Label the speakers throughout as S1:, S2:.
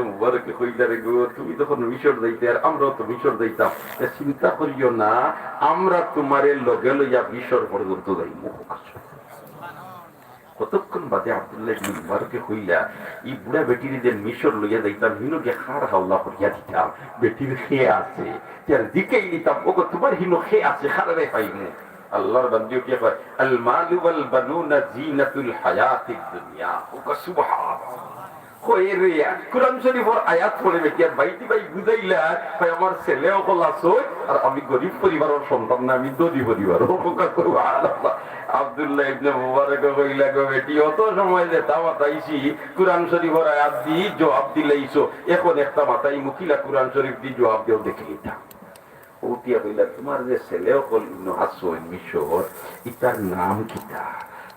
S1: মুবারকে কইলারে গো তুমি তখন মিশর যাইতে আর আমরাও তো মিশর যাইতাম, চিন্তা করিও না, আমরা তোমারে লগে লইয়া মিশর পর্যন্ত যাইব। কতক্ষণ বাদে আব্দুল্লাহ ইবনে মুবারকে কইলা এই বুড়া বেটির যে মিশর লইয়া যাইতাম হিনোকে খার হাওলা করিয়া দিতাম, বেটির খেয়ে আছে যার দিকেই নিতাম, ওগো তোমার হিনো খেয়ে আছে খারারে পাইমু। আল্লাহর বান্দিও কি কয়, আল মালু ওয়াল বানুনা জিনাতুল হায়াতিদ দুনিয়া। ওগো সুবহানাল্লাহ, কোরআন শরীফের আয়াত পড়ে বেটিয়া বাইটি বাই বুঝাইলা আমার ছেলেও খোলাস আর আমি গরিব পরিবারের সন্তান না, আমি দরি পরিবার। আব্দুল্লাহ ইবনে মুবারক কইলা গো বেটি অত সময় যে তামাতাইছি কোরআন শরীফের আয়াত দি জবাব দিলাইছো, এখন একটা মাথায় মুখিলা কোরআন শরীফ দি জবাব দিও দেখি এটা। উঠিয়া কইলা তোমার যে ছেলেও কল ইবনে হাসন মিশর, ইতার নাম কিতা?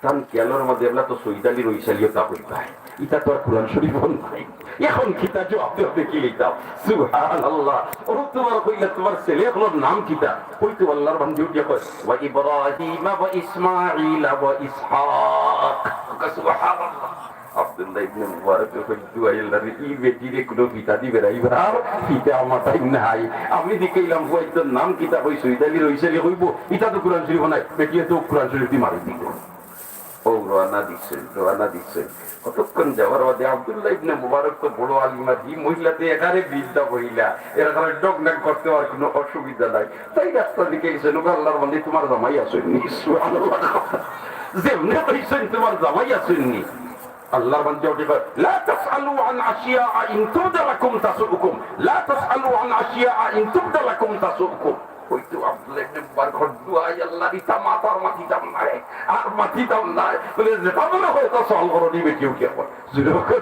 S1: তান কেয়ালোর মধ্যে এগুলা তো সৈদালি রইসালিও তা কইবাই, ইটা তো আর কোরআন শরীফ নাই, এখন কিতা জবাব দিও দেখি লিতাম। সুবহানাল্লাহ। ও তোমার কইলা তোমার ছেলে হলোর নাম কিতা? কইতো আল্লাহর বান্দা উঠিয়া কয় ওয়া ইব্রাহিম ওয়া ইসমাঈল ওয়া ইসহাক। সুবহানাল্লাহ। আব্দুল্লাহ ইবনে মুবারক কইতো আল্লাহর এই বেটিরে কোন পিতা দিবে রাইবা, পিতা আমার তাই নাই, আমি দিকেইলাম কইতো নাম কিতা কই সৈদালি রইসালি কইব, ইটা তো কোরআন শরীফ নাই, বেটিয়ে তো কোরআন শরীফ দি মারি দিব। ও রওনা দিচ্ছেন। কতক্ষণ যাওয়ার বাদে আব্দুল্লাহ ইবনে মুবারক তো বড় আলিমা, দি মহিলাতে একারে বৃদ্ধা মহিলা, এর কারণে ডগনাক করতে আর কোনো অসুবিধা নাই, তাই রাস্তা দিকে গেছেন। আল্লাহর বান্দা তোমার জামাই আসেননি? সুবহানাল্লাহ। যেমনে কইছেন তোমার জামাই আসেননি, আল্লাহর বান্দা ওঠে কয় লা তাসআলু আন আশিয়া ইন তুবদা লাকুম তাসুকুম, লা তাসআলু আন আশিয়া ইন তুবদা লাকুম তাসুকুম। কইতো আব্দুল্লাহ ইবনে মুবারক দুআই আল্লাহ ইতা মাতার মাটি দাম নাই আর মাটি দাম নাই বলে যেটা মনে হয় তা সল করনি বেটিও কি হয়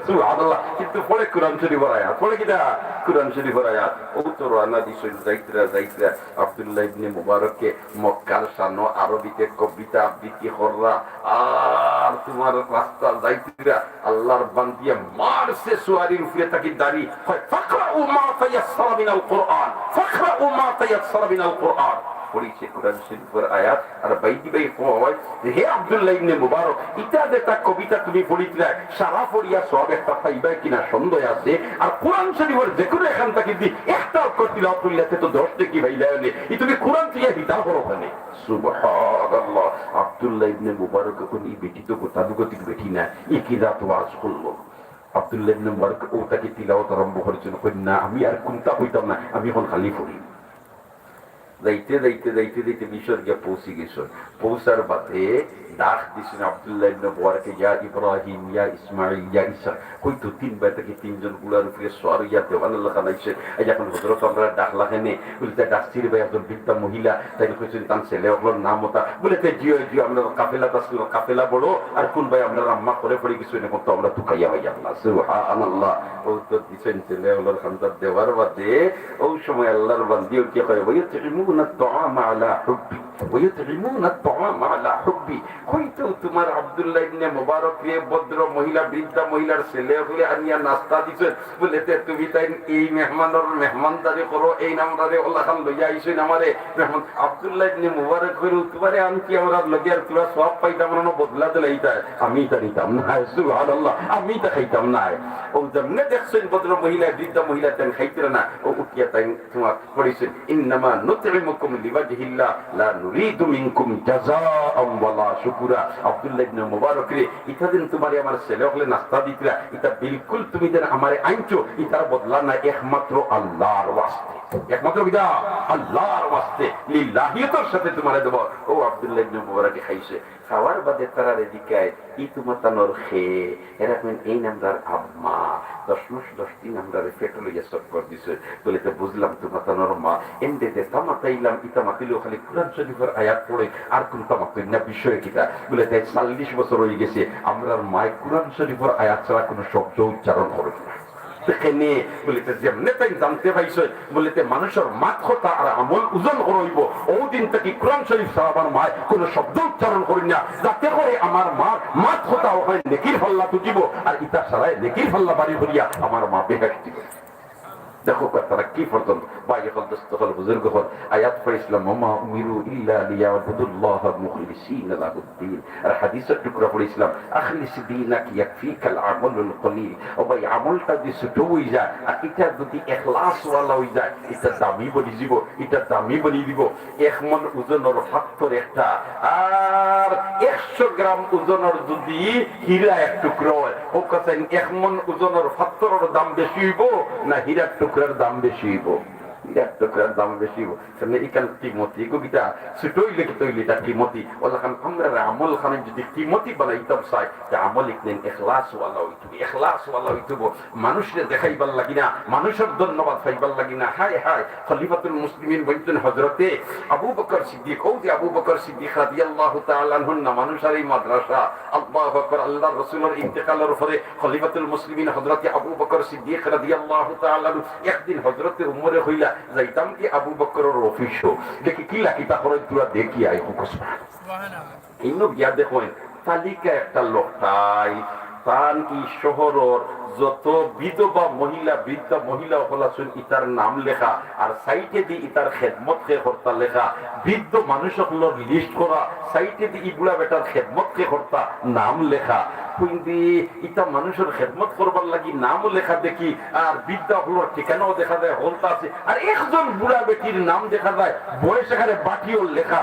S1: সুবহানাল্লাহ। কিন্তু পরে কোরআন শরীফের আয়াত পড়ে কিনা, কোরআন শরীফের আয়াত ও তো রানা দিছেন যাইতরা আব্দুল্লাহ ইবনে মুবারককে মক্কার শানো আরবিতে কবিতা আবৃত্তি কররা, আর তোমার রাস্তা যাইতরা আল্লাহর বান্দিয়া মারছে সুয়ারির উপরে তাকি দাঁড়ি হয় ফাকরাউ মা তায়াসসারা মিনাল কুরআন, ফাকরাউ মা তায়াসসারা মিনাল কুরআন। পড়িছে কোরআন শরীফের আয়াত আর বাইদি বাই কয় হে আব্দুল্লাহ ইবনে মুবারক ইটা যেটা কবিতা তুমি পড়িতরা সারা পড়িয়া সব একটা পাইবা কিনা সন্দেহ আছে, আর কোরআন শরীফের যে কোনো এখান থেকে দি একটা অক্ষর তিলাওয়াত করিলাতে তো 10 টা কি ভাইলা হলে এই তুমি কোরআন থেকে হিতা করো ওখানে। সুবহানাল্লাহ। আব্দুল্লাহ ইবনে মুবারক কোন এই বেটি তো গোতানুগতিক বেটি না, এই কি রাত ওয়াজ করলো। আব্দুল্লাহ ইবনে মুবারক ও তাকে তিলাওয়াত আরম্ভ করেছেন, কই না আমি আর কোনটা হইতাম না, আমি এখন খালি পড়ি। যাইতে মিশর গিয়া পৌঁছে গেছ, পৌঁছার বাদে ডাক দিছেন আব্দুল্লাহ ইবনে মুবারক ইয়া ইব্রাহিম ইয়া ইসমাঈল ইয়া ঈসা। কইতো তিনবার থেকে তিনজন গুলার উপরে সওয়ার ইয়া দেওয়ানাল্লাহ খানাইছে। এই যখন হযরত আমরা ডাক লাগানে বলতে ডাকছির ভাই একজন বৃদ্ধা মহিলা, তাই কইছেন তার ছেলে ওগুলোর নাম ওটা বলেতে জিও আমরা কাফেলা তাসছিল, কাফেলা বড় আর কোন ভাই আমরা আম্মা করে পড়ে কিছু না করতে আমরা তুকাইয়া ভাই আল্লাহ সুবহানাল্লাহ। ও তো দিছেন ছেলে ওগুলোর খানদার দেওয়ার বাদে ও সময় আল্লাহর বান্দিও কি কয় ওয়াইতিমুনা আত-তাআম আলা হুব্বি ওয়াইতিমুনা আত-তাআম আলা হুব্বি। কইতো তোমার আব্দুল্লাহ ইবনে মুবারক রে ভদ্র মহিলা বৃদ্ধা মহিলার ছেলে হলে আনিয়া নাস্তা দিছেন, বলেতে তুমি তাই এই মেহমানের মেহমানদারি করো, এই নামদারে আল্লাহ খান লইয়া আইছেন আমারে মেহমান। আব্দুল্লাহ ইবনে মুবারক কইল তোমারে আমি কি আমরা লগিয়ার তোরা সব পাইতাম না, বদলা দিলাইতা আমি তা নিতাম না। সুবহানাল্লাহ। আমি তা খাইতাম না। ও যেমনে দেখছেন ভদ্র মহিলা বৃদ্ধা মহিলা তেন খাইতে না, ও উঠিয়া তাই তোমার পড়িছেন ইন্নামা নুতইমুকুম লিওয়াজহিল্লাহ লা নুরিদু মিনকুম জাযাআন ওয়ালা শুকুরা। আব্দুল্লাহ ইবনে মুবারক রে ইটা দিন তোমারে আমার ছেলে হলে নাস্তা দিতরা, এটা বিলকুল তুমি যেন আমারে আইনছো, এটার বদলা না একমাত্র আল্লাহর ওয়াস্তে, একমাত্র বিদা আল্লাহর ওয়াস্তে লিল্লাহিয়তের সাথে তোমারে দেব। ও আব্দুল্লাহ ইবনে মুবারক খাইছে, খাওয়ার বাদে তারা রেদিকায় ই তোমার তানোর খেয়ে এরকম এই নামদার আম্মা 10 মাস 10 দিন আমরা পেটে লইয়া সব করে দিছে বলে তো বুঝলাম তোমার তানোর মা এন্ডে যে তামাতাইলাম ইতা মাতিলেও খালি কোরআন শরীফের আয়াত পড়ে আর কোন তামাতাই না বিষয় কিটা বলে তাই 40 বছর হয়ে গেছে আমরার মায় কোরআন শরীফের আয়াত ছাড়া কোনো শব্দ উচ্চারণ করে না। সেখানে বলিতে যেমনে তাই জানতে পাইছে বলিতে মানুষের মাত কথা আর আমল ওজন করইব, ও দিন থেকে কোরআন শরীফ ছাড়া আমার মায় কোনো শব্দ উচ্চারণ করি না, যাতে করে আমার মার মাত কথা ওখানে নেকির ফাল্লা তুজিব আর ইতা ছাড়াই নেকির ফাল্লা বাড়ি করিয়া আমার মা বেহেশতি করে। দেখো তারা কি পর্যন্ত বাইরে দোস্ত হল বুজুর্গ হল আয়াত পড়েছিলাম ওমা উমিরু ইল্লা লিয়াবুদুল্লাহ মুখলিসিনা লাহুদ্দিন আর হাদিসের টুকরা পড়েছিলাম আখলিস দীনাক ইয়াকফিকাল আমালুল কলিল ও ভাই আমলটা যদি ছোট হয়ে যায় আর এটা যদি ইখলাস ওয়ালা হয়ে যায় এটা দামি বনি দিব এটা দামি বনি দিব 1 মণ ওজনের পাথর একটা আর 100 গ্রাম ওজনের যদি হীরা এক টুকরো হয় ও কাছেন 1 মণ ওজনের পাথরের দাম বেশি হইব না হীরার টুকরার দাম বেশি হইব হীরার টুকরার দাম বেশি হইব কারণ এখান কিমতি কবিতা ছোটই লিখিত হইলিটা কিমতি ওলাখান আমরা আমল খানে যদি কিমতি বানাইতাম চাই তা আমল ইকলেন ইখলাস ওয়ালা হইতো ইখলাস ওয়ালা হইতো মানুষের দেখাইবার লাগি না মানুষের ধন্যবাদ পাইবার লাগি না হায় হায় খলিফাতুল মুসলিমিন বলতেন হযরতে আবু বকর সিদ্দিক ও যে আবু বকর সিদ্দিক রাদিয়াল্লাহু তাআলা আনহু না মানুষের এই মাদ্রাসা আল্লাহু আকবার আল্লাহর রাসূলের ইন্তেকালের পরে খলিফাতুল মুসলিমিন হযরতে আবু বকর সিদ্দিক রাদিয়াল্লাহু তাআলা একদিন হযরতে উমরে হইলা যাইতাম কি আবু বকরের অফিসে দেখি কি লাকিতা করে তুরা দেখি আই সুবহানাল্লাহ ইন্নো গিয়া দেখেন তালিকা একটা লোকটাই তার কি শহরের যত বিধবা মহিলা বৃদ্ধা মহিলা হলাছেন ইতার নাম লেখা আর সাইটে দি ইতার খেদমত কে কর্তা লেখা বৃদ্ধ মানুষ হলোর লিস্ট করা সাইটে দি ইগুলা বেটার খেদমত কে কর্তা নাম লেখা কিন্তু ইটা মানুষের খেদমত করবার লাগি নামও লেখা দেখি আর বৃদ্ধা হলোর ঠিকানাও দেখা যায় হলতা আছে আর একজন বুড়া বেটির নাম দেখা যায় বয়স এখানে বাটিও লেখা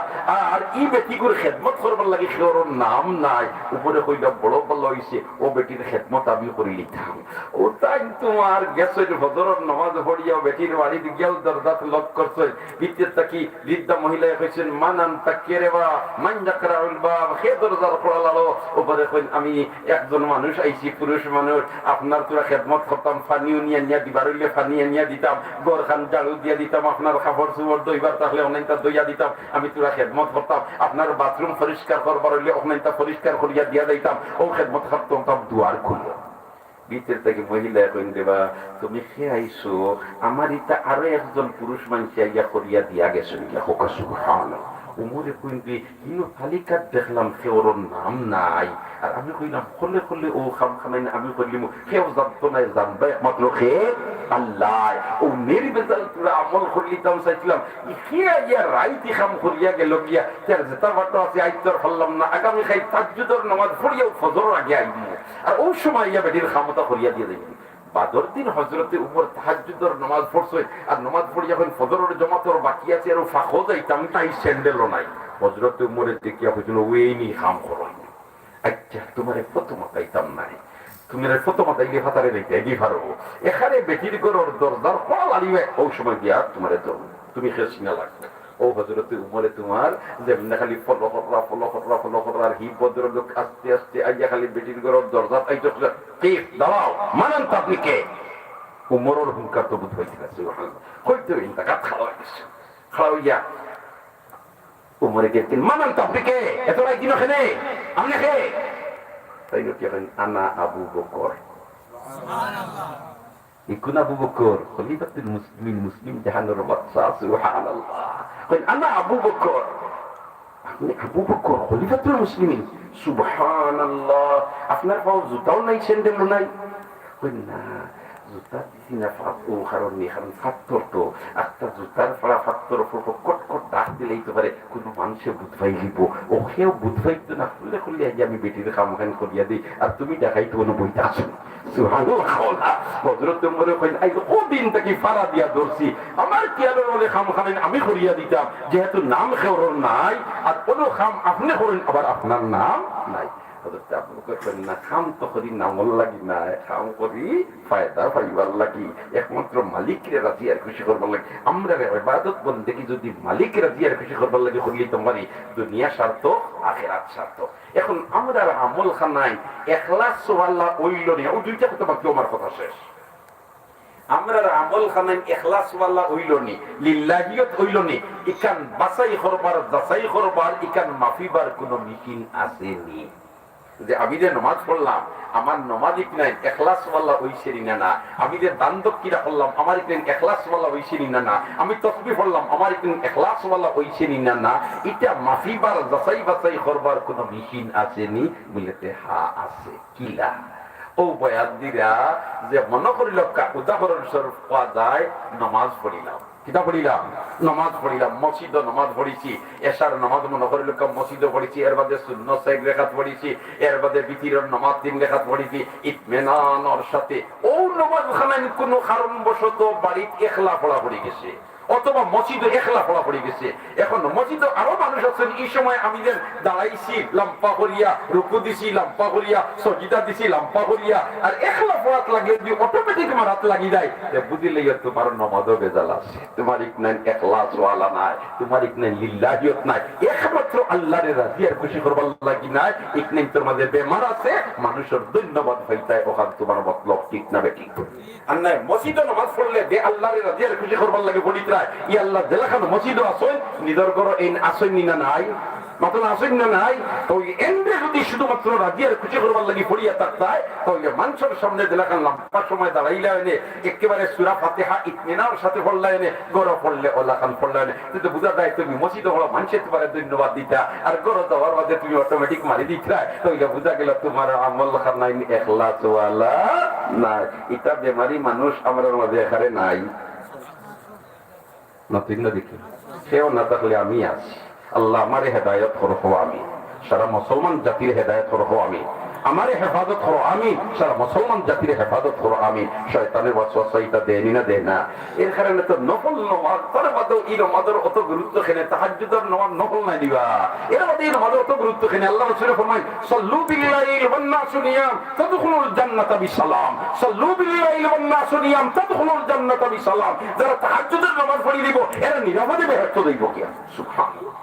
S1: আর ই বেটিগুর খেদমত করবার লাগি সেওর নাম নাই উপরে কইলা বড় বড় হইছে ও বেটির খেদমত আমি করি লিখতাম ও তাই তোমার গেছের হজরত নামাজ পড়িয়া বেটির বাড়িতে গিয়েও দরজাত লক করছে ভিতরে তাকি বৃদ্ধা মহিলা কইছেন মানান তাকিরে বা মান যাকরাউল বাব হে দরজার খোলালো উপরে কইন আমি একজন মানুষ আইছি পুরুষ মানুষ আপনার তোরা খেদমত করতাম পানিও নিয়ে নিয়ে দিবার হইলে পানি নিয়ে দিতাম গরখান ঝাড়ু দিয়ে দিতাম আপনার কাপড় চুপড় দইবার তাহলে অনেকটা দইয়া দিতাম আমি তোরা খেদমত করতাম আপনার বাথরুম পরিষ্কার করবার হইলে অনেকটা পরিষ্কার করিয়া দিয়া দিতাম ও খেদমত করতাম দুয়ার খুললো ভিতর থেকে মহিলা কইন দেবা তুমি সে আইছো আমার এটা আরো একজন পুরুষ মানুষ আইয়া করিয়া দিয়া গেছেন ইয়া হোক সুবহানাল্লাহ উমরে কইতে ইনো তালিকাত দেখলাম সেওর নাম নাই আর আমি কইলাম খলে খলে ও খাম খামাইন আমি কইলিম কেউ জানতো না জানবে একমাত্র কে আল্লাহ ও মেরি বেজাল পুরা আমল করিতাম চাইছিলাম কি আইয়া রাইতি খাম করিয়া গেল গিয়া তার যেটা বাটো আছে আইতর হল্লাম না আগামী খাই তাহাজ্জুদের নামাজ পড়িয়া ফজর আগে আইবো আর ওই সময় ইয়া বেটির খামতা করিয়া দিয়ে যাইবো বাদর দিন হযরতে উমর তাহাজ্জুদের নামাজ পড়ছে আর নামাজ পড়ি যখন ফজরের জামাতের বাকি আছে আর ফাখো যাইতাম তাই স্যান্ডেলও নাই হযরতে উমরের দেখিয়া হইছিল ওইনি খাম করো আচ্ছা তোমারে প্রথম পাইতাম নাই তুমি প্রথম তাইলে হাতারে দেখতে এগি পারো এখানে বেটির ঘরের দরজার খোলা লাগিবে ওই সময় গিয়া তোমারে ধরো তুমি খেস না লাগবে ও হযরতে উমরে তোমার যেমন খালি ফলো করা আর হি বদর লোক আস্তে আস্তে আইয়া খালি বেটির ঘরের দরজা আইতো কি দাঁড়াও মানেন তো আপনি কে উমরের হুঙ্কার তো বুঝ হইছিল সুবহানাল্লাহ কইতে ইনতা কাট খাওয়া গেছে খাওয়া উমরে গেছেন মানেন তো আপনি কে এত রাই দিন ওখানে আপনি কে তাই কি বলেন আনা আবু বকর সুবহানাল্লাহ ইকুন আবু বকর খলিফাতুল মুসলিমিন মুসলিম জাহানের বাদশা সুবহানাল্লাহ কই আনা আবু বকর আপনি আবু বকর খলিফাতুল মুসলিমিন সুবহানাল্লাহ আপনার পাও জুতাও নাই স্যান্ডেলও নাই কই না জুতা দিছি না ফাতু কারণ নি কারণ ফাত্তর তো একটা জুতার ফলা ফাত্তর উপর কট কট দাগ দিলেই তো পারে কোন মানুষে বুঝবাই লিব ও কেউ বুঝবাইতো না খুলে খুলে আজ আমি বেটির খামখান করিয়া দিই আর তুমি দেখাইতো কোনো বইতে আসো সুবহানাল্লাহ হযরত ওমর কইন আই কদিন থেকে ফারা দিয়া ধরছি আমার কি আলো বলে খামখান আমি করিয়া দিতাম যেহেতু নাম খেওর নাই আর কোনো খাম আপনি করেন আবার আপনার নাম নাই হযরত আবু বকর কইলেন না খাম তো করি নাম লাগি না খাম করি ফায়দা পাইবার লাগি একমাত্র মালিককে রাজি আর খুশি করবার লাগি আমরা ইবাদত বন্দেগী যদি মালিক রাজি আর খুশি করবার লাগি করি তো পারি দুনিয়া স্বার্থ আখিরাত স্বার্থ এখন আমরা আমল খানায় ইখলাস ওয়ালা হইল না ও দুইটা কথা বাকি আমার কথা শেষ আমরা আমল খানায় ইখলাস ওয়ালা হইল নি লিল্লাহিয়ত হইল নি ইকান বাছাই করবার যাচাই করবার ইকান মাফিবার কোনো মিশন আছে নি যে আমি যে নামাজ পড়লাম আমার নামাজি কিনাই ইখলাস ওয়ালা হইছে না আমি যে দান দক্ষিণা করলাম আমার কিনাই ইখলাস ওয়ালা হইছে না আমি তাসবিহ পড়লাম আমার কিনাই ইখলাস ওয়ালা হইছে না এটা মাফিবার যাচাই বাছাই করবার কোনো মিশন আছে নি বলতে হ্যাঁ আছে কিলা ও বয়াদিরা যে মনে করিল উদাহরণ স্বরূপ পাওয়া যায় নামাজ পড়িলাম, কিতা পড়িলাম, নামাজ পড়িলাম, মসজিদ নামাজ পড়িছি, এশার নামাজ মনে করিল মসজিদে পড়িছি, এর বাদে সুন্নাত 6 রাকাত পড়িছি, এর বাদে বিতিরের নামাজ 3 রাকাত পড়িছি ইতমিনানের সাথে। ও নামাজ খানায় কোনো কারণবশত বাড়িতে একলা পড়া পড়ে গেছে, অথবা মসজিদে একলা পড়া পড়ে গেছে। এখন মসজিদে আরো মানুষ আছেন, এই সময় আমি যেন দাঁড়াইছি লাম্পা করিয়া, রুকু দিছি লাম্পা করিয়া, সজিদা দিছি লাম্পা করিয়া, আর একলা পড়াত লাগে যদি অটোমেটিক মারাত লাগি যায়, বুঝিলে তোমার নমাজও বেজাল আছে, তোমার ইকনান ইখলাস ওয়ালা নাই, তোমার ইকনান লিল্লাহিয়ত নাই, একমাত্র আল্লাহর রাজি আর খুশি করবার লাগি নাই, ইকনান তোর মাঝে বেমার আছে, মানুষের ধন্যবাদ পাইতায়, ওখান তোমার মতলব ঠিক না বেঠিক। আর নাই মসজিদে নামাজ পড়লে বে আল্লাহর রাজি আর খুশি করবার লাগে পড়িতরা ই আল্লাহ জেলাখান মসজিদও আসেন, নিজের ঘরে এই আসেন না নাই, মাত্র আসেন না নাই, তো এন্ডে যদি শুধুমাত্র রাজি আর খুশি করবার লাগি পড়িয়া থাকতায়, তাহলে মানুষের সামনে জেলাখান লম্বা সময় দাঁড়াইলা এনে একেবারে সূরা ফাতিহা ইতমিনার সাথে পড়লা এনে, গড় পড়লে ওলাখান পড়লা এনে, কিন্তু বুঝা যায় তুমি মসজিদে হলো মানুষের তোমার ধন্যবাদ দিতা, আর গড় দেওয়ার মাঝে তুমি অটোমেটিক মারি দিতা, তাহলে বুঝা গেল তোমার আমল খান নাই, ইখলাস ওয়ালা নাই। এটা বেমারি মানুষ আমার মাঝে এখানে নাই না, ঠিক না? দেখি সেও না থাকলে আমি আছি। আল্লাহ আমারে হেদায়ত করো, আমি সারা মুসলমান জাতির হেদায়ত করো, আমি আমারে হেফাজত করো, আমি সারা মুসলমান জাতির হেফাজত করো, আমি শয়তানের ওয়াসওয়াসা এটা দেনি না দেয় না। এর কারণে তো নফল নামাজ তার বাদেও এই নামাজের অত গুরুত্ব খেনে, তাহাজ্জুদের নামাজ নফল নাই দিবা, এর বাদে এই নামাজের অত গুরুত্ব খেনে। আল্লাহ রাসূল ফরমায় সাল্লু বিল-লাইল ওয়ান-নাসু নিয়াম তাদখুলুল জান্নাতা বিসালাম, সাল্লু বিল-লাইল ওয়ান-নাসু নিয়াম তাদখুলুল জান্নাতা বিসালাম। যারা তাহাজ্জুদের নামাজ পড়ি দিব এরা নিরাপদে বেহেশত যাইব। কি সুবহানাল্লাহ!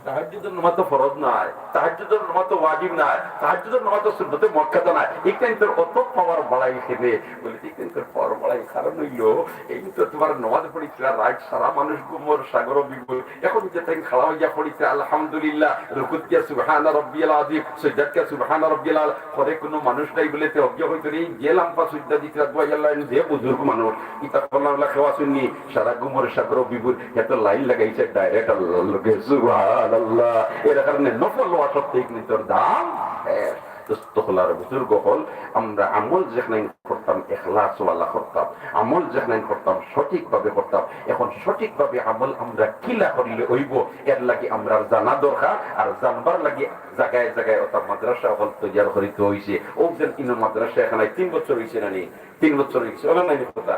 S1: তাহাজ্জুদের নামাজ তো ফরজ নাই, তাহাজ্জুদের নামাজ তো ওয়াজিব নাই, তাহাজ্জুদের নামাজ তো সুন্নতে মুআক্কাদা নাই। এখানে তোর অত পাওয়ার বাড়াই খেলে বলে এখানে তোর পাওয়ার বাড়াই কারণ হইলো এই তো তোমার নামাজ পড়িছিল রাত সারা মানুষ গুমর সাগর বিগুল, এখন যে টাইম খাড়া হইয়া পড়িছে আলহামদুলিল্লাহ, রুকুত কিয়া সুবহান রাব্বিয়াল আযীম, সিজদা কিয়া সুবহান রাব্বিয়াল আলা, পরে কোনো মানুষ নাই বলে তে অজ্ঞ হইতো রে যে লাম্পা সিজদা দিতে দুয়া আল্লাহ যে বুজুর্গ মানুষ ইতা কোনালা খাওয়া শুনি সারা গুমর সাগর বিগুল এত লাইন লাগাইছে ডাইরেক্ট আল্লাহর লগে সুবহান আল্লাহ। এর কারণে নফল হওয়া সত্ত্বেও কিন্তু দাম তোলার বুজুর্গ হল আমরা আমল যেখানে করতাম ইখলাস ওয়ালা করতাম, আমল যেখানে করতাম সঠিক ভাবে করতাম। এখন সঠিক ভাবে আমল আমরা কিলা করিলে হইব এর লাগি আমরা জানা দরকার, আর জানবার লাগি জায়গায় জায়গায় অত মাদ্রাসা হল তৈরি করিতে হইছে। ও যে ইনো মাদ্রাসা এখানে 3 বছর হইছে না, 3 বছর হইছে ওলা নাই কথা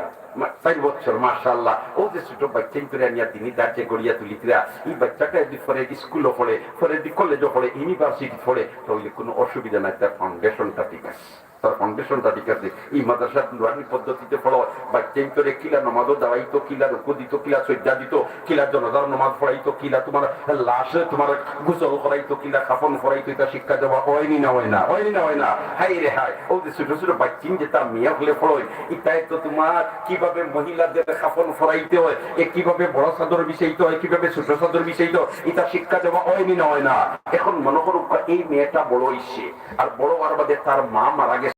S1: 4 বছর মাশাআল্লাহ। ও যে ছোট বাচ্চা করে নিয়া দিনই দাঁড়িয়ে গড়িয়া তুলিতরা, এই বাচ্চাটা যদি পরে স্কুলও পড়ে, পরে দি কলেজও পড়ে, ইউনিভার্সিটি পড়ে, তাহলে কোনো অসুবিধা নাই, তার ফাউন্ডেশনটা ঠিক আছে, তার ফাউন্ডেশনটা ঠিক আছে। এই মাদ্রাসা নুরানি পদ্ধতিতে পড়ো, বাচ্চা করে কিলা নামাজও দাঁড়াইতো, কিলা রুকু দিত, কিলা সজ্জা দিত, কিলা জনাজার নামাজ পড়াইতো, কিলা তোমার লাশে তোমার গোসল করাইতো, কিলা কাফন করাইতো, এটা শিক্ষা দেওয়া হয়নি না, হয় না, হয়নি না, হয় না। হাই রে হাই, ও যে ছোট ছোট বাচ্চিন যে তার মেয়ে হলে পড়োয়, এটাই তো তোমার কিভাবে মহিলাদের কাফন ফরাইতে হয়, এ কিভাবে বড় চাদর বিছাইতে হয়, কিভাবে ছোট চাদর বিছাইতে হয়, এটা শিক্ষা দেওয়া হয়নি না, হয় না। এখন মনে করো এই মেয়েটা বড় হইছে, আর বড় হওয়ার বাদে তার মা মারা গেছে,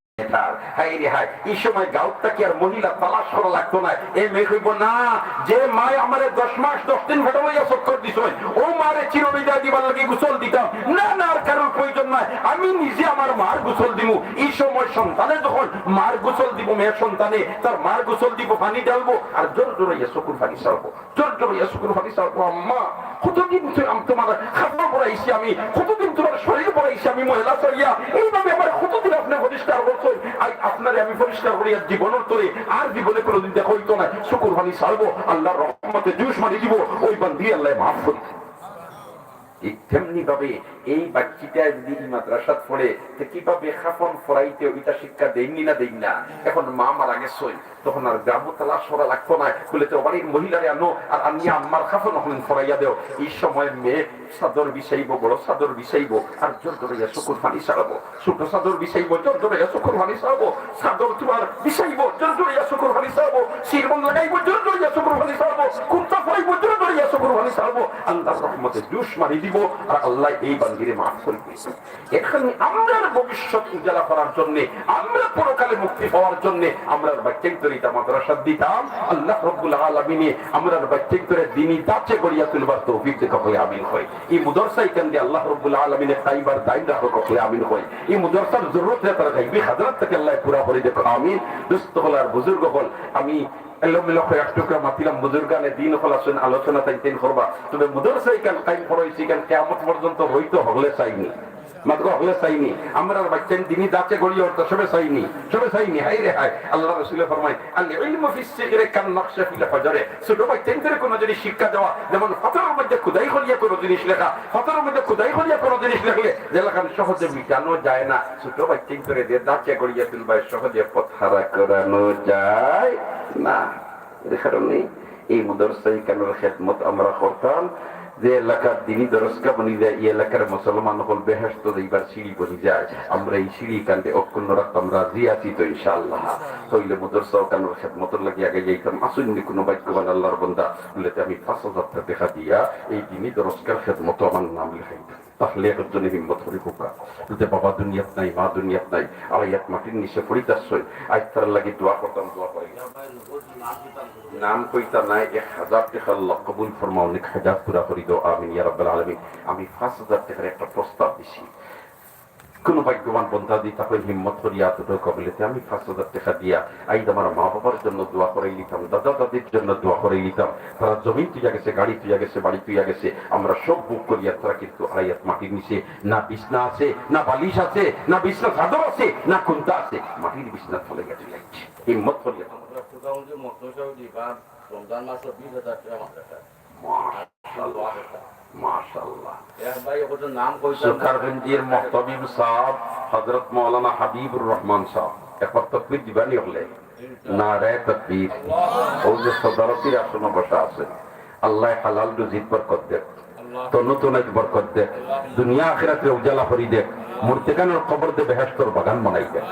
S1: এই সময় গাঁওটা কি আর মহিলা তালাশ করা লাগতো না। এই মেয়ে কইব না যে মায় আমার 10 মাস 10 দিন ভেটে লইয়া চক্কর দিছ, ও মারে চিরবিদায় দিবার লাগে গোসল দিতাম না, না আর কারোর প্রয়োজন নাই, আমি নিজে আমার মার গোসল দিব। এই সময় সন্তানে যখন মার গোসল দিব, মেয়ের সন্তানে তার মার গোসল দিব, পানি ঢালবো, আর জোর জোর ইয়া চকুর পানি সারবো, জোর জোর ইয়া চকুর পানি সারবো। আম্মা কতদিন তোমার খাবার পড়াইছি আমি, কতদিন তোমার শরীর পড়াইছি আমি, মহিলা চলিয়া এইভাবে আমার কতদিন আপনার পরিষ্কার করছো, আপনারে আমি পরিষ্কার করিয়া জীবনের তোরে আর জীবনে কোনোদিন দেখা হইতো না, শুকুর পানি সারবো, আল্লাহর রহমতে জুস মারি দিব, ওই বান্দি আল্লাহ মাফ করি। তেমনি ভাবে এই বাচ্চিটা যদি মাদ্রাসাত পড়ে কিভাবে খাফন ফরাইতে ওইটা শিক্ষা দেননি না, দেন না। এখন মা মারা গেছে, তখন আর গ্রাম তালাশ করা লাগতো না, বলে তো বাড়ির মহিলারে আনো আর আমি আম্মার খাফন হলেন ফরাইয়া দেও। এই সময় মেয়ে চাদর বিছাইব, বড় চাদর বিছাইব, আর জোর ধরে চকুর পানি সারাবো, ছোট চাদর বিছাইব, জোর ধরে চকুর পানি সারাবো, চাদর তোমার বিছাইব, জোর ধরে চকুর পানি সারাবো, শিরবন লাগাইব, জোর ধরে চকুর পানি সারাবো, কুর্তা পরাইব, জোর ধরে চকুর পানি সারাবো। আল্লাহর রহমতে জুস মারি দিব, আর আল্লাহ এই তাকদীরে মাফ করে দিয়েছেন। এখানে আমরা ভবিষ্যৎ উজালা করার জন্য, আমরা পরকালে মুক্তি পাওয়ার জন্য আমরা বাচ্চাই তরিতা মাদ্রাসা দিতাম। আল্লাহ রাব্বুল আলামিন আমরা বাচ্চাই করে দ্বীনি দাঁচে গড়িয়া তুলবার তৌফিক দেখা হয়, আমিন হয়। এই মুদরসাই কেন দিয়ে আল্লাহ রাব্বুল আলামিন তাইবার দাইন রাখো কখলে, আমিন হয়। এই মুদরসার জরুরত है তারা গাইবি হযরত থেকে আল্লাহ পুরা করে দেখো, আমিন। দোস্ত হল আর বুজুর্গ হল, আমি এলোমেলো হয়ে এক টুকরা মাতিলাম বুজুর্গানে দিন হল আসেন আলোচনা তাই তিন করবা, তবে মুদরসাই কেন কাইম করাইছি কেন কিয়ামত পর্যন্ত হইতো হলে চাইনি, মাত্র হলে চাইনি। আমরা বাচ্চান দিনী দাঁচে গড়িয়ে উঠতো সবে চাইনি, সবে চাইনি। হাই রে হাই, আল্লাহ রাসূল ফরমায় আল ইলমু ফিস সিগরি কান নকশা ফিল ফাজরে। ছোট বাচ্চাদের কোনো যদি শিক্ষা দেওয়া, যেমন ফাতরের মধ্যে খোদাই করিয়া কোনো জিনিস লেখা, ফাতরের মধ্যে খোদাই করিয়া কোনো জিনিস লিখলে যে লেখান সহজে মিটানো যায় না, ছোট বাচ্চাদের দিয়ে দাঁচে গড়িয়ে তুলবা সহজে পথ হারা করানো যায় না। এর কারণে এই মাদ্রাসায় কেমন খেদমত আমরা করতাম, যে এলাকার দিনী দরজগা বনি যায়, এই এলাকার মুসলমান হল বেহেশত এইবার সিঁড়ি বনি যায়। আমরা এই সিঁড়ি কান্দে অক্ষুণ্ণ রাখতাম, রাজি আছি তো ইনশাআল্লাহ। হইলে মুদরসাও কানোর খেদমতের লাগি আগে যাইতাম। আসুননি কোনো ভাগ্যবান আল্লাহর বান্দা বলেতে আমি ৫,০০০ টাকা দেখা দিয়া এই দিনী দরজগার খেদমত আমার নাম লিখাইতাম। তাহলে একজন হিম্মত করি হোকা বলতে বাবা দুনিয়াত নাই, মা দুনিয়াত নাই, আলাইয়াত মাটির নিচে পড়িতাছই, আজ তার লাগি দোয়া করতাম, দোয়া করি নাম কইতা নাই। ১,০০০ টাকা আল্লাহ কবুল ফরমাও, অনেক হাজার পুরা করি দাও, আমিন ইয়া রাব্বাল আলামিন। আমি ৫,০০০ টাকার একটা প্রস্তাব দিছি, কোন ভাগ্যবান বন্ধা দি তাকে হিম্মত করিয়া এতটুকু কবলিতে আমি ৫,০০০ টাকা দিয়া আই আমার মা বাবার জন্য দোয়া করাই নিতাম, দাদা দাদির জন্য দোয়া করাই নিতাম। তারা জমিন তুইয়া গেছে, গাড়ি তুইয়া গেছে, বাড়ি তুইয়া গেছে, আমরা সব বুক করিয়া। তারা কিন্তু আয়াত মাটির নিচে না বিছনা আছে, না বালিশ আছে, না বিছনা চাদর আছে, না কুন্তা আছে, মাটির বিছনা চলে গেছে। হিম্মত করিয়া মাশাআল্লাহ। সুকারগঞ্জের মুহতামিম সাহেব হযরত মাওলানা হাবিবুর রহমান সাহেব একবার তাকবীর দিবানি হলে নারে তাকবীর। ও যে সদরতির আসনে বসা আছে, আল্লাহ হালাল রুজিত বরকত দেখ, তো নতুন এক বরকত দেখ, দুনিয়া আখিরাতে উজালা করি দেখ, মুর্তেকানের কবর দে বেহেশতর বাগান বানাই দেখ।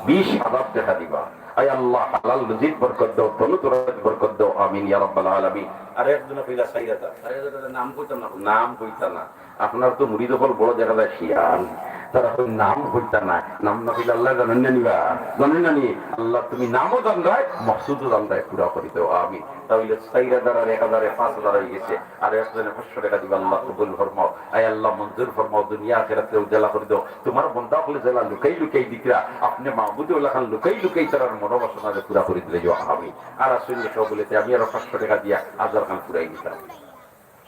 S1: ২০,০০০ টাকা দিবা, আয় আল্লাহ হালাল রুজিত বরকত দাও, তো নতুন বরকত দাও, আমিন ইয়া রাব্বাল আলামিন। আর একজন কইলা সাইয়্যিদা, সাইয়্যিদার নাম কইতাম না, নাম কইতা না। আপনার তো মুরিদ হল বড় দেখা যায় শিয়ান, তারা নাম কইতা না, নাম না কইলে আল্লাহ জানেন না নিবা, জানেন না নি আল্লাহ তুমি নামও জান রায়, মকসুদও জান রায়, পুরা করি দাও, আমিন। তাহলে সাইয়্যিদার আর ১,০০০ ৫,০০০ হয়ে গেছে, আর একজনে ৫০০ টাকা দিবা, আল্লাহ কবুল ফরমাও, আয় আল্লাহ মঞ্জুর ফরমাও, দুনিয়া আখিরাতে উজালা করে দাও। তোমার বন্ধা হলে জেলা লুকাই লুকাই দিকরা আপনি মাহবুদে উল্লাহ লুকাই লুকাই তার মনোবাসনা পুরা করে দিলে যাও, আমিন। আর আসুন লেখা বলেতে আমি আরো ৫০০ টাকা দিয়া আজার খান পুরাই দিতাম।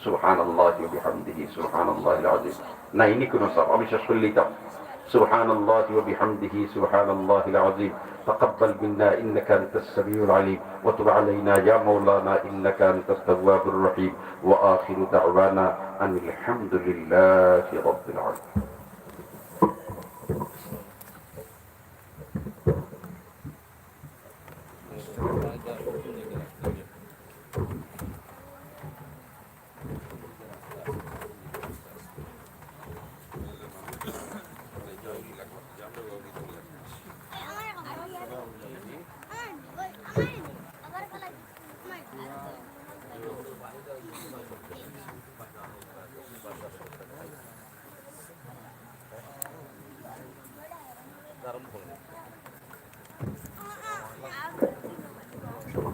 S1: সুবহানাল্লাহি ওয়া বিহামদিহি সুবহানাল্লাহিল আযীম। নাইনি কোন সব আমি শেষ করে নিতাম। সুবহানাল্লাহি ওয়া বিহামদিহি সুবহানাল্লাহিল আযীম। تقبل منا إنك أنت السميع العليم وتب علينا يا مولانا إنك أنت التواب الرحيم وآخر دعوانا أن الحمد لله رب العالمين.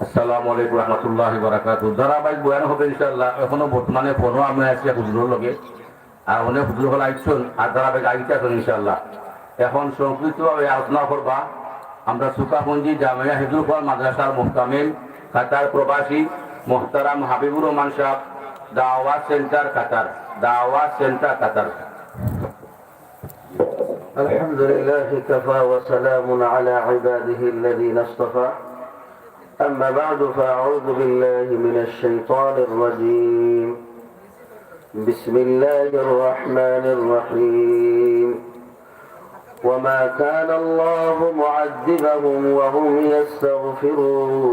S2: আসসালামু আলাইকুম রহমতুল্লাহি ওয়া বারাকাতুহু। ধারাবাহিক বয়ান হবে ইনশাআল্লাহ। এখনো বর্তমানে ফোনও আমরা আছি হুজুরের লগে, আর অনেক হুজুর হল আইসুন, আর ধারাবাহিক আইতে আসুন ইনশাআল্লাহ। এখন সংক্ষিপ্তভাবে আলোচনা করবা আমরা সুকাপঞ্জি জামিয়া হিফজুল মাদ্রাসার মুহতামিম কাতার প্রবাসী মুহতারাম হাবিবুর রহমান সাহেব, দাওয়াত সেন্টার কাতার, দাওয়াত সেন্টার কাতার।
S3: الحمد لله كفى وسلام على عباده الذين اصطفى أما بعد فأعوذ بالله من الشيطان الرجيم بسم الله الرحمن الرحيم وما كان الله معذبهم وهم يستغفرون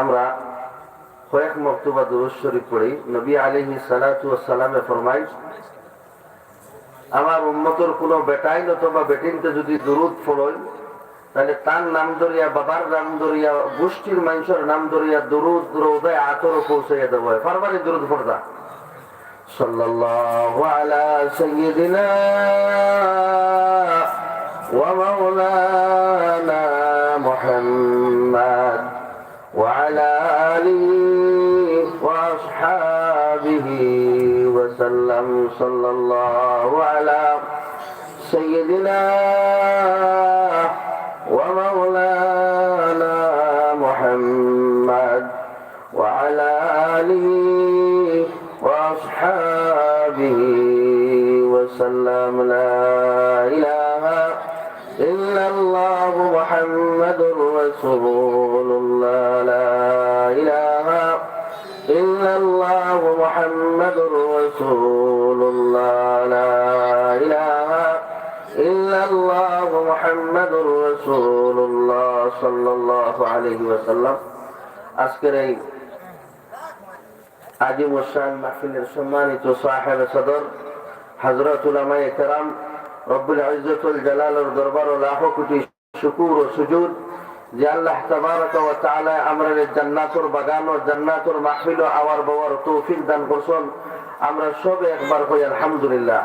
S3: আমরা কয়েক মক্তবা দুরূদ শরীফ পড়ি। নবী আলাইহিস সালাতু ওয়াস সালামে ফরমায় আমার উম্মতের কোন বেটাই অথবা বেটিনতে যদি দুরূদ পড়েন তাহলে তার নাম ধরিয়া, বাবার নাম ধরিয়া, গোষ্ঠীর মানুষের নাম ধরিয়া দুরূদ রোদায় আতর পৌঁছাইয়া দেব। ফারবারি দুরূদ পড়তা صلى الله على سيدنا ومولانا محمد وعلى آله وأصحابه وسلم صلى الله على سيدنا ومولانا محمد وعلى آله وأصحابه وسلم لا إله إلا الله محمد رسول الله لا إله إلا الله محمد رسول الله لا إله إلا الله محمد رسول الله صلى الله عليه وسلم আজকের এই আজিম ওসান মাহফিলের সম্মানিত সাহেব সদর হযরত উলামায়ে কেরাম রব্বুল ইজ্জতুল জালালের দরবার ও লাখো কোটি শুকর ও সুজুদ যে আল্লাহ তাবারক ওয়া তাআলা আমাদের জান্নাতুর বাগান ও জান্নাতুর মাহফিল ও আওয়ার বাওয়ার তৌফিক দান করছেন আমরা সব একবার কই আলহামদুলিল্লাহ।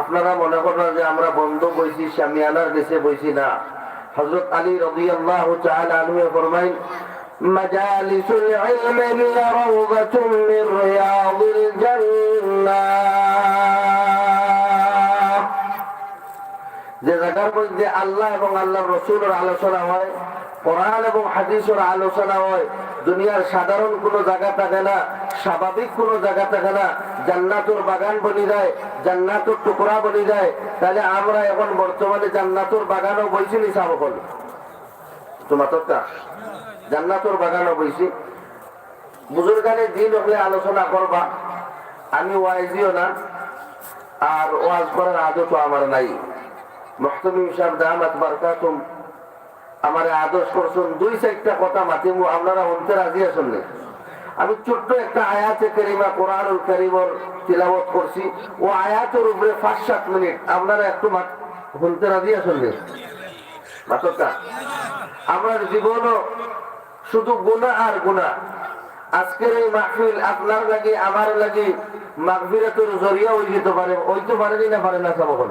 S3: আপনারা মনে করেন যে আমরা বন্ধ বইছি শামিয়ানার নিচে বইছি না। হযরত আলী রাদিয়াল্লাহু তাআলা আনহু ফরমাইন মাজালিসুল ইলমি হিয়া রাওদাতুম মির রিয়াদিল জান্নাহ। যে জায়গার মধ্যে আল্লাহ এবং আল্লাহর রাসূলের আলোচনা হয়, কোরআন এবং হাদিসের আলোচনা হয়, দুনিয়ার সাধারণ কোনো জায়গা থাকে না, স্বাভাবিক কোনো জায়গা থাকে না, জান্নাতুর বাগান বনি যায়, জান্নাতুর টুকরা বনি যায়। তাহলে আমরা এখন বর্তমানে জান্নাতুর বাগানও বইছি নি সাবকল তোমার জান্নাতুর বাগানও বইছি। বুজুর্গানে দিন হলে আলোচনা করবা, আমি ওয়াইজিও না আর ওয়াজ করার আদতও আমার নাই। মুহতামিম সাহেব দামাত বারকাতুম আমার আদর্শ করছেন, দুই চারটা কথা মাতিমু, আপনারা শুনতে রাজি আছেন না? আমি ছোট্ট একটা আয়াতে কারিমা কোরআনুল কারীমের তিলাওয়াত করছি, ও আয়াতের উপরে 5-7 মিনিট আপনারা একটু শুনতে রাজি আছেন না? মাতকা আমার জীবনও শুধু গুনাহ আর গুনাহ। আজকের এই মাহফিল আপনার লাগি আমার লাগি মাগফিরাতের জরিয়া হইতে পারে, হইতে পারেনি না পারে না সব কোন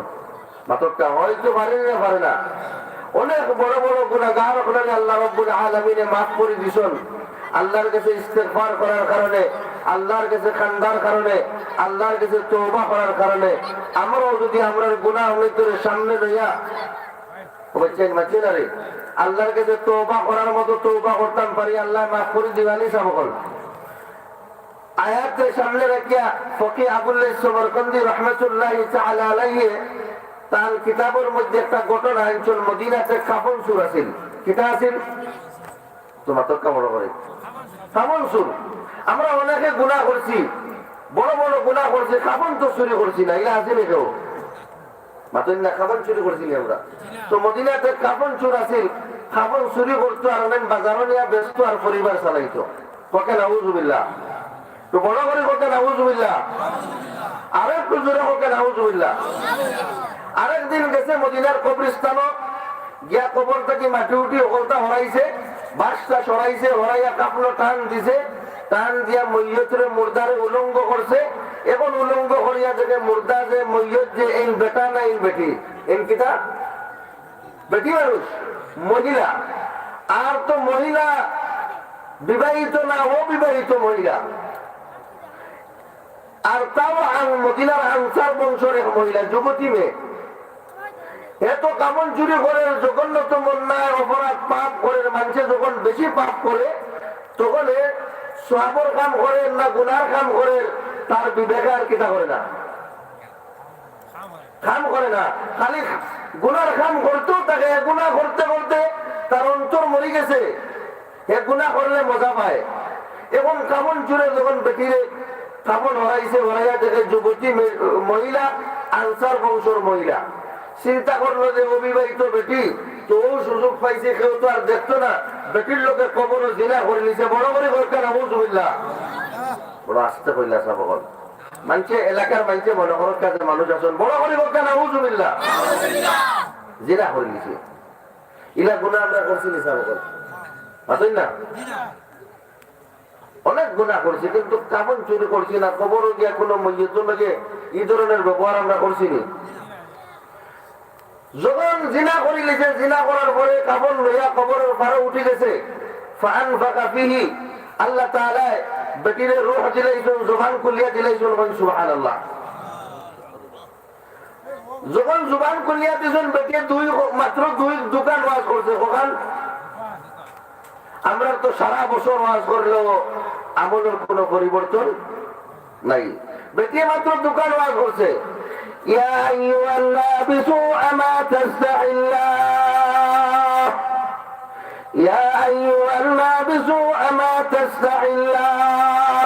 S3: মাতকা হইতে পারেনি না পারে না। অনেক বড় বড় গুনাহগার হলেন আল্লাহ রাব্বুল আলামিনে মাফ করে দিছেন। আল্লাহর কাছে ইস্তেগফার করার কারণে, আল্লাহর কাছে কান্দার কারণে, আল্লাহর কাছে তওবা করার কারণে আমরাও যদি আমরার গুনাহ হইতে সামনে লইয়া বলছেন মাছিনারে আল্লাহর কাছে তওবা করার মতো তওবা করতাম পারি, আল্লাহ মাফ করে দিবানি সবকল। আয়াতের সামনে রাখিয়া ফকি আবুল্লাহ সমরকন্দি রহমাতুল্লাহি তাআলা আলাইহি তার কিতাবের মধ্যে একটা ঘটনা আনছেন। মদিনাতে কাফন সুর আছিল, কিতা আছিল তোমার তো কেমন করে কাফন সুর। আমরা অনেকে গুনাহ করছি, বড় বড় গুনাহ করছি, কাফন তো চুরি করছি না, এগুলা আছে কেউ মাতেন না? কাফন চুরি করছি আমরা। তো মদিনাতে কাফন চুর আছিল, কাফন চুরি করতো আর অনেক বাজারও নিয়ে ব্যস্ত আর পরিবার চালাইতো। ককে নাউজুবিল্লাহ, তো বড় করে ককে নাউজুবিল্লাহ, আরেকটু জোরে ককে নাউজুবিল্লাহ। আরেকদিন গেছে মদিনার কবরস্থানও গিয়া, কবর থেকে মাটি উঠি ওকলটা হরাইছে, বাসটা সরাইছে, হরাইয়া কাপড় টান দিছে, টান দিয়া মৈয়তের মুর্দারে উলঙ্গ করছে। এখন উলঙ্গ করিয়া দেখে মুর্দা যে মৈয়ত যে এই বেটা না এই বেটি, এই কিতা বেটি মানুষ মহিলা। আর তো মহিলা বিবাহিত না অবিবাহিত মহিলা, আর তাও মদিনার আনসার বংশের এক মহিলা, যুবতী মেয়ে। এত কামন চুরি করে, জঘন্যতম অন্যায় অপরাধ পাপ করে, মানুষে যখন বেশি পাপ করে তখন সওয়াবের কাম করে না গুনার কাম করে, তার বিবেকে আর কিতা করে না, কাম করে না। খালি গুনার কাম করতেও থাকে, গুনাহ করতে করতে তার অন্তর মরে গেছে, এ গুনাহ করলে মজা পায়। এখন কামন চুরে যখন বেটিরে কামন হরাইছে, হরাইয়া দেখে যুবতী মহিলা, আনসার বংশের মহিলা। চিন্তা করলো যে অবিবাহিত বেটি, তো ও সুযোগ পাইছে, কেউ তো আর দেখতো না, বেটির লোকে কবর জিনা করে নিছে। বড় করে ঘরটা নাউজুবিল্লাহ, বড় আস্তে কইলা সবকল মানুষে, এলাকার মানুষে মনে করো কাজে মানুষ আছেন, বড় করে ঘরটা নাউজুবিল্লাহ জিনা করে নিছে। ইলা গুনাহ আমরা করছি নি সবকল, বুঝলেন না? অনেক গুনাহ করছি, কিন্তু কাফন চুরি করছি না, কবরও গিয়া কোনো মসজিদের লগে এই ধরনের ব্যবহার আমরা করছি নি। যখন জিনা করি লিখে, জিনা করার পরে কাফন লইয়া কবরের পারে উঠে গেছে, ফাআনফাকা ফিহি, আল্লাহ তাআলা বেটির রূহ দিলাইছেন, জবান খুলিয়া দিলাইছেন, সুবহানাল্লাহ। যখন জবান খুলিয়া দিয়েছেন, বেটির মাত্র দুই দোকান ওয়াজ করছে। ওখান আমরা তো সারা বছর ওয়াজ করলেও আমলের কোনো পরিবর্তন নাই। বেটি মাত্র দোকান ওয়াজ করছে, ইয়া আইয়ুহান নাবিসু আমা তাস্তাহিল্লাহ, ইয়া আইয়ুহান নাবিসু আমা তাস্তাহিল্লাহ।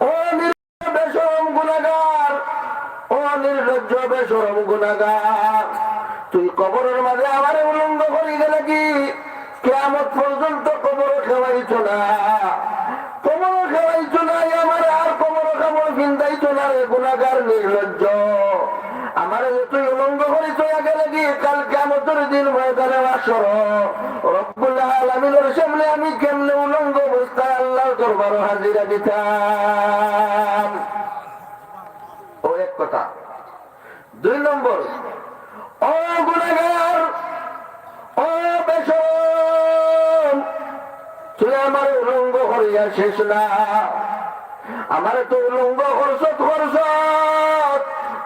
S3: ও নির্লজ্জ বেশরম গুনাহগার, ও নির্লজ্জ বেশরম গুনাহগার, তুই কবরের মাঝে আমারে উলঙ্গ করি গেলে কি কিয়ামত পর্যন্ত কবর খাওয়াইছ না, কবর খাওয়াইছ না, আমার আর কবর খাবর চিন্তাইছ না রে গুনাহগার নির্লজ্জ। আমার তুই উলঙ্গ করি চলে গেলে কি কাল কিয়ামতের দিন ময়দানে হাসর রব্বুল আলামিনের সামনে আমি কেমনে উলঙ্গ অবস্থায় আল্লাহর দরবারে হাজিরা দিতাম। ও এক কথা। দুই নম্বর, ও গুনাহগার, ও বেশরম, তুই আমার উলঙ্গ করিয়া শেষ না, আমারে তো উলঙ্গ করছত,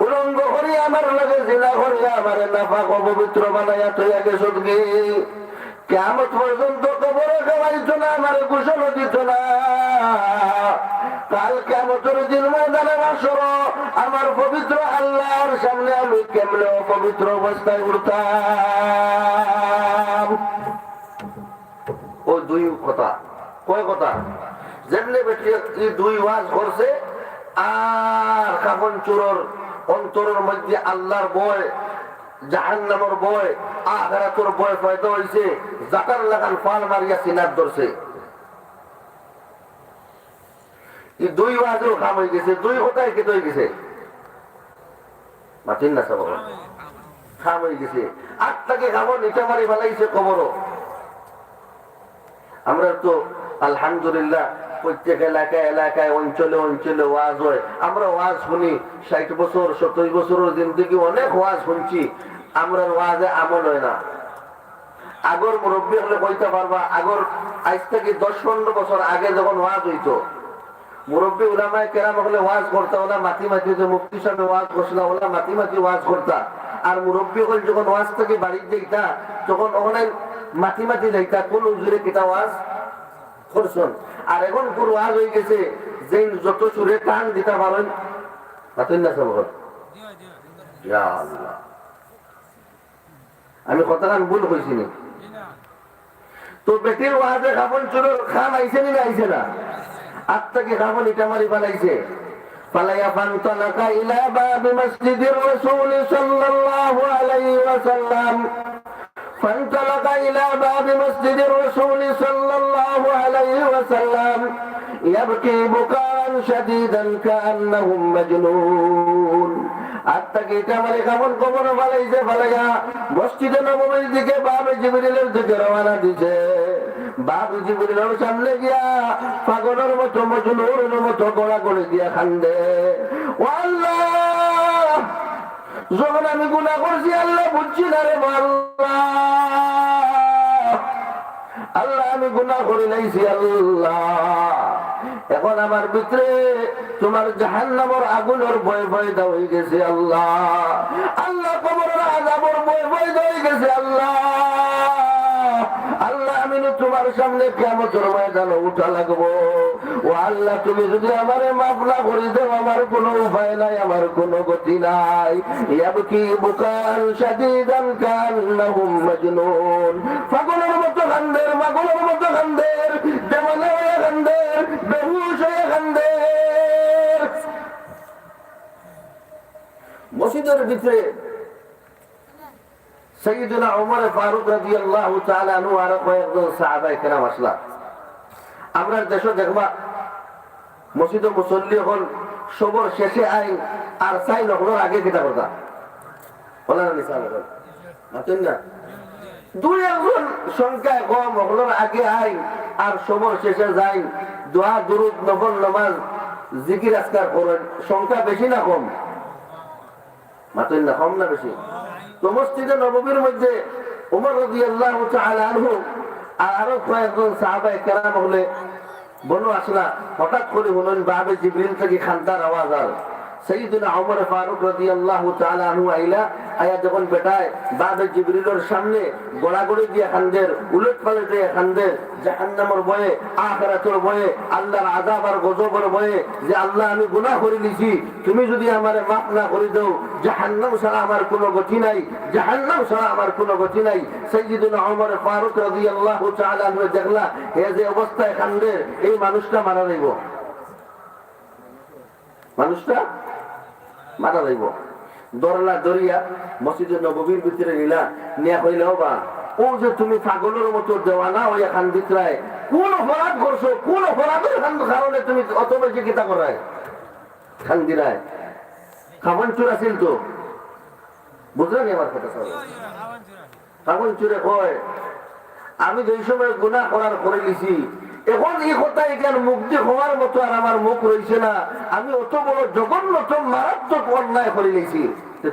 S3: উলঙ্গ করি আমার লগে জিনা করিয়া আমারে নাপাক অপবিত্র বানাইয়া তৈয়া গেছত কি কিয়ামত পর্যন্ত কবরে খাওয়াইছ না, আমারে গোসল দিত না, কাল কিয়ামতের দিন ময়দানে হাসর আমার পবিত্র আল্লাহর সামনে আমি কেমনে অপবিত্র অবস্থায় উঠতাম। ও দুই কথা, কয় কথা, যেমনি বেটি এই দুই ওয়াজ করছে, আর কাফন চোরের অন্তরের মধ্যে আল্লাহর ভয়, জাহান্নামের ভয়, আখিরাতের ভয় পয়দা হইছে, জাকার লাগান ফাল মারিয়া সিনার ধরছে। এই দুই ওয়াজেও কাম হয়ে গেছে, দুই কথায় কেটে হয়ে গেছে, মাতিন না সব কাম হয়ে গেছে। আটটাকে খাবো নিচে মারি ফেলাইছে কবরও। আমরা তো আলহামদুলিল্লাহ প্রত্যেক এলাকায় এলাকায় অঞ্চলে অঞ্চলে ওয়াজ হয়, আমরা ওয়াজ শুনি, 60 বছর 70 বছরের জিন্দগি অনেক ওয়াজ শুনছি, আমরা ওয়াজে আমল হয় না। আগর মুরব্বী হলে কইতে পারবা, আগর আজ থেকে 10-15 বছর আগে যখন ওয়াজ হইতো, মুরব্বী উলামায়ে কেরাম হলে ওয়াজ করতা, ওলা মাটি মাটি, যে মুফতি সাহেব ওয়াজ করছিল ওলা মাটি মাটি ওয়াজ করতা, আর মুরব্বী হল যখন ওয়াজ থেকে বাড়িতে যাইতা তখন ওখানে মাটি মাটি যাইতা, কোন হুজুরে কিতা ওয়াজ করছেন। আর এখন কোন ওয়াজ হয়ে গেছে যে যত সুরে টান দিতে পারেন, মাতেন না সব। আমি কথাখান ভুল হয়েছি নি তো? বেটির ওয়াজে খাবন চোরের খান আইছে নি, আইছে না? আত্মাকে খাবন ইটা মারি পালাইছে, পালাইয়া ফান্তালাকা ইলা বাবি মসজিদির রাসূল সাল্লাল্লাহু আলাইহি ওয়াসাল্লাম, فانطلق إلى باب مسجد الرسول صلى الله عليه وسلم يبكي بكاء شديدا كأنه مجنون। আত্মাকে এটা মানে কেমন কবর ফালাইছে, ফালাইয়া মসজিদে নববীর দিকে বাবে জিবরিলের দিকে রওনা দিছে। বাবু জিবরিলের সামনে গিয়া পাগলের মতো মজনুরের মতো গড়া করে দিয়া কান্দে, ও আল্লাহ, যখন আমি গুনাহ করছি আল্লাহ বুঝছি না রে আল্লাহ, আল্লাহ আমি গুনাহ করে নাইছি আল্লাহ, এখন আমার ভিতরে তোমার জাহান্নামের আগুনের ভয় ভয় দাও হয়ে গেছে আল্লাহ, আল্লাহ কবরের আযাবের ভয় ভয় দাও হয়ে গেছে আল্লাহ, আল্লাহ আমি তোমার সামনে কিয়ামতের ময়দানে উঠা লাগবো। ও আল্লাহ, তুমি যদি আমারে মাফ না করে দাও আমার কোনো উপায় নাই, আমার কোনো গতি নাই। ইয়াবকি বুকান শাদীদান কান্নাহুম মাজনুন, পাগলের মতো কান্দে, পাগলের মতো কান্দে, দেওয়ানা হয়ে কান্দে, বেহুশ হয়ে কান্দে। মসজিদের ভিতরে সাইয়েদুনা ওমর ফারুক রাদিয়াল্লাহু তাআলা আনহু আর কয়েকজন সাহাবায়ে কেরাম আসলা। আমরা দেশে দেখবা মসজিদে মুসল্লি হল সবর শেষে আইন আর চাই নহর আগে কিতা কথা বলা না, নিশা মাতেন না, দুই একজন সংখ্যায় কম ওগুলোর আগে আই আর সমর শেষে যাই, দোয়া দুরুদ নফল নামাজ জিকির আজকার করেন, সংখ্যা বেশি না কম? মাতেন না কম না বেশি? তো মসজিদে নববীর মধ্যে ওমর রাদিয়াল্লাহু তাআলা আনহু আর আরো কয়েকজন সাহাবায়ে কেরাম হলে বনু আসলা হঠাৎ করে হলেন বাবে জিবরিল থেকে খান্তার আওয়াজ আর সাইয়্যিদুনা ওমর ফারুক রাদিয়াল্লাহু তাআলা আনহু আইলা আয়া যখন বেটায় বাবে জিবরিলের সামনে গোড়াগড়ি দিয়ে খান্দের, উলট পালট দিয়ে খান্দের, জাহান্নামের ভয়ে, আখিরাতের ভয়ে, আল্লাহর আযাব আর গজবের ভয়ে, যে আল্লাহ আমি গুনাহ করে নিছি, তুমি যদি আমারে মাফ না করে দাও, জাহান্নাম ছাড়া আমার কোনো গতি নাই, জাহান্নাম ছাড়া আমার কোনো গতি নাই। সাইয়্যিদুনা ওমর ফারুক রাদিয়াল্লাহু তাআলা আনহু দেখলা এই যে অবস্থায় খান্দের, এই মানুষটা মারা যাইব, মানুষটা মারা যাইব। দরলা দরিয়া মসজিদের নববীর ভিতরে নিলা, নিয়া কইল বা ও যে তুমি পাগলের মতো দেওয়ানা ওই খান ভিতরায় কোন অপরাধ করছো, কোন অপরাধের কারণে তুমি অত বেশি কিতা করায় খান দিরায়? খাবন চুর আছিল তো, বুঝলেন আমার কথা? খাবন চুরে কয় আমি যে সময় গুনাহ করার করে গেছি, এখন এই কথা এখানে মুক্তি হওয়ার মতো আর আমার মুখ রয়েছে না, আমি অত বড় জঘন্যতম মারাত্মক অন্যায় করে নিয়েছি।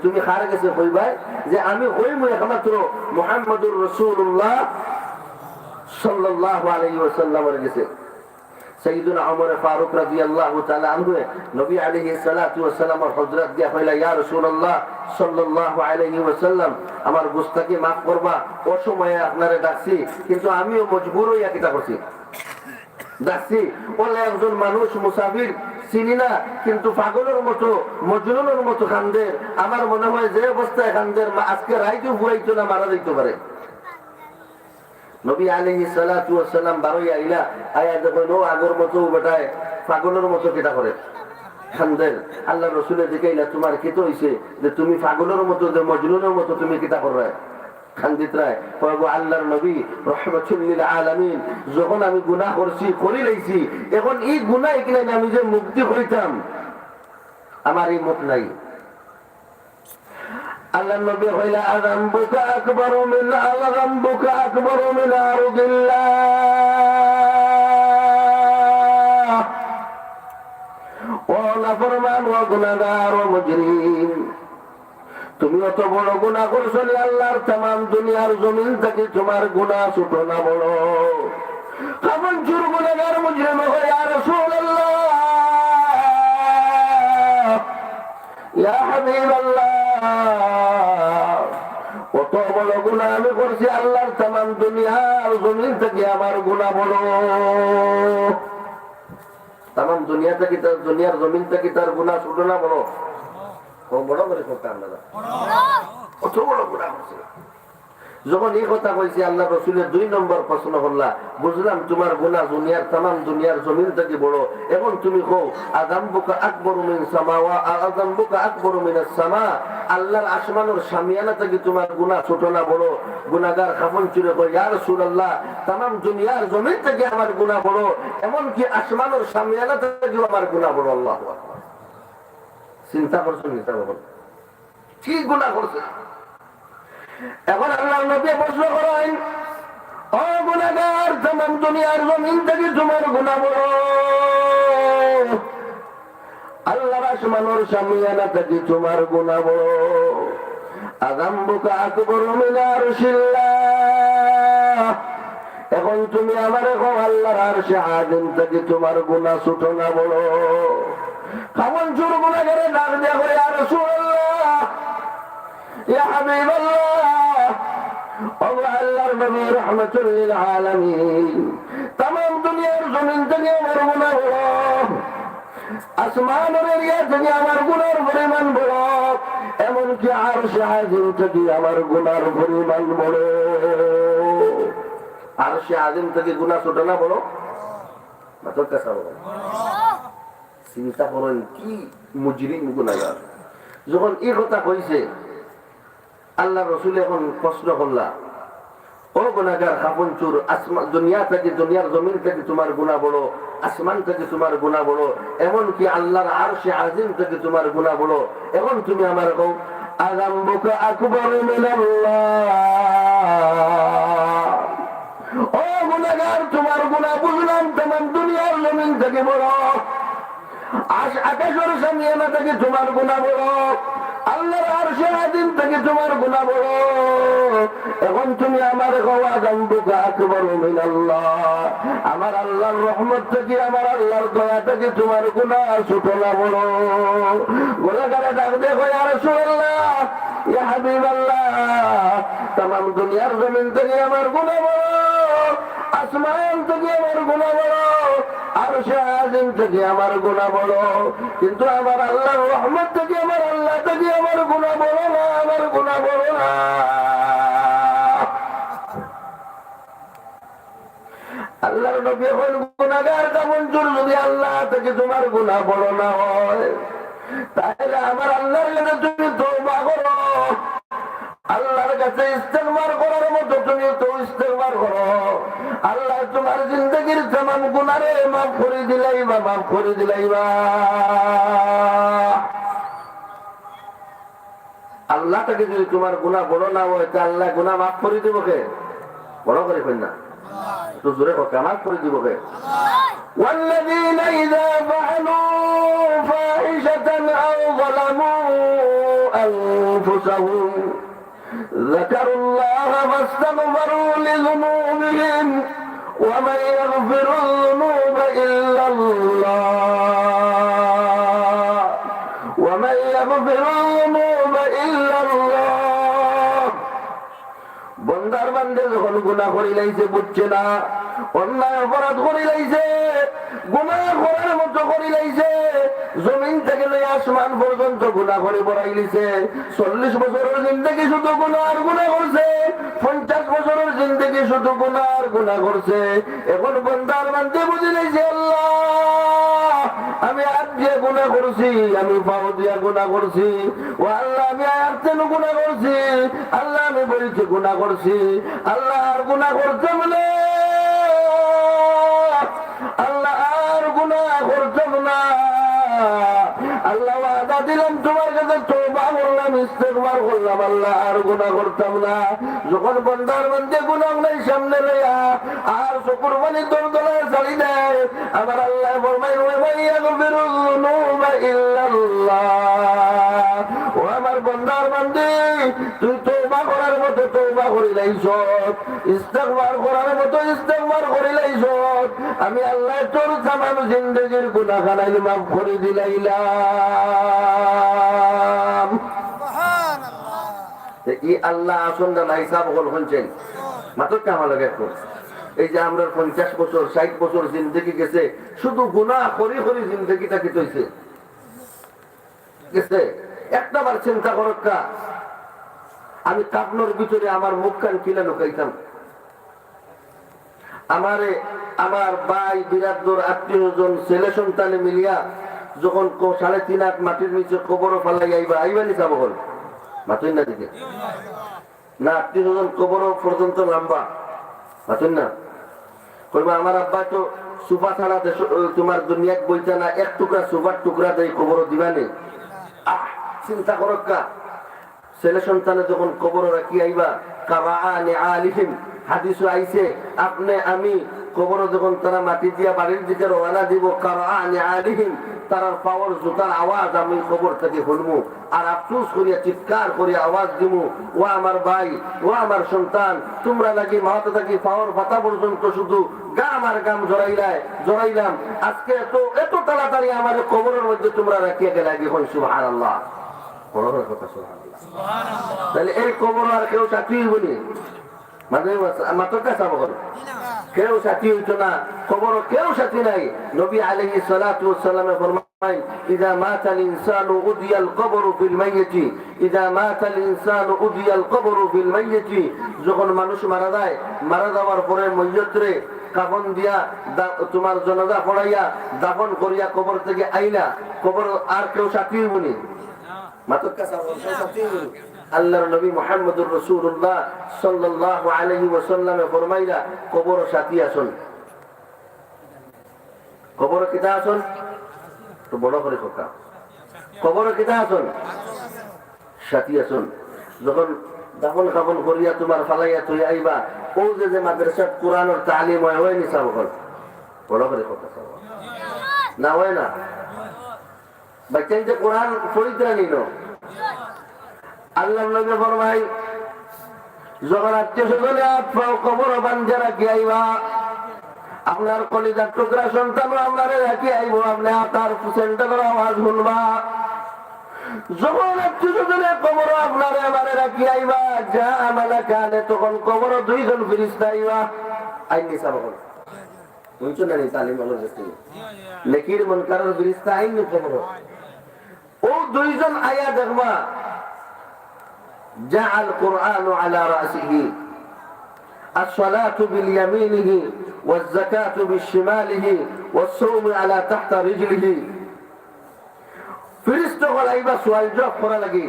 S3: তুমি খার গেছে কইবাই যে আমি হইমু একমাত্র মুহাম্মদুর রাসূলুল্লাহ সাল্লাল্লাহু আলাইহি ওয়াসাল্লামের গেছে। সাইয়্যিদুনা ওমর ফারুক রাদিয়াল্লাহু তাআলা আনহু নবী আলাইহিস সালাতু ওয়াস সালামের হযরত দিয়া কইলা, ইয়া রাসূলুল্লাহ সাল্লাল্লাহু আলাইহি ওয়াসাল্লাম, আমার গুস্তাকি maaf করবা, ও সময়ে আপনারে ডাকছি কিন্তু আমিও মজবুর হইয়া কিতা করছি, ডাকছি। বলে একজন মানুষ মুসাফির চিনি না কিন্তু পাগলের মতো মজনুনের মতো কান্দের, আমার মনে হয় যে অবস্থায় কান্দের আজকে রাইতেও ঘুরাইতো না, মারা যাইতে পারে। নবী আলাইহিস সালাতু ওয়াস সালাম বারোই আইলা আয়া দেখো আগের মতো বেটায় পাগলের মতো কিটা করে কান্দের। আল্লাহ রাসূলের দিকেইলা তোমার কি তো হইছে যে তুমি পাগলের মতো যে মজনুনের মতো তুমি কিটা করবে খান্দিতরায়? কইবো আল্লাহর নবী রাহমাতুল লিল আলামিন, যখন আমি গুনাহ করছি করি লইছি, এখন এই গুনাহ এখানে আমি যে মুক্তি হইতাম আমার এই মুখ নাই। আল্লাহ নবী কইলা আযামবুকা আকবারু মিন আযামবুকা আকবারু মিন আরদিল্লাহ, ও নাফরমান ও গুনাহগার ও মুজরিম, তুমি অত বড় গুনাহ করছো, আল্লাহর तमाम দুনিয়ার জমিন থেকে তোমার গুনাহ ছোট না বড়? কেমন চুর গুনাহগার মুজরিম হয় ইয়া রাসূলুল্লাহ, ইয়া হাবিবাল্লাহ, কত বড় গুনাহ আমি করছি, আল্লাহর तमाम দুনিয়ার জমিন থেকে আমার গুনাহ বড়। तमाम দুনিয়া থেকে তার দুনিয়ার জমিন থেকে তার গুনাহ ছোট না বড়? বড় করে করতাম না, কত বড় গুনাহ করছে। যখন এই কথা কইছি আল্লাহ রাসূলের 2 নম্বর প্রশ্ন করলা, বুঝলাম তোমার গুনাহ দুনিয়ার तमाम দুনিয়ার জমিন থেকে বড়, এখন তুমি কও আযামবুকা আকবারু মিন সামাওয়া আযামবুকা আকবারু মিনাস সামা, আল্লাহর আসমানের শামিয়ানা থেকে তোমার গুনাহ ছোট না বড়? গুনাহগার খাফন চুরে কয় ইয়া রাসূলুল্লাহ, तमाम দুনিয়ার জমিন থেকে আমার গুনাহ বড়, এমন কি আসমানের শামিয়ানা থেকে আমার গুনাহ বড়? আল্লাহু আকবার। চিন্তা করছেন কি গুনাহ করছে? এখন আল্লাহর নবী প্রশ্ন করেন, ও গুনাহগার, तमाम দুনিয়ার জমিন থেকে তোমার গুনাহ বড়, আল্লাহর আসমানের শামিয়ানা থেকে তোমার গুনাহ বড়। আযামবুকা আকবারু মিন আরশিল্লাহ, এখন তুমি আমারে কও আল্লাহর আরশে আযম থেকে তোমার গুনাহ ছোট না বড়? কেমন চুর গুনাহগারে ডাক দেয়া করে ইয়া রাসূলুল্লাহ, ইয়া হাবিবাল্লাহ, ও আল্লাহর নবী রাহমাতুল লিল আলামিন, तमाम দুনিয়ার জমিন থেকে আমার গুনাহ বড়, আসমানের এরিয়া থেকে আমার গুনাহর পরিমাণ বড়, এমনকি আরশে আযম থেকে আমার গুনাহর পরিমাণ বড়। আরশে আযম থেকে গুনাহ ছোট না বড়? মাত্র কথা বলো। চিন্তা করেন কি মুজরিম গুনাহগার। যখন এই কথা কইছে আল্লাহ রাসূল এখন প্রশ্ন করলা, ও গুনাহগার খাপন চোর, আসমান দুনিয়া থেকে দুনিয়ার জমিন থেকে তোমার গুনাহ বড়, আসমান থেকে তোমার গুনাহ বড়, এমন কি আল্লাহর আরশে আযম থেকে তোমার গুনাহ বড়? এখন তুমি আমার কও আযামবুকা আকবারু মিনাল্লাহ, ও গুনাহগার, তোমার গুনাহ বুঝলাম তোমার দুনিয়ার জমিন থেকে বড়, আকাশের সামিয়ানা থেকে তোমার গুনাহ বড়, আল্লাহর আরশের আযীম থেকে তোমার গুনাহ বড়। এখন তুমি আমার কওয়া জানবুকা আকবারু মিনাল্লাহ, আমার আল্লাহর রহমত থেকে, আমার আল্লাহর দয়া থেকে তোমার গুনাহ ছোট না বড়? গুনাহগারে ডাক দেখো, ইয়া রাসূলুল্লাহ, ইয়া হাবিবাল্লাহ, তামাম দুনিয়ার জমিন থেকে আমার গুনাহ বড়, আসমান থেকে আমার গুনাহ বড়, আরশে আযীম থেকে আমার গুনাহ বড়, কিন্তু আমার আল্লাহর রহমত থেকে, আমার আল্লাহ থেকে আমার গুনাহ বড় না, আমার গুনাহ বড় না। আল্লাহর নবী হল গুনাহগার, তেমন যদি আল্লাহ থেকে তোমার গুনাহ বড় না হয়, তাহলে আমার আল্লাহর কাছে তুমি তওবা করো, আল্লাহর কাছে ইস্তেগফার করার মতো তুমি তো ইস্তেগফার করো। আল্লাহ তোমার জিন্দেগির तमाम গুনাহে মাফ করে দিলাইবা, মাফ করে দিলাইবা। আল্লাহ থেকে যদি তোমার গুনাহ বড় না হয়, তা আল্লাহ গুনাহ মাফ করে দিব কে? বড় করে ফেল না, তো জোরে কথা, মাফ করে দিব কে? والذين إذا فعلوا فاحشة أو ظلموا أنفسهم ذكروا الله فاستغفروا لذنوبهم ومن يغفر الذنوب إلا الله ومن يغفر الذنوب إلا الله। বন্দার বান্দে যখন গুনাহ করি লাইছে, বুঝছে না, অন্যায় অপরাধ করি লাইছে, গুনাহ করার মতো করি লাইছে, জমিন থেকে লই আসমান পর্যন্ত গুনাহ করে বড়াই লিছে। 40 বছরের জিন্দেগি শুধু গুনাহ আর গুনাহ করছে, 50 বছরের জিন্দেগি শুধু গুনাহ আর গুনাহ করছে। এখন বন্দার বান্দে বুঝে লাইছে, আল্লাহ আমি হাত দিয়ে গুনাহ করছি, আমি পাও দিয়ে গুনাহ করছি, ও আল্লাহ আমি আয়াতে গুনাহ করছি, আল্লাহ আমি বলছি গুনাহ করছি, আল্লাহ আর গুনাহ করতে বলে, আল্লাহ আর গুনাহ করতাম না, আল্লাহ ওয়াদা দিলাম তোমার কাছে, তওবা করলাম, ইস্তেগফার করলাম, আল্লাহ আর গুনাহ করতাম না। যখন বন্দার মধ্যে গুনাহ নাই সামনে লইয়া আর চকুর পানি দরদলায় ছাড়ি দেয়, আমার আল্লাহ ফরমায়, ওয়া মাইয়াগফিরু যুনুবা ইল্লাল্লাহ। ও আমার বন্দার বান্দী, তুই তওবা করার মতো তওবা করি লাইছ, ইস্তেগফার করার মতো ইস্তেগফার করি লাইছ, আমি আল্লাহ তোর তামাম জিন্দেগির গুনাহ খানাইল মাফ করে দিলাইলাম। এই আল্লাহ আসন না হিসাব হল শুনছেন, মাত্র কামা লাগে একটু। এই যে আমরা 50 বছর 60 বছর জিন্দেগি গেছে, শুধু গুনাহ করি করি জিন্দেগিটা কি তৈছে গেছে। একটা বার চিন্তা করক্কা, আমি কাপনোর ভিতরে আমার মুখ কান কিলা লুকাইতাম, আমারে আমার ভাই বিরাদর 800 ছেলে সন্তানে মিলিয়া যখন 3.5 হাত মাটির নিচে কবর ফালাই আইবানি যাব হল মাতুন না দিকে না, 800 কবর পর্যন্ত লম্বা মাতুন না কইবা। আমার আব্বা তো সুফা ছাড়া তোমার দুনিয়াত বইতা না, এক টুকরা সুফার টুকরা দেয় কবর দিবানে। চিন্তা করক্কা, ছেলে সন্তানে যখন কবর রাখি আইবা, কাবাআনি আলিহিম হাদিসে আইছে, আপনি আমি কবর যখন তারা মাটি দিয়া বাড়ির দিকে রওনা দিব, কাবাআনি আলিহিম তারার পাওয়ার জুতার আওয়াজ আমি কবর থেকে শুনবো, আর আফসোস করিয়া চিৎকার করিয়া আওয়াজ দিব, ও আমার ভাই, ও আমার সন্তান, তোমরা নাকি মাথা থাকি পাওয়ার পাতা পর্যন্ত শুধু গাম আর গাম জড়াইলাম, আজকে এত তাড়াতাড়ি আমার কবরের মধ্যে তোমরা রাখিয়া গেলে আগে হন সুবহানাল্লাহ। তাহলে এই কবর আর কেউ চাকরি বলি মাত্র কাছে কেউ সাথী হইতো না, কবর কেউ সাথী নাই। নবী আলাইহিস সালাতু ওয়াস সালামে ফরমায়, ইযা মাতাল ইনসানু উদিয়াল কবরু ফিল মাইয়িতি, ইযা মাতাল ইনসানু উদিয়াল কবরু ফিল মাইয়িতি। যখন মানুষ মারা যায়, মারা যাওয়ার পরে মইয়তরে কাফন দিয়া তোমার জানাজা পড়াইয়া দাফন করিয়া কবর থেকে আইলা, কবর আর কেউ সাথী হইবনি মাত্র কাছে সাথী হইবনি। আল্লাহর নবী মুহাম্মদুর রাসূলুল্লাহ সাল্লাল্লাহু আলাইহি ওয়াসাল্লামে ফরমাইলা, কবর সাথী আসুন, কবর কিতা আসুন, তো বড় করে কথা, কবর কিতা আসুন, সাথী আসুন। যখন দাফন কাফন করিয়া তোমার ফালাইয়া তুই আইবা ও যে মাদ্রাসাত কোরআনের তালিম হয় নি সাবকল বড় করে কথা না হয় না বাচ্চান যে কোরআন পড়িতে নিল আল্লাহ নবী ফরমাই যখন আত্মীয়-স্বজনে আপনার কবর বান্ধে রাখি আইবা আপনার কলিজার টুকরা সন্তান আপনারে রাখি আইব আপনি আতার সেন্টারের আওয়াজ শুনবা যখন আত্মীয়-স্বজনে কবর আপনারে আমারে রাখি আইবা যা আমালা কানে তখন কবর দুইজন ফেরেশতা আইবা আইনি সাবকল বুঝছো না তালিম হলো যেতে নেকির মুনকারের ফেরেশতা আইনি কবর ও দুইজন আয়া দেখবা جعل القرآن على رأسه الصلاة باليمينه والزكاة بالشماله والصوم على تحت رجله ফিরিস্ত গলাইবা সোয়াল জবাব করা লাগে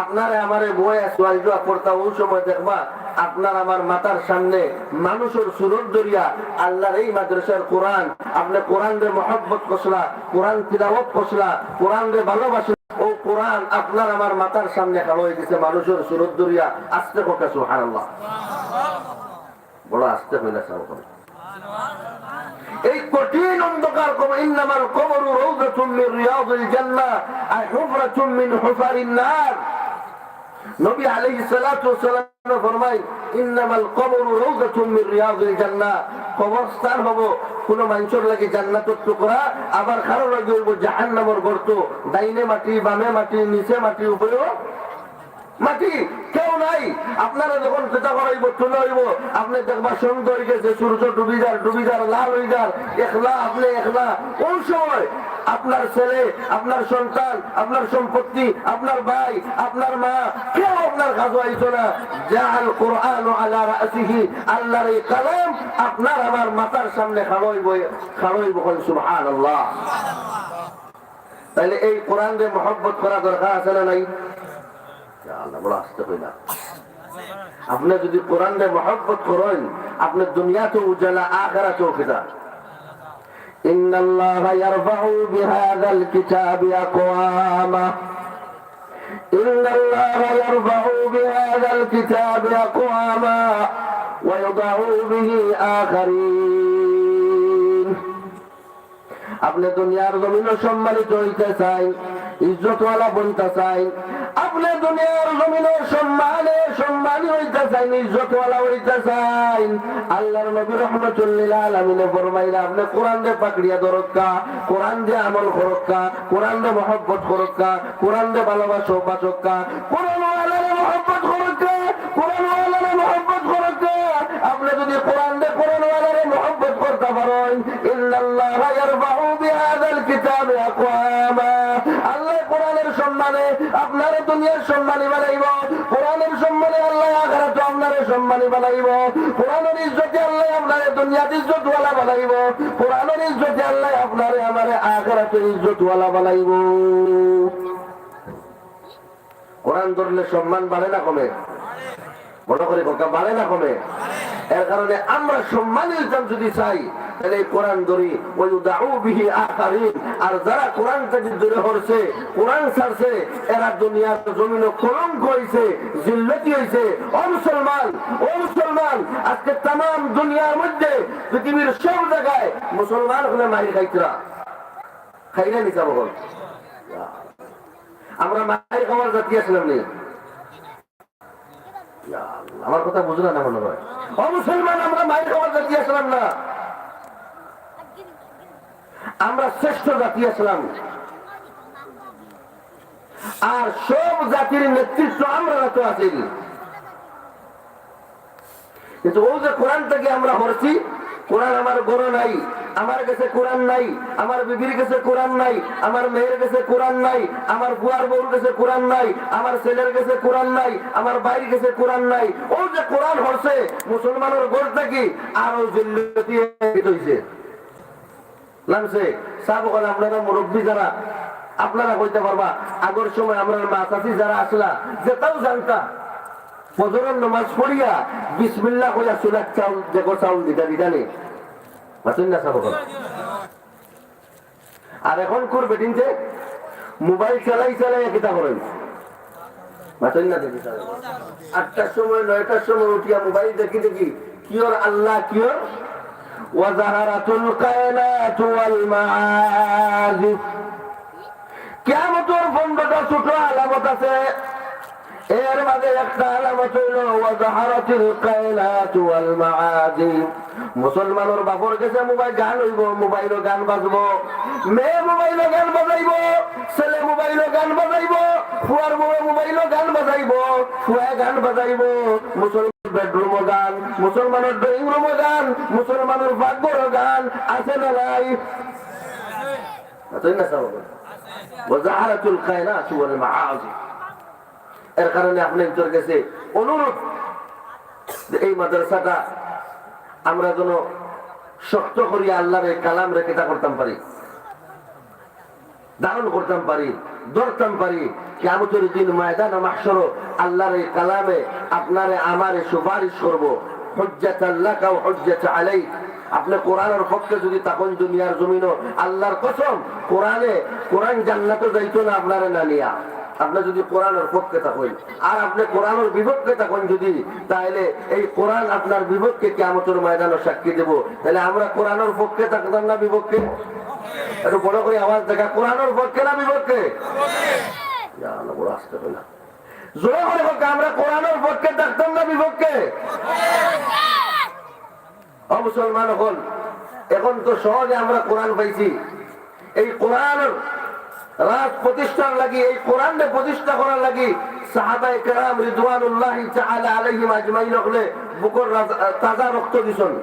S3: আপনারে আমারে বয়া সোয়াল জবাব করতে ওই সময় দেখবা আপনার আমার মাথার সামনে মানুষের সুরত দরিয়া আল্লাহর এই মাদ্রাসার কোরআন আপনি কোরআন রে মহব্বত কসলা কোরআন তিলাওয়াত কসলা কোরআন রে ভালোবাসলা ও কোরআন আপনার আমার মাথার সামনে খালো হয়ে গেছে মানুষের সুরত দরিয়া আস্তে কথা সুবহানাল্লাহ বড় আস্তে হইলা সাও করে এই কঠিন অন্ধকার কম ইন্নামাল কবরু রাউযাতুম মিন রিয়াদিল জান্নাহ আই হুফরাতুম মিন হুফারিন নার নবী আলাইহিস সালাতু ওয়াসসালাম ফরমাই ইন্নামাল কবরু রাউযাতুম মিন রিয়াদিল জান্নাহ কবরস্থান হবো কোন মানুষের লাগে জান্নাতের টুকরা আবার কারো লাগে হইব জাহান্নামের গর্ত ডাইনে মাটি বামে মাটি নিচে মাটি উপরেও মাটি কেউ নাই আপনারা যখন চেষ্টা করাইব তুলে হইব আপনি দেখবা সুন্দর গেছে সূর্য ডুবিদার লাল হয়ে যার একলা আপনি একলা কোন সময় আপনার ছেলে আপনার সন্তান আপনার সম্পত্তি আপনার ভাই আপনার মা কেউ আপনার কাছে আইতো না জাআল কুরআন আলা রাসিহি আল্লাহর এই কালাম আপনার আমার মাথার সামনে খাড়াইব সুবহানাল্লাহ তাহলে এই কোরআনের মহব্বত করা দরকার আছে না নাই আপনি যদি কোরআনে মহব্বত করেন আপনি দুনিয়াতে উজালা আখিরাতে উজালা ইন্নাল্লাহা ইয়ারফাউ বিহাযাল কিতাবি আকওয়ামা ইন্নাল্লাহা ইয়ারফাউ বিহাযাল কিতাবি আকওয়ামা ওয়া ইয়াদউ বিহি আখারিন আপনি দুনিয়ার জমিনে সম্মানিত হইতে চাই ইজ্জতওয়ালা বনতে চাই আপনি দুনিয়ার জমিনে সম্মানী হইতে চাই ইজ্জতওয়ালা হইতে চাই আল্লাহর নবী রাহমাতুল লিল আলামিন ফরমাইলা আপনি কোরআন দিয়ে পাকড়িয়া দরকা কোরআন দিয়ে আমল করকা কোরআন দিয়ে মহব্বত করকা কোরআন দিয়ে ভালোবাসা বাচকা কোরআন ওয়ালার মহব্বত করকা কোরআন ওয়ালার মহব্বত করকা আপনি যদি কোরআন দিয়ে কোরআন ওয়ালার মহব্বত করতে পারেন ইন্নাল্লাহা ইয়ারফাউ বিহাযাল কিতাবি আকওয়ামা আল্লাহ কোরআনের সম্মানে আপনার দুনিয়ার সম্মানী বানাইব কোরআনের সম্মানে আল্লাহ আখিরাতে আপনার সম্মানী বানাইব কোরআনের ইজ্জতে আল্লাহ আপনার দুনিয়াতে ইজ্জতওয়ালা বানাইব কোরআনের ইজ্জতে আল্লাহ আপনার আমারে আখিরাতে ইজ্জতওয়ালা বানাইব কোরআন ধরলে সম্মান বাড়ে না কমে বড় করে কথা বাড়ে না কমে এর কারণে আমরা সম্মানী যদি চাই তাহলে কোরআন ধরি ওই দাউ বিহি আখারিন আর যারা কোরআন থেকে দূরে হচ্ছে কোরআন ছাড়ছে এরা দুনিয়ার জমিনে কলঙ্ক হইছে জিল্লতি হইছে ও মুসলমান আজকে तमाम দুনিয়ার মধ্যে পৃথিবীর সব জায়গায় মুসলমান হলে মাইর খাইতরা খাইরা নিছা বল আমরা মাইর খাওয়ার জাতি আসলাম নেই আমার কথা বুঝলা না মনে হয় ও মুসলমান আমরা মাইর খাওয়ার জাতি আসলাম না আমরা শ্রেষ্ঠ জাতি আসলাম আর সব জাতির নেতৃত্ব আমরা তো আছি কিন্তু ও যে কোরআন থেকে আমরা হরছি কোরআন আমার গরু নাই আমার কাছে কোরআন নাই আমার বিবির কাছে কোরআন নাই আমার মেয়ের কাছে কোরআন নাই আমার বুয়ার বউর কাছে কোরআন নাই আমার ছেলের কাছে কোরআন নাই আমার ভাইয়ের কাছে কোরআন নাই ও যে কোরআন হরছে মুসলমানের গোল থেকে আরো জিল্লতি হইছে লামছে সাবকাল আপনারা মুরব্বী যারা আপনারা কইতে পারবা আগের সময় আমরা মা চাচি যারা আসলা যেটাও জানতা ফজরের নামাজ পড়িয়া বিসমিল্লাহ কইয়া চুলার চাউল দেখো চাউল দিদানি মাসুন না সাবকাল আর এখন করবে দিনতে মোবাইল চালাই কিতা করেন বাতই না দেখি 8টার সময় 9টার সময় উঠিয়া মোবাইল দেখি দেখি কিওর আল্লাহ কিওর ওয়াজাহারাতুল কায়নাতু ওয়াল মাআজিব কিয়ামতের 15টা ছোট আলামত আছে এর মাঝে একটা আলামত হইল ওয়াজাহারাতুল কায়নাতু ওয়াল মাআজিব মুসলমানের বাপর কাছে মোবাইল গান হইব মোবাইলও গান বাজবো মেয়ে মোবাইলও গান বাজাইব ছেলে মোবাইলও গান বাজাইব ফুয়ার মোবাইলও গান বাজাইব ফুয়া গান বাজাইব মুসলমান বেডরুমও গান মুসলমানের ড্রয়িং রুমও গান মুসলমানের ভাগ্যরও গান আছে না নাই আছেন না সব ওয়াজাহারাতুল কায়নাতু ওয়াল মাআজিব এর কারণে আপনি তোর কাছে অনুরোধ এই মাদ্রাসাটা আমরা যেন শক্ত করিয়া আল্লাহর এই কালাম রেখে তা করতাম পারি ধারণ করতাম পারি ধরতাম পারি কিয়ামতের দিন ময়দানে মাহশরে আল্লাহর এই কালামে আপনারে আমারে সুপারিশ করব হুজ্জাতাল লাকা ওয়া হুজ্জাত আলাইক আপনি কোরআনের পক্ষে যদি তখন দুনিয়ার জমিনও আল্লাহর কসম কোরআন জান্নাতে যাইতো না আপনারে না নিয়া আপনি যদি কোরআনের পক্ষে থাকেন আর আপনি কোরআনের বিপক্ষে থাকেন যদি তাহলে এই কোরআন আপনার বিপক্ষে কিয়ামতের ময়দানে সাক্ষী দেব তাহলে আমরা কোরআনের পক্ষে থাকতাম না বিপক্ষে একটু বড় করে আওয়াজ দেখা কোরআনের পক্ষে না বিপক্ষে বড় আসতে হবে না জোরে করে হোক আমরা কোরআনের পক্ষে থাকতাম না বিপক্ষে মুসলমান হল এখন তো সহজে আমরা কোরআন পাইছি এই কোরআনের রাত প্রতিষ্ঠার লাগি এই কোরআনে প্রতিষ্ঠা করার লাগি সাহাবায়ে কেরাম রিদওয়ানুল্লাহি তাআলা আলাইহিম আজমাইন হলে বুকর তাজা রক্ত দিছেন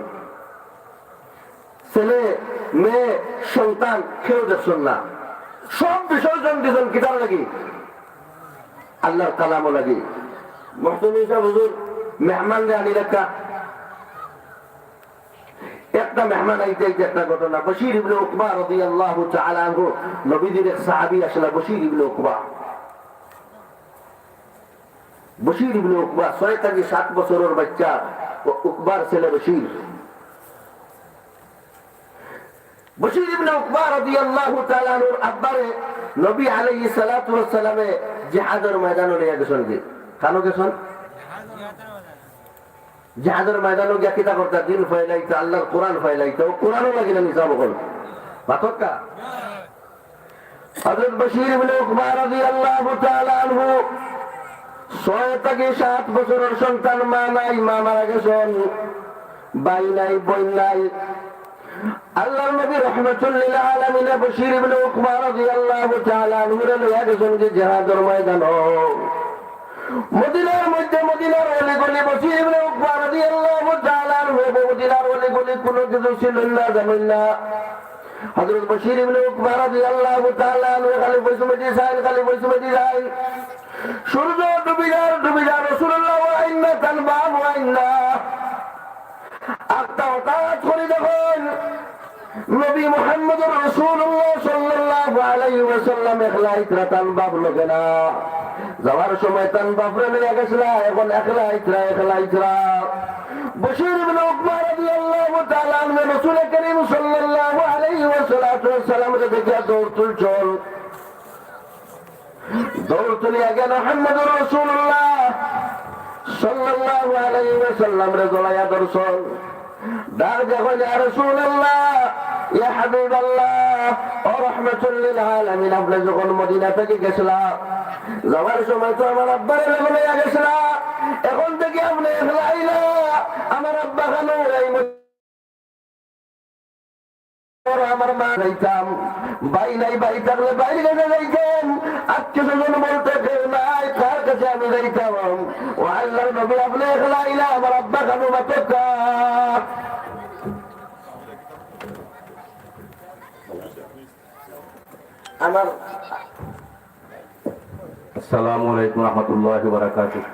S3: ছেলে মেয়ে সন্তান কেউ দেখছেন না সব বিসর্জন দিছেন কিতার লাগি আল্লাহর কালাম লাগি মুহতামিম সাহেব হুজুর মেহমান আনি রাখা একটা মেহমান আইতে একটা ঘটনা বশির ইবনে উকবা রাদিয়াল্লাহু তাআলা আনহু নবীদের এক সাহাবী আসলে বশির ইবনে উকবা 6 থেকে 7 বছরের বাচ্চা উকবার ছেলে বশির ইবনে উকবা রাদিয়াল্লাহু তাআলা আনহুর আব্বারে নবী আলাইহিস সালাতু ওয়াস সালামে জিহাদের ময়দানে নিয়ে গেছেন কেন গেছেন জিহাদের ময়দানে গিয়া কিতা করতে দিন ফাইলাইতে আল্লাহর কোরআন ফাইলাইতে কোরআনও লাগি না নিসাব বল বাতকা হযরত বশির ইবনে উকবা রাদিয়াল্লাহু তাআলা আনহু 6 থেকে 7 বছরের সন্তান মা নাই মা মারা গেছেন ভাই নাই বোন নাই আল্লাহর নবী রাহমাতুল লিল আলামিন বশির ইবনে উকবা রাদিয়াল্লাহু তাআলা আনহু লইয়া গেছেন জিহাদের ময়দানে মদিনার মধ্যে মদিনার অলি গলি বশির ইবনে উকবা রাদিয়াল্লাহু তাআলা আনহু মদিনার অলি গলি কোনো কিছু ছিল না জানেন না হযরত বশির ইবনে উকবা রাদিয়াল্লাহু তাআলা আনহু খালি বসে যায় সূর্য ডুবে যায় রাসূলুল্লাহ ওয়া ইন্না তানবাম ওয়া ইন্না আত্মা হঠাৎ করে দেখুন নবী মুহাম্মদুর রাসূলুল্লাহ সাল্লাল্লাহু আলাইহি ওয়াসাল্লাম একলা ইতরা তানবাব লগে না যাওয়ার সময় তানবাব নিয়ে গেছিল এখন একলা ইতরা বশির ইবনে উকবা রাদিয়াল্লাহু তাআলা আনহু রাসূল করিম সাল্লাল্লাহু আলাইহি ওয়াসাল্লাম দেখে দৌড় তুলে আগে মুহাম্মদুর রাসূলুল্লাহ সাল্লাল্লাহু আলাইহি ওয়াসাল্লাম রে জড়ায়া দর্শন ডাক দেখো ইয়া রাসূলুল্লাহ ইয়া হাবিবাল্লাহ ও রাহমাতুল লিল আলামিন আপনি যখন মদিনা থেকে গেছিলেন যাওয়ার সময় তো আমার আব্বার লগে গেছিলেন এখন থেকে আপনি একলা আমার আব্বা খানো এই আমার মা যাইতাম ভাই নাই ভাই থাকলে বাইরে কাছে যাইতাম আজকে যখন বলতে কেউ নাই কার কাছে আমি যাইতাম ও আল্লাহর নবী আপনি একলা আমার আব্বা খানো মাতকা আমার
S2: আসসালামু আলাইকুম রাহমাতুল্লাহি ওয়া বারাকাতুহু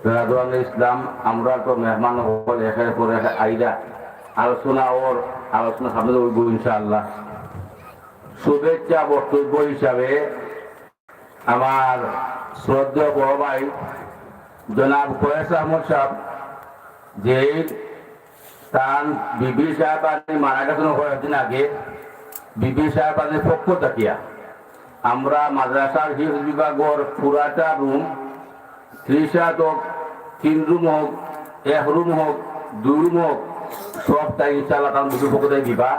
S2: রাদওয়ান ইসলাম আমরা তো মেহমান হল এখানে পরে আইরা আলোচনা সামনে হইব ইনশাআল্লাহ শুভেচ্ছা বক্তব্য হিসাবে আমার শ্রদ্ধেয় বড় ভাই জনাব ফয়েজ আহমদ সাহেব যে তার বিবি সাহেব মারা গেছেন কয়েকদিন আগে বিবি সাহেব পক্ষ থাকিয়া আমরা মাদ্রাসার হিফজ বিভাগের পুরাটা রুম 3 হোক 3 রুম হোক 1 রুম হোক 2 রুম হোক সব তাই ইনশাআল্লাহ তার বিক্রির পক্ষে দিবা।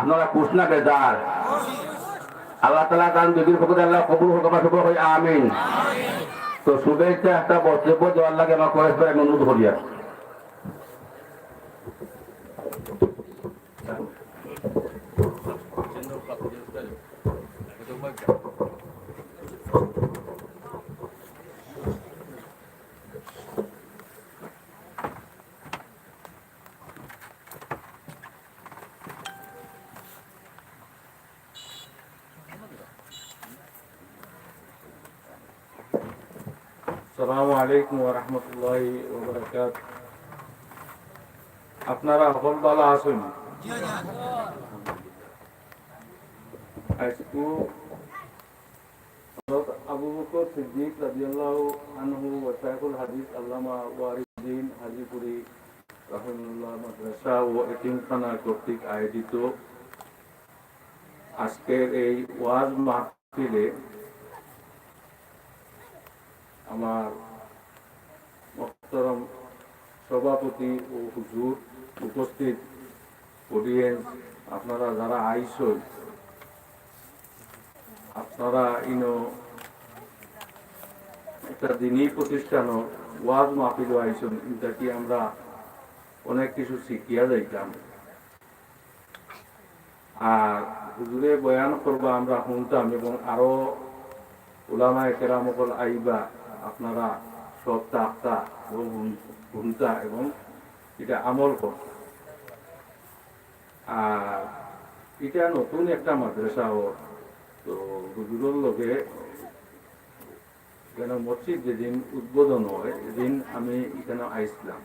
S2: আপনারা খুশ না বেজার? আল্লাহ তাআলা তার বিক্রির পক্ষে আল্লাহ কবুল হোক, আমরা সবাই কই আমিন। তো শুভেচ্ছা একটা বক্তব্য দেওয়ার লাগে আমার কয়েক আমি অনুরোধ করি। আর
S4: আসসালামু আলাইকুম ওয়া রাহমাতুল্লাহি ওয়া বারাকাতুহু। আপনারা সকল ভালো আছেন? আজকে হযরত আবু বকর সিদ্দিক রাদিয়াল্লাহু আনহু ওয়া শাইখুল হাদিস আল্লামা ওয়ারিসউদ্দিন হাজীপুরি রাহিমাহুল্লাহ মাদ্রাসা ও এতিমখানা কর্তৃক আয়োজিত আজকের এই ওয়াজ মাহফিলে আমার মোহতরম সভাপতি ও হুজুর, উপস্থিত অডিয়েন্স, আপনারা যারা আইসই, আপনারা একটা দিনই প্রতিষ্ঠান ওয়াজ মাহফিল আইসন, এটা কি আমরা অনেক কিছু শিখিয়া যাইতাম। আর হুজুরে বয়ান করবা আমরা শুনতাম এবং আরো উলামায়ে কেরাম আইবা, আপনারা সব তাক্তা শুনতা এবং এটা আমল করতা। আর এটা নতুন একটা মাদ্রাসা তো হুজুরের লগে কেন মসজিদ যেদিন উদ্বোধন হয় এদিন আমি এখানে আইসলাম।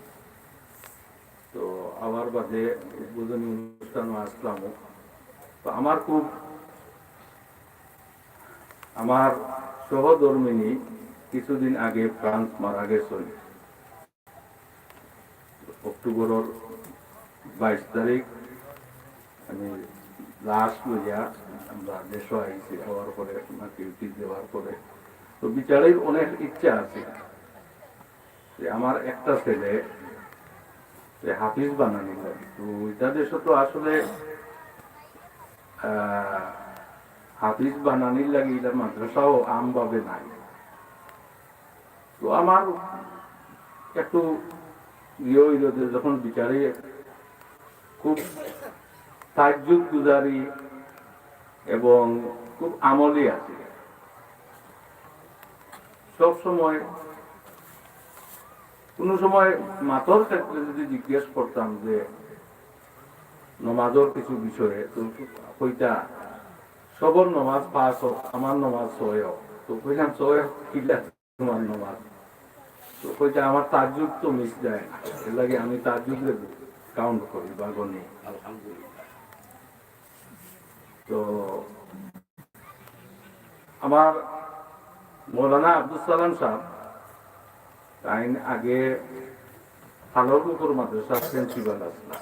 S4: তো আবার বাদে উদ্বোধনী অনুষ্ঠানও আসলাম। তো আমার সহধর্মিনী কিছুদিন আগে ফ্রান্স মারা গেছেন। অক্টোবরের 22 তারিখ আমি লাশ লইয়া আমরা দেশ আইছি, হওয়ার পরে ডিউটি দেওয়ার পরে তো বিচারের অনেক ইচ্ছা আছে যে আমার একটা ছেলে হাফিজ বানানি লাগে। তো এটা দেশে তো আসলে হাফিজ বানানির লাগে এটা মাদ্রাসাও আমভাবে নাই। তো আমার একটু যখন বিচারে খুব তাজ্জুদ গুজারি এবং খুব আমলি আছে, সব সময় কোন সময় মাতর ক্ষেত্রে যদি জিজ্ঞেস করতাম যে নমাজের কিছু বিষয়ে, তো কইটা সবর নমাজ 5 হোক, আমার নমাজ 6 হোক। তো কইলাম 6 কিলা তোমার নমাজ? তো কইটা আমার তাজ্জুদ তো মিস যায় না, এর লাগে আমি তাজ্জুদে কাউন্ট করি বা গণি। আলহামদুলিল্লাহ। তো আমার মৌলানা আব্দুল সালাম সাহেব আগে হালরপুকুর মাদ্রাসার প্রিন্সিপাল আসলাম।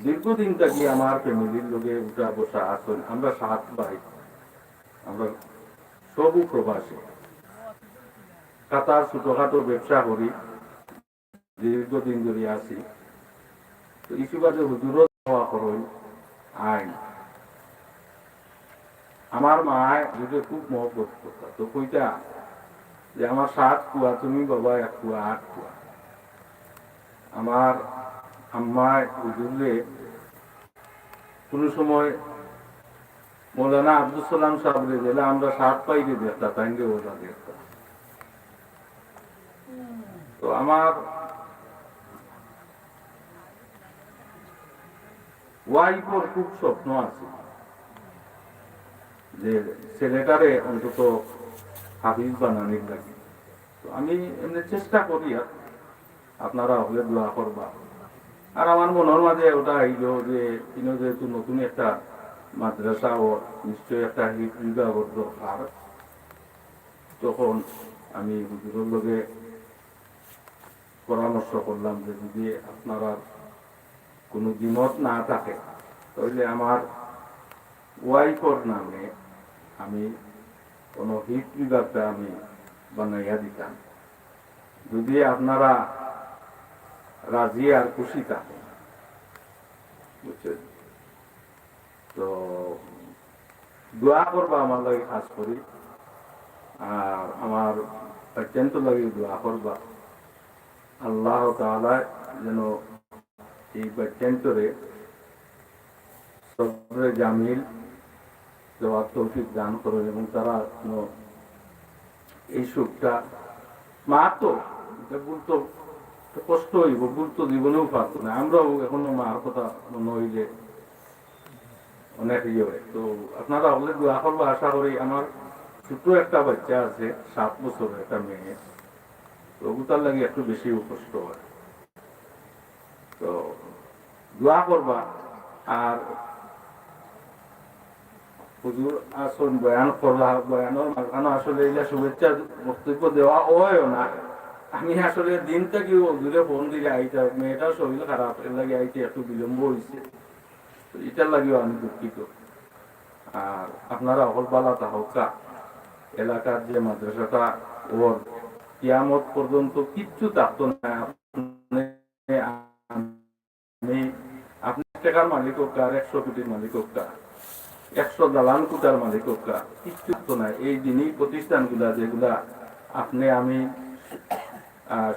S4: দীর্ঘদিন থেকে আমার ফ্যামিলির লোকে উঠা বসা আসেন। আমরা 7 ভাই, আমরা সবু প্রবাসী। কাতার ছোটখাটো ব্যবসা করি, দীর্ঘদিন ধরে আছি। তো ইসুবাদে হুজুরও হওয়া করই আইন। আমার মায় হুজুরে খুব মহব্বত করত। তো কইটা যে আমার 7 কুয়া, তুমি বাবা 1 কুয়া 8 কুয়া। আমার আম্মায় হুজুরে কোন সময় মৌলানা আব্দুল সালাম সাহেবরে দিলে আমরা 7 পাইরে দেখতাম, তাইলে ওরা দেখতাম। তো আমার ওয়াইফের খুব স্বপ্ন আছে যে ছেলেটারে অন্তত হাফিজ বানানির লাগে। তো আমি এমনি চেষ্টা করি, আর আপনারা হলে দোয়া করবা। আর আমার মনের মাঝে ওটা আইল যে যেহেতু নতুন একটা মাদ্রাসা ও নিশ্চয়ই একটা বিভাগের দরকার। তখন আমি হুজুরের লগে পরামর্শ করলাম যে যদি আপনারা কোনো দ্বিমত না থাকে তাহলে আমার ওয়াইফের নামে আমি কোনো হিট বিভাগটা আমি বানাইয়া দিতাম। যদি আপনারা রাজি আর খুশি থাকেন, বুঝছেন, তো দোয়া করবা আমার লাগে খাস করি, আর আমার অত্যন্ত লাগে দোয়া করবা আল্লাহ তাআলা যেন এই বাচ্চান্তরে সবরে জামিল দেওয়ার তৌফিক দান করেন এবং তারা এই সুখটা মা তো বলতো কষ্ট হইব, বলতো জীবনেও পারতো না। আমরাও এখনো মার কথা মনে হইলে অনেক ইয়ে হয়। তো আপনারা হলে দোয়া করবো, আশা করি। আমার ছোট একটা বাচ্চা আছে, 7 বছরের একটা মেয়ে, তো তার লাগে একটু বেশি কষ্ট হয়। তো দোয়া করবা। আর হুজুর আসন বয়ান করলা, বয়ানের মাঝখানে আসলে এইটা শুভেচ্ছা বক্তব্য দেওয়া হয় না। আমি আসলে দিন থেকে হুজুরে ফোন দিলে আইটা, মেয়েটার শরীর খারাপ, এর লাগে আইতে একটু বিলম্ব হয়েছে, তো এটার লাগেও আমি দুঃখিত। আর আপনারা অকলবালা তাহকা এলাকার যে মাদ্রাসাটা ওর কিয়ামত পর্যন্ত কিচ্ছু থাকতো না। আপনি টাকার মালিক হোক, আর 100 কোটির মালিক হোক, 100 দালান কোটার মালিক হোক, কিচ্ছু তো নাই। এই দিনই প্রতিষ্ঠানগুলা যেগুলা আপনি আমি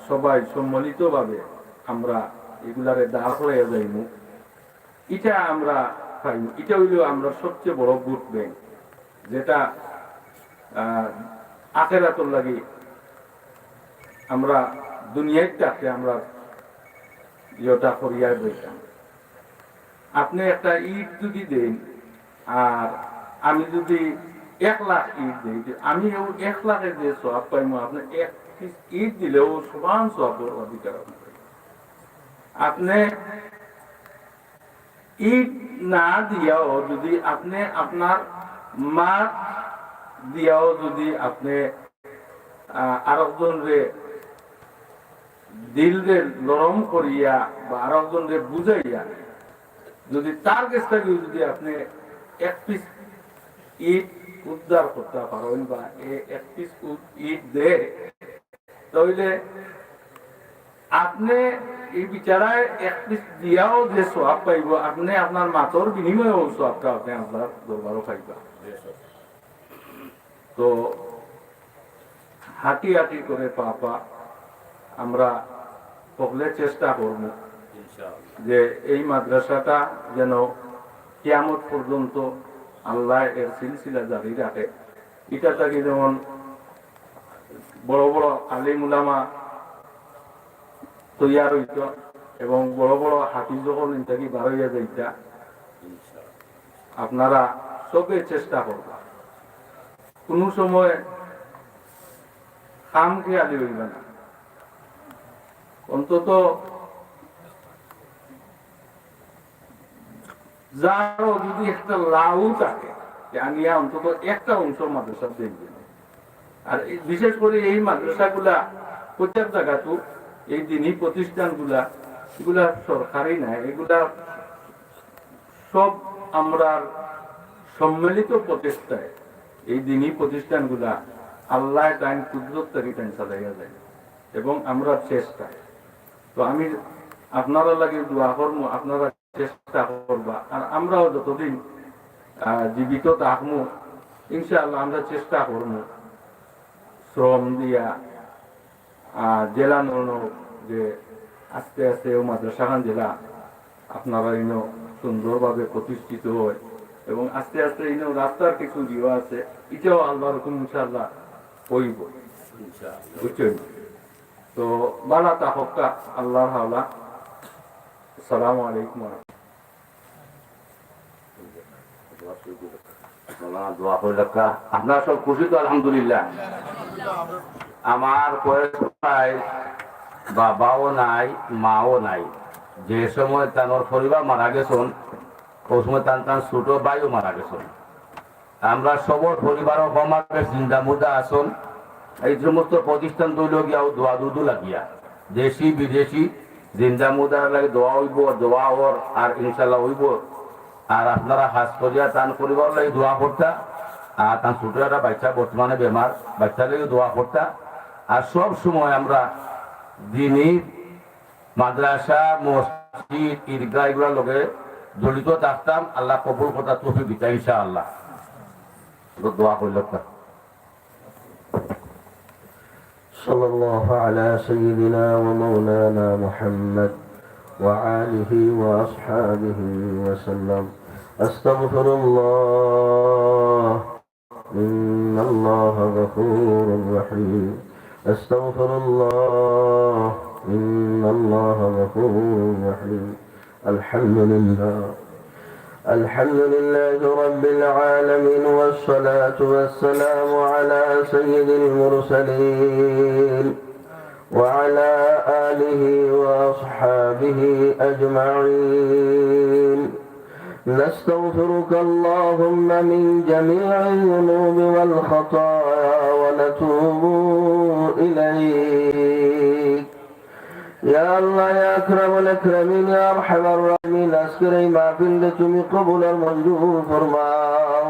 S4: সবাই সম্মিলিত ভাবে আমরা এগুলারে দাঁড় করে যাইমু, এটা আমরা পাইমু। এটা হইল আমরা সবচেয়ে বড় ভোট ব্যাংক, যেটা আখেরাতর লাগে আমরা দুনিয়াতে আমরা ইয়েটা করিয়া বইতাম। আপনি একটা ইট যদি দেন, আর আমি যদি 1 লাখ ইট দিই, আমি 1 লাখের যে সওয়াব পাইমু, আপনি 1 পিস ইট দিলেও সমান সওয়াবের অধিকার আপনি। আপনি ইট না দিয়াও যদি আপনি আপনার মা দিয়াও যদি আপনি আরেকজন রে দিল রে নরম করিয়া বা আরেকজন রে বুঝাইয়া যদি তার কাছ থেকে যদি আপনি 1 পিস ইট উদ্ধার করতে পারেন বা 1 পিস ইট দে, তাহলে আপনি এই বিচারায় 1 পিস দিয়াও যে সওয়াব পাইব, আপনি আপনার মাতর বিনিময়েও সওয়াবটা আপনি আপনার দরবারও পাইবা। তো হাঁটি হাঁটি করে পাপা আমরা সকলে চেষ্টা করব যে এই মাদ্রাসাটা যেন কিয়ামত পর্যন্ত আল্লাহ এর সিলসিলা জারি রাখে। এটা থেকে যেমন বড় বড় আলিম উলামা তৈয়ার হইত এবং বড় বড় হাফিজ যখন ইন্টাকি বার হইয়া যাইতা, আপনারা সবে চেষ্টা করবা, কোনো সময় খাম খেয়ালি হইবে না। অন্তত যারও যদি একটা লাউ থাকে, আনিয়া অন্তত একটা অংশ মাদ্রাসা দেখবে। আর বিশেষ করে এই মাদ্রাসাগুলা প্রত্যেক জায়গাতো এই দিনই প্রতিষ্ঠানগুলা, এগুলা সরকারি নাই, এগুলা সব আমরা সম্মিলিত প্রচেষ্টায় এই দিনই প্রতিষ্ঠানগুলা আল্লাহ টাইম কুদরত টাইম চালাইয়া যায় এবং আমরা চেষ্টা। তো আমি আপনারা লাগে দোয়া করবো, আপনারা চেষ্টা করবা। আর আমরাও যতদিন জীবিত থাকবো ইনশাআল্লাহ আমরা চেষ্টা করবো শ্রম দিয়া জেলা যে আস্তে আস্তে ও মাদ্রাসাখান জেলা আপনারা ইনো সুন্দরভাবে প্রতিষ্ঠিত হয় এবং আস্তে আস্তে ইনো রাস্তার কিছু ইয়ে আছে, এটাও আল্লাহর হুকুম ইনশাআল্লাহ হইব, বুঝছেন। তো বালা তাহক্কা আল্লাহর হাওলা। আসসালামু আলাইকুম।
S2: আপনারা সব খুশি তো? আলহামদুলিল্লাহ। আমার বয়স প্রায় বাবাও নাই, মাও নাই। যে সময় তার পরিবার মারা গেছেন, ওই সময় তার ছোট ভাইও মারা গেছেন। আমরা সবর পরিবারও সমাজের চিন্তা মুদা আসন। এই সমস্ত প্রতিষ্ঠান তৈল গিয়াও দোয়া দুদু লাগিয়া দেশি বিদেশি জিন্দা মুদার লাগে দোয়া হইব, দোয়া ওর আর ইনশাল্লাহ হইব। আর আপনারা হাস করিয়া টান করিবার লাগে দোয়া করতা। আর তার ছোট একটা বাচ্চা বর্তমানে বেমার, বাচ্চাদেরকে দোয়া করতা। আর সব সময় আমরা দিনই মাদ্রাসা, মসজিদ, ঈদগাহ এগুলোর লগে জড়িত থাকতাম। আল্লাহ কবুল কথা তৌফিক দিতা ইনশাআল্লাহ। দোয়া করল।
S3: صلى الله على سيدنا ومولانا محمد وآله وأصحابه وسلم. أستغفر الله إن الله غفور رحيم. أستغفر الله إن الله غفور رحيم. الحمد لله الحمد لله رب العالمين، والصلاة والسلام على سيد المرسلين وعلى آله وأصحابه أجمعين. نستغفرك اللهم من جميع الذنوب والخطايا ونتوب إليك. يا الله يا أكرم الأكرمين يا أرحم الراحمين. أسكري ما في اللي قبول المنجور فرماو.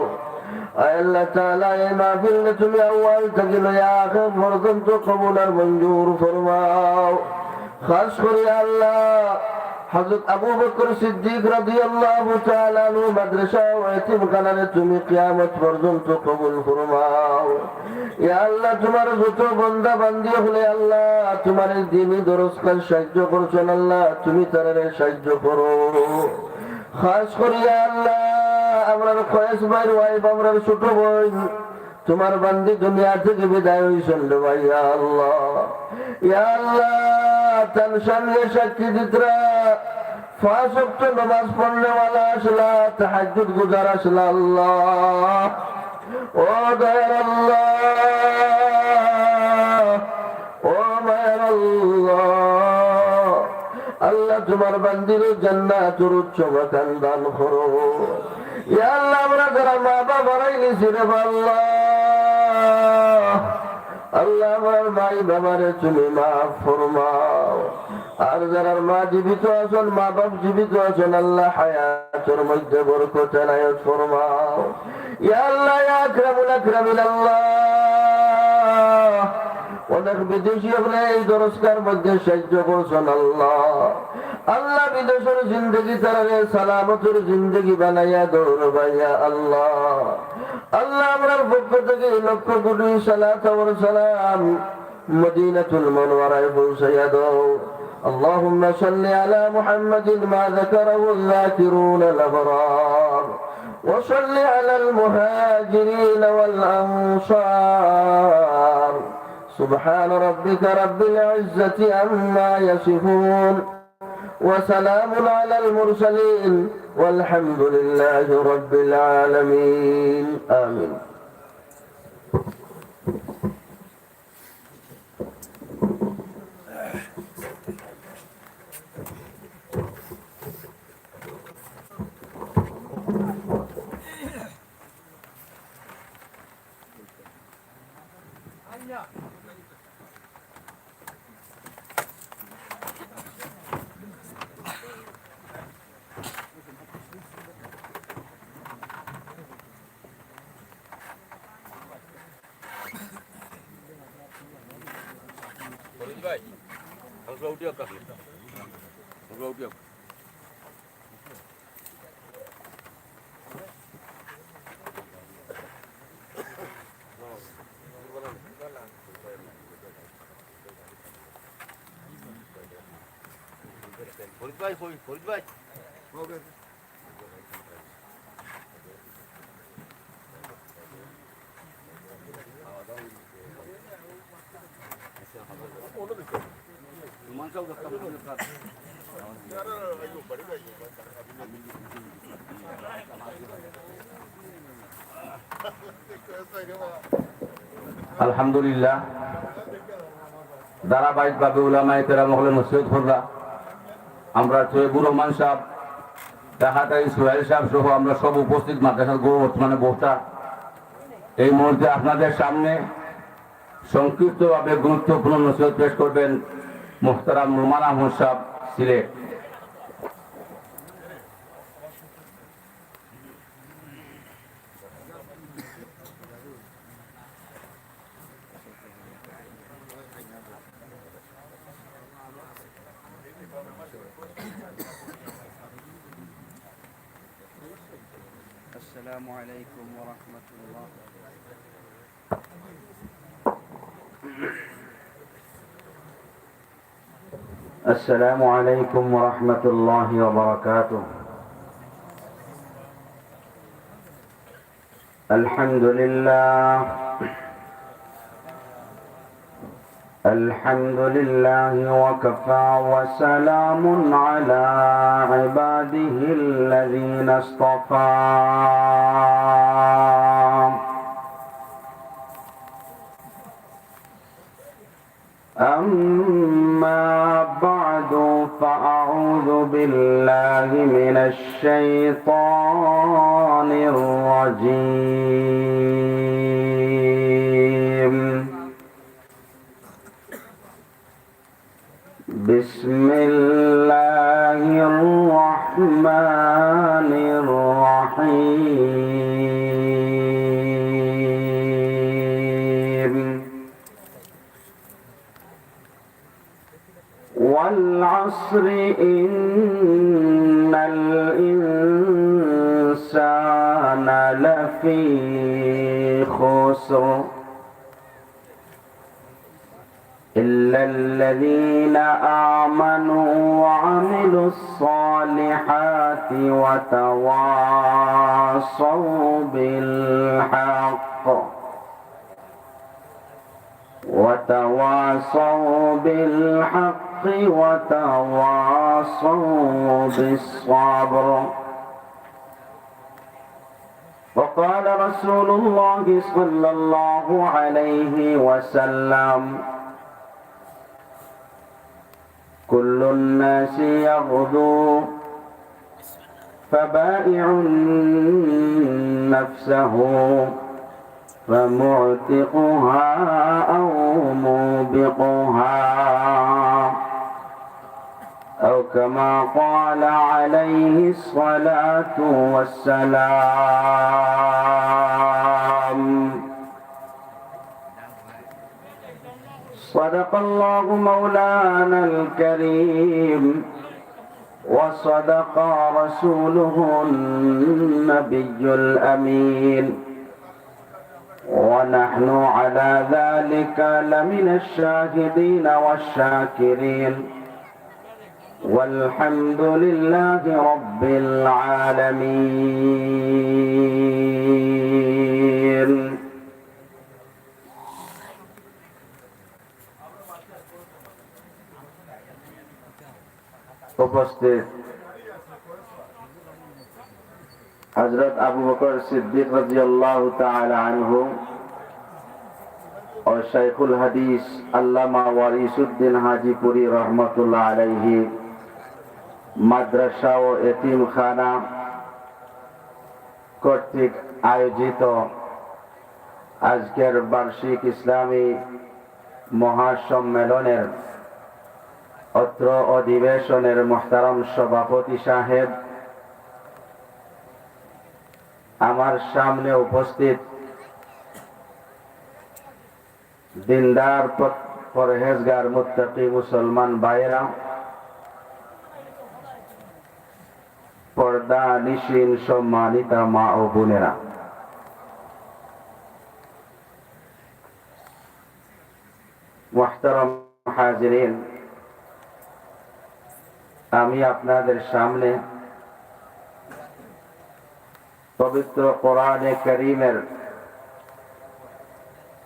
S3: أي الله تعالى ما في اللي أول تقل يا آخر فرضنت قبول المنجور فرماو. خاص يا الله حضرت أبو بكر الصديق رضي الله تعالى عنه مدرسة ويتم খানানে তুমি কিয়ামত পর্যন্ত কবুল ফরমাও। ইয়া আল্লাহ তোমার যত বান্দা বান্দি হলে আল্লাহ তোমার দ্বীনি দরস কাল সাহায্য করছেন, আল্লাহ তুমি তারে সাহায্য করো। খাস করে ইয়া আল্লাহ আমরার কয়েস ভাইয়ের ওয়াইফ, আমরার ছোট বোন তোমার বান্দি দুনিয়া থেকে বিদায় হইছেন রে ভাই। ইয়া আল্লাহ ইয়া আল্লাহ তার সামনে সাক্ষী দিতরা 5 ওয়াক্ত নামাজ পড়নে वाला আসলা, তাহাজ্জুদ গুজার আসলা। আল্লাহ ও দয়ার আল্লাহ, ও মায়ের আল্লাহ, আল্লাহ তোমার বান্দির জান্নাতুর উচ্চ মাকান দান করো। ইয়া আল্লাহ আমরা যারা মা বাবা হারাইছি রে আল্লাহ, আল্লাহ আমার ভাই বাবারে তুমি মাফ ফরমাও। আর যারা মা জীবিত আছেন, মা বাপ জীবিত আছেন, আল্লাহ হায়াতের মধ্যে বরকত এনায়েত ফরমাও। ইয়া আল্লাহ ইয়া আকরামুল আকরামিন আল্লাহ, অনেক বিদেশি হলে এই দরজকার মধ্যে সাহায্য করছেন আল্লাহ। আল্লাহ বিদেশের জিন্দগি তারা সালামতের জিন্দগি বানাইয়া দৌড়বাইয়া আল্লাহ। আল্লাহ আমরার পক্ষ থেকে লক্ষ কোটি সালাত ওয়া সালাম মদিনাতুল মুনাওয়ারায় পৌঁছাইয়া দাও। اللهم صل على محمد ما ذكره الذاكرون الأبرار، وصل على المهاجرين والأنصار. سبحان ربك رب العزة عما يصفون، وسلام على المرسلين، والحمد لله رب العالمين. آمين.
S2: আলহামদুলিল্লাহ ধারাবাহিকভাবে উলামায়ে কেরাম হলেন নসিহত করলা। আমরা বুড়ো মান সাহেব, দেখাটাই সোহেল সাহেব সহ আমরা সব উপস্থিত মাদ্রাসার বর্তমানে বক্তা এই মুহূর্তে আপনাদের সামনে সংক্ষিপ্তভাবে গুরুত্বপূর্ণ নসিহত পেশ করবেন মুহতারাম নোমান আহমদ সাহেব সিলেট।
S5: السلام عليكم ورحمة الله.
S3: السلام عليكم ورحمة الله وبركاته. الحمد لله الحمد لله وكفى وسلام على عباده الذين اصطفى. أما بعد فأعوذ بالله من الشيطان الرجيم. بسم الله الرحمن الرحيم. والعصر إن الإنسان لفي خسر إلا الذين آمنوا وعملوا الصالحات وتواصوا بالحق وتواصوا بالصبر. وقال رسول الله صلى الله عليه وسلم: كل الناس يغدو فبائع نفسه فمعتقها أو موبقها، أو كما قال عليه الصلاة والسلام. صدق الله مولانا الكريم وصدق رسوله النبي الأمين، ونحن على ذلك لمن الشاهدين والشاكرين، والحمد لله رب العالمين। উপস্থিত হযরত আবু বকর সিদ্দিক রাদিয়াল্লাহু তাআলা আনহু ও শাইখুল হাদিস আল্লামা ওয়ারিসউদ্দিন হাজীপুরী রহমাতুল্লাহ আলাইহি মাদ্রাসা ও এতিমখানা কর্তৃক আয়োজিত আজকের বার্ষিক ইসলামী মহাসম্মেলনের অত্র অধিবেশনের মুহতারাম সভাপতি সাহেব, আমার সামনে উপস্থিত দিনদার পরহেজগার মুত্তাকি মুসলমান ভাইয়েরা, পর্দা নিশিন সম্মানিতা মা ও বোনেরা, মুহতারাম হাজিরিন, আমি আপনাদের সামনে পবিত্র কোরআনে কারীমের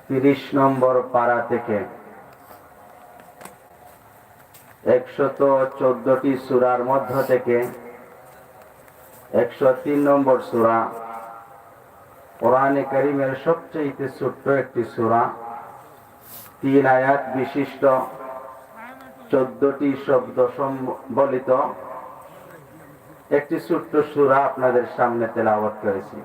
S3: 30 নম্বর পারা থেকে 114টি সূরার মধ্য থেকে 103 নম্বর সূরা, কোরআনে কারীমের সবচেয়ে ছোট্ট একটি সূরা, 3 আয়াত বিশিষ্ট, 14টি শব্দ সম্বলিত একটি ছোট্ট সূরা আপনাদের সামনে তেলাওয়াত করেছি।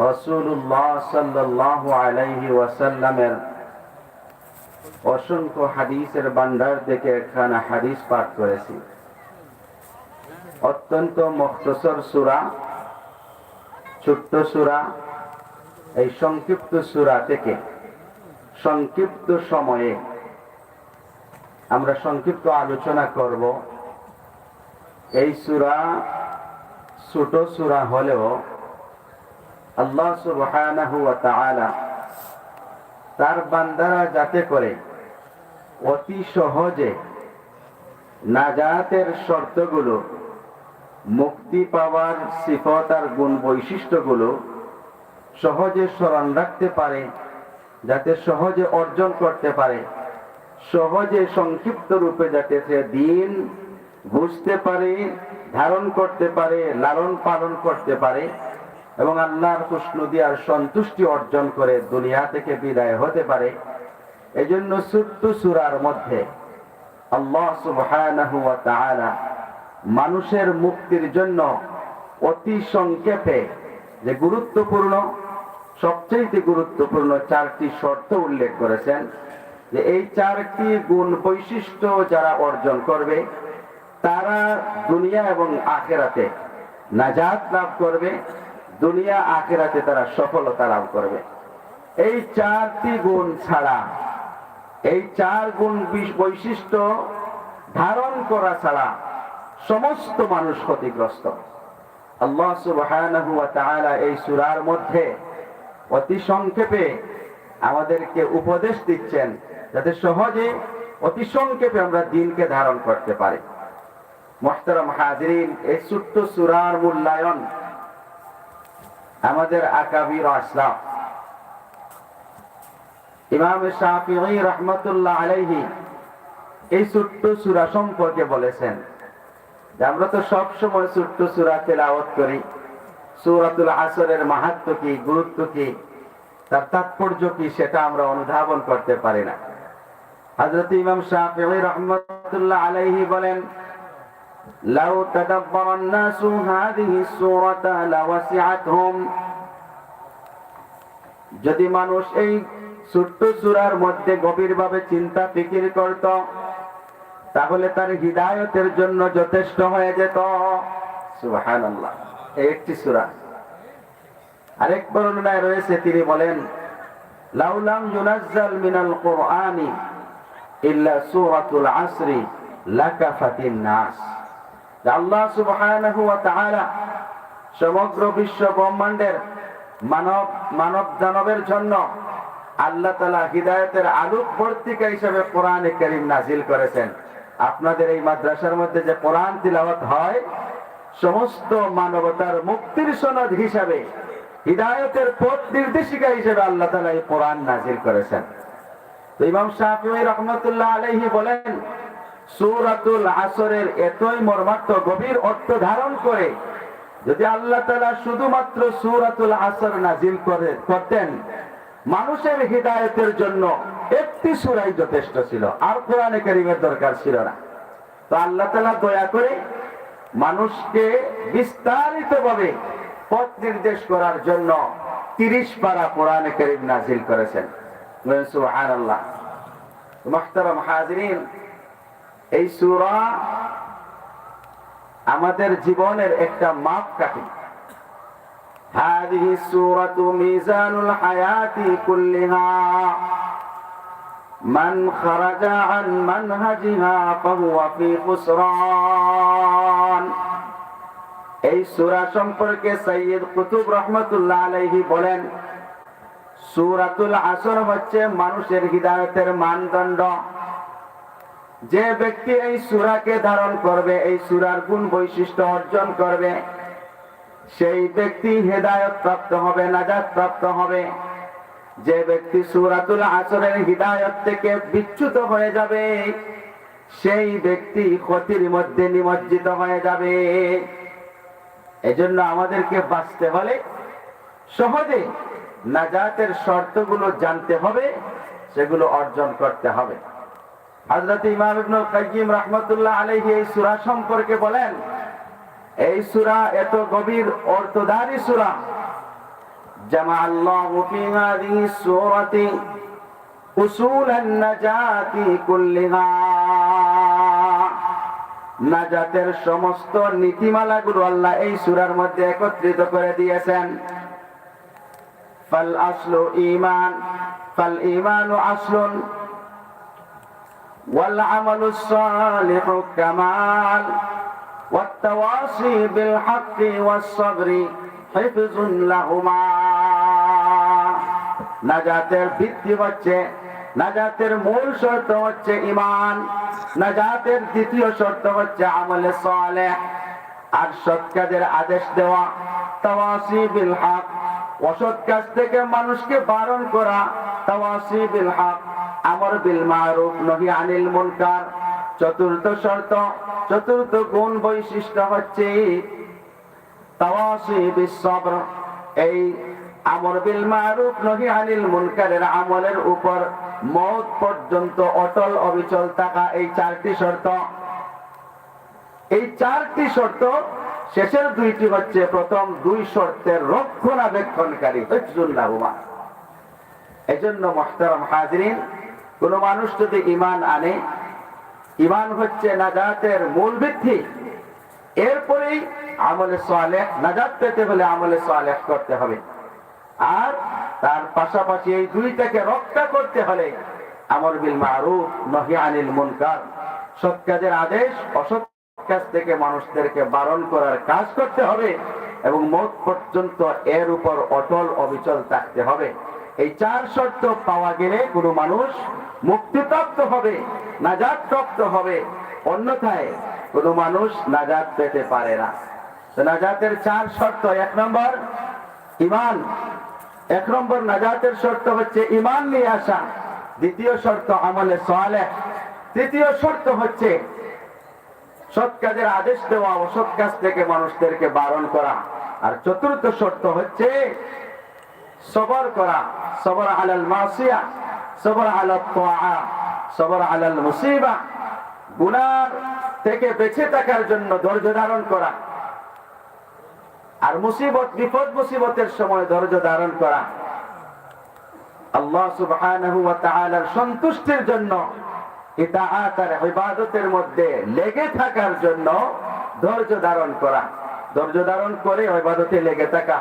S3: রাসূলুল্লাহ সাল্লাল্লাহু আলাইহি ওয়াসাল্লামের অসংখ্য হাদিসের ভান্ডার থেকে একখানা হাদিস পাঠ করেছি। অত্যন্ত মুখতসর সূরা, ছোট্ট সূরা। এই সংক্ষিপ্ত সূরা থেকে সংক্ষিপ্ত সময়ে আমরা সংক্ষিপ্ত আলোচনা করব। এই সূরা ছোট সূরা হলেও আল্লাহ সুবহানাহু ওয়া তাআলা তার বান্দারা যাতে করে অতি সহজে নাজাতের শর্তগুলো, মুক্তি পাওয়ার সিফত আর গুণ বৈশিষ্ট্যগুলো সহজে স্মরণ রাখতে পারে, যাতে সহজে অর্জন করতে পারে, সহজে সংক্ষিপ্ত রূপে যাতে সে দিন বুঝতে পারে, ধারণ করতে পারে, লালন পালন করতে পারে এবং আল্লাহর খুশনুদি আর সন্তুষ্টি অর্জন করে দুনিয়া থেকে বিদায় হতে পারে। এজন্য ছোট্ট সূরার মধ্যে আল্লাহ সুবহানাহু ওয়া তাআলা মানুষের মুক্তির জন্য অতি সংক্ষেপে যে গুরুত্বপূর্ণ, সবচেয়ে গুরুত্বপূর্ণ 4টি শর্ত উল্লেখ করেছেন, যে এই 4টি গুণ বৈশিষ্ট্য যারা অর্জন করবে তারা দুনিয়া এবং আখিরাতে নাজাত লাভ করবে, দুনিয়া আখিরাতে তারা সফলতা লাভ করবে। এই 4টি গুণ ছাড়া, এই 4 গুণ বৈশিষ্ট্য ধারণ করা ছাড়া সমস্ত মানুষ ক্ষতিগ্রস্ত। আল্লাহ সুবহানাহু ওয়া তাআলা এই সূরার মধ্যে অতি সংক্ষেপে আমাদেরকে উপদেশ দিচ্ছেন যাতে সহজে অতি সংক্ষেপে আমরা দিনকে ধারণ করতে পারি। মুহতারাম হাজিরিন, এই ছোট্ট সূরার মূল্যায়ন আমাদের আকাবির আসলাফ ইমাম শাফিঈ রাহমাতুল্লাহ আলাইহি এই ছোট্ট সূরা সম্পর্কে বলেছেন যে আমরা তো সব সময় ছোট্ট সূরা তেলাওয়াত করি, সূরাতুল আসরের মাহাত্ম্য কি, গুরুত্ব কি, তার তাৎপর্য কি সেটা আমরা অনুধাবন করতে পারি না। হযরত ইমাম শাফিঈ রাহমাতুল্লাহ আলাইহি বলেন, লাউ তাদাব্বারান নাসু হাযিহি সূরাতা লাওয়াসিআতহুম, যদি মানুষ এই ছোট্ট সূরার মধ্যে গভীরভাবে চিন্তা ফিকির করত তাহলে তার হিদায়াতের জন্য যথেষ্ট হয়ে যেত। সুবহানাল্লাহ। এই একটি সূরা। আরেক বর্ণনায় রয়েছে, তিনি বলেন, লাউলাম ইউনাজ্জাল মিনাল কুরআনি ইল্লা সূরাতুল আসরি লাকাফাতিন নাস। আল্লাহ সুবহানাহু ওয়া তাআলা সমগ্র বিশ্ব ব্রহ্মাণ্ডের মানব দানবের জন্য আল্লাহ তাআলা হিদায়াতের আলোকবর্তিকা হিসেবে কোরআনে কারীম নাযিল করেছেন। আপনাদের এই মাদ্রাসার মধ্যে যে কোরআন তিলাওয়াত হয়, সমস্ত মানবতার মুক্তির সনদ হিসাবে, হিদায়াতের পথ নির্দেশিকা হিসেবে আল্লাহ তাআলা এই কোরআন নাযিল করেছেন। তো ইমাম শাফিঈ রাহমাতুল্লাহ আলাইহি বলেন, সূরাতুল আসরের এতই মর্মার্থ গভীর অর্থ ধারণ করে যদি আল্লাহ তাআলা শুধুমাত্র সূরাতুল আসর নাযিল করতেন, মানুষের হিদায়াতের জন্য একটি সূরাই যথেষ্ট ছিল, আর কোরআনে কারীমের দরকার ছিল না। তো আল্লাহ তাআলা দয়া করে মানুষকে বিস্তারিতভাবে পথ নির্দেশ করার জন্য 30 পারা কোরআনে কারীম নাযিল করেছেন। সুবহানাল্লাহ। মুহতারাম হাজিরিন, এই সূরা আমাদের জীবনের একটা মাপকাঠি। হাযিহি সূরাতু মিজানুল হায়াতি কুল্লিহা মান খারাজা আন মানহাজিহা ফাহুয়া ফি খুসরান। এই সূরা সম্পর্কে সাইয়্যিদ কুতুব রাহমাতুল্লাহ আলাইহি বলেন, সূরাতুল আসর হচ্ছে মানুষের হিদায়াতের মানদণ্ড। যে ব্যক্তি এই সূরাকে ধারণ করবে, এই সূরার গুণ বৈশিষ্ট্য অর্জন করবে, সেই ব্যক্তি হেদায়েত প্রাপ্ত হবে, নাজাত প্রাপ্ত হবে। যে ব্যক্তি সূরাতুল আসরের হিদায়াত থেকে বিচ্যুত হয়ে যাবে, সেই ব্যক্তি ক্ষতির মধ্যে নিমজ্জিত হয়ে যাবে। এজন্য আমাদেরকে বাঁচতে হলে সহজে নাজাতের শর্তগুলো জানতে হবে, সেগুলো অর্জন করতে হবে। হযরত ইমাম ইবনুল কাইয়্যিম রাহমাতুল্লাহ আলাইহি এই সূরা সম্পর্কে বলেন, এই সূরা এত গভীর অর্থধারী সূরা, জামা আল্লাহু ফি হাযিহি সূরাতি উসুলান নাজাতি কুল্লিহা। নাজাতের সমস্ত নীতিমালাগুলো আল্লাহ এই সূরার মধ্যে একত্রিত করে দিয়েছেন। ফাল আসলু ঈমান, ফাল ঈমানু আসলুন ওয়াল আমালুস সালিহু কামাল ওয়াত والتواصي بالحق والصبر حفظ لهما নাজাতের ভিত্তি হচ্ছে, নাজাতের মূল শর্ত হচ্ছে ঈমান, নাজাতের দ্বিতীয় শর্ত হচ্ছে আমলে সালেহ আর সৎ কাজের আদেশ দেওয়া, তাওয়াসি বিল হক অসৎ কাজ থেকে মানুষকে বারণ করা, তাওয়াসি বিল হক আমর বিল মারুফ নহি আনিল মুনকার। চতুর্থ শর্ত, চতুর্থ গুণ বৈশিষ্ট্য হচ্ছে তাওয়াসি বিস সবর, এই আমর বিল মারুফ নহি আনিল মুনকারের আমলের উপর মওত পর্যন্ত অটল অবিচল থাকা। এই চারটি শর্ত, এই চারটি শর্ত, শেষের দুইটি হচ্ছে প্রথম দুই শর্তের রক্ষণাবেক্ষণকারী। এজন্য মুহতারাম হাজিরিন, কোন মানুষ যদি ঈমান আনে, ঈমান হচ্ছে নাজাতের মূল ভিত্তি, এরপরেই আমলে সালেহ, নাজাত পেতে হলে আমলে সালেহ করতে হবে। আর তার পাশাপাশি এই দুইটাকে রক্ষা করতে হলে আমর বিল মারুফ নহি আনিল মুনকার, সৎ কাজের আদেশ, অসৎ কাজ থেকে মানুষদেরকে বারণ করার কাজ করতে হবে এবং মওত পর্যন্ত এর উপর অটল অবিচল থাকতে হবে। এই চার শর্ত পাওয়া গেলে কোনো মানুষ মুক্তিপ্রাপ্ত হবে, নাজাত প্রাপ্ত হবে, অন্যথায় কোনো মানুষ নাজাত পেতে পারে না। তো নাজাতের চার শর্ত, এক নম্বর ঈমান, এক নম্বর নাজাতের শর্ত হচ্ছে ঈমান নিয়ে আসা, দ্বিতীয় শর্ত আমলে সালেহ, তৃতীয় শর্ত হচ্ছে সৎ কাজের আদেশ দেওয়া, অসৎ কাজ থেকে মানুষদেরকে বারণ করা, আর চতুর্থ শর্ত হচ্ছে সবর করা, সবর আলাল মাসিয়া, সবর আলাত তাআ, সবর আলাল মুসিবা, গুনাহ থেকে বেঁচে থাকার জন্য ধৈর্য ধারণ করা, আর মুসিবত বিপদ মুসিবতের সময় ধৈর্য ধারণ করা, আল্লাহ সুবহানাহু ওয়া তাআলার সন্তুষ্টির জন্য ইতাআত আর ইবাদতের মধ্যে লেগে থাকার জন্য ধৈর্য ধারণ করা, ধৈর্য ধারণ করে ইবাদতে লেগে থাকা,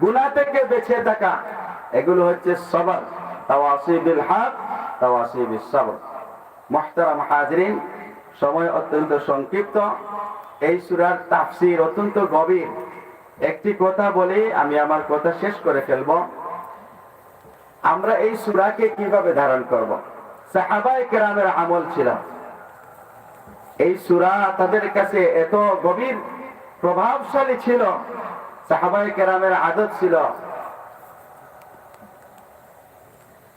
S3: গুনাহ থেকে বেঁচে থাকা, এগুলো হচ্ছে সবর, তাওয়াসি বিল হক, তাওয়াসি বিস সবর। মুহতারাম হাজিরিন, সময় অত্যন্ত সংক্ষিপ্ত, এই সূরার তাফসীর অত্যন্ত গভীর। একটি কথা বলে আমি আমার কথা শেষ করে ফেলব। আমরা এই সূরাকে কিভাবে ধারণ করব? সাহাবায়ে কেরামের আমল ছিল, এই সূরা তাদের কাছে এত গভীর প্রভাবশালী ছিল। সাহাবায়ে কেরামের আদত ছিল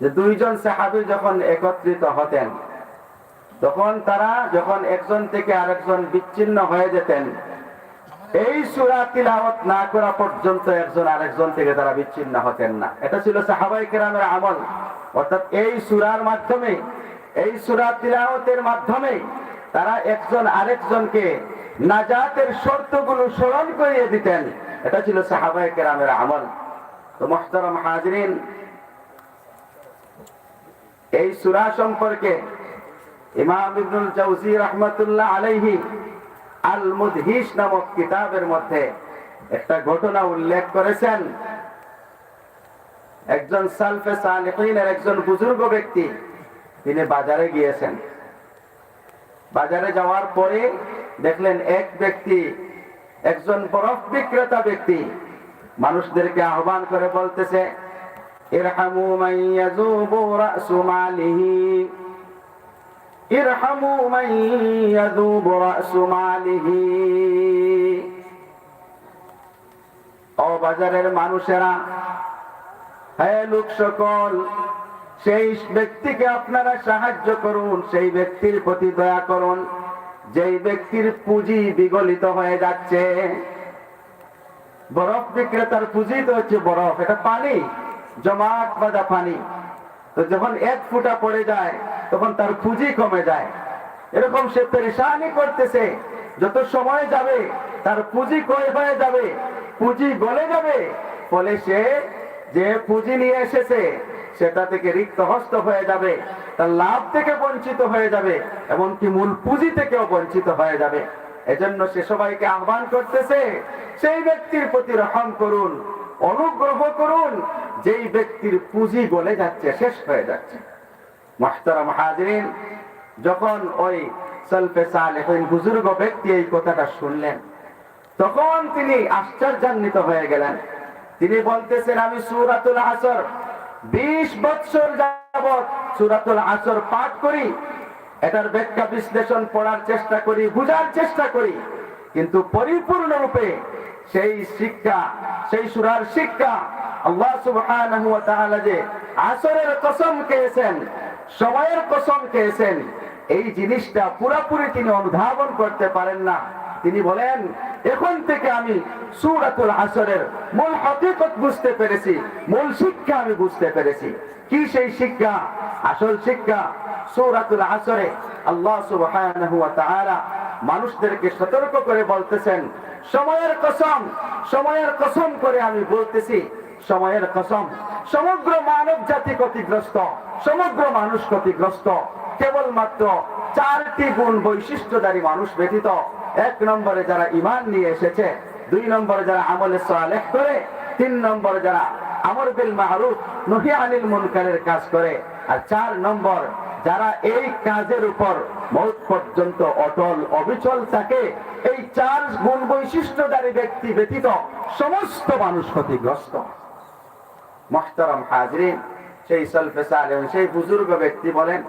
S3: যে দুইজন সাহাবী যখন একত্রিত হতেন, তখন তারা যখন একজন থেকে আরেকজন বিচ্ছিন্ন হয়ে যেতেন, এই সূরা তিলাওয়াত না করা পর্যন্ত একজন আরেকজন থেকে তারা বিচ্ছিন্ন হতেন না। এটা ছিল সাহাবায়ে কেরামের আমল। অর্থাৎ এই সূরার মাধ্যমে, এই সূরা তিলাওয়াতের মাধ্যমে তারা একজন আরেকজনকে নাজাতের শর্তগুলো স্মরণ করিয়ে দিতেন। এটা ছিল সাহাবায়ে কেরামের আমল। তো মুহতারাম হাজিরিন, এই সূরা সম্পর্কে ইমাম ইবনুল জাওজি রাহমাতুল্লাহ আলাইহি আল মুদহিশ নামক কিতাবের মধ্যে একটা ঘটনা উল্লেখ করেছেন। একজন সালফে সালেহিনের একজন বুজুর্গ ব্যক্তি, তিনি বাজারে গিয়েছেন। বাজারে যাওয়ার পরে দেখলেন এক ব্যক্তি, একজন বরফ বিক্রেতা ব্যক্তি, মানুষদেরকে আহ্বান করে বলতেছে, ইরহামু মান ইয়াযুবু রাসু মালিহি, ইরহামু মান ইয়াযুবু রাসু মালিহি। ও বাজারের মানুষেরা, হে লোক সকল, সেই ব্যক্তিকে আপনারা সাহায্য করুন, সেই ব্যক্তির প্রতি দয়া করুন যেই ব্যক্তির পুঁজি বিগলিত হয়ে যাচ্ছে। বরফ বিক্রেতার পুঁজি তো হচ্ছে বরফ, এটা পানি, জমাট বাঁধা পানি। তো যখন এক ফুটা পড়ে যায় তখন তার পুঁজি কমে যায়। এরকম সে পেরেশানি করতেছে, যত সময় যাবে তার পুঁজি ক্ষয় হয়ে যাবে, পুঁজি গলে যাবে, ফলে সে যে পুঁজি নিয়ে এসেছে সেটা থেকে রিক্ত হস্ত হয়ে যাবে, তার লাভ থেকে বঞ্চিত হয়ে যাবে, এমনকি মূল পুঁজি থেকেও বঞ্চিত হয়ে যাবে। এজন্য সে সবাইকে আহ্বান করতেছে, সেই ব্যক্তির প্রতি রহম করুন, অনুগ্রহ করুন যেই ব্যক্তির পুঁজি গলে যাচ্ছে, শেষ হয়ে যাচ্ছে। মুহতারাম হাজিরিন, যখন ওই সালফে সালেহিন বুজুর্গ ব্যক্তি এই কথাটা শুনলেন, তখন তিনি আশ্চর্যান্বিত হয়ে গেলেন। তিনি বলতেছেন, আমি সূরাতুল আসর 20 বছর যাবত সূরাতুল আসর পাঠ করি, এটার ব্যাখ্যা বিশ্লেষণ পড়ার চেষ্টা করি, বুঝার চেষ্টা করি, কিন্তু পরিপূর্ণরূপে সেই শিক্ষা, সেই সূরার শিক্ষা আল্লাহ সুবহানাহু ওয়া তাআলা যে আসরের কসম খেয়েছেন, সময়ের কসম খেয়েছেন, এই জিনিসটা পুরোপুরি তিনি অনুধাবন করতে পারেন না। তিনি বলেন, এখন থেকে আমি সূরাতুল আসরের মূল হাকিকত বুঝতে পেরেছি, মূল শিক্ষা আমি বুঝতে পেরেছি। কি সেই শিক্ষা? আসল শিক্ষা সূরাতুল আসরে আল্লাহ সুবহানাহু ওয়া তাআলা মানুষদেরকে সতর্ক করে বলতেছেন, সময়ের কসম, সময়ের কসম করে আমি বলতেছি, সময়ের কসম, সমগ্র মানব জাতি ক্ষতিগ্রস্ত, সমগ্র মানুষ ক্ষতিগ্রস্ত, কেবলমাত্র 4টি গুণ বৈশিষ্ট্যধারী মানুষ ব্যতীত। 1 নম্বরে যারা ঈমান নিয়ে এসেছে, 2 নম্বরে যারা আমলে সালেহ করে, 3 নম্বরে যারা আমর বিল মারুফ নহি আনিল মুনকারের কাজ করে, আর 4 নম্বর যারা এই কাজের উপর মওত পর্যন্ত অটল অবিচল থাকে। এই 4 গুণ বৈশিষ্ট্যধারী ব্যক্তি ব্যতীত সমস্ত মানুষ ক্ষতিগ্রস্ত। মুহতারাম হাজরিন, সেই সালফে সালেহ, সেই বুজুর্গ ব্যক্তি বলেন,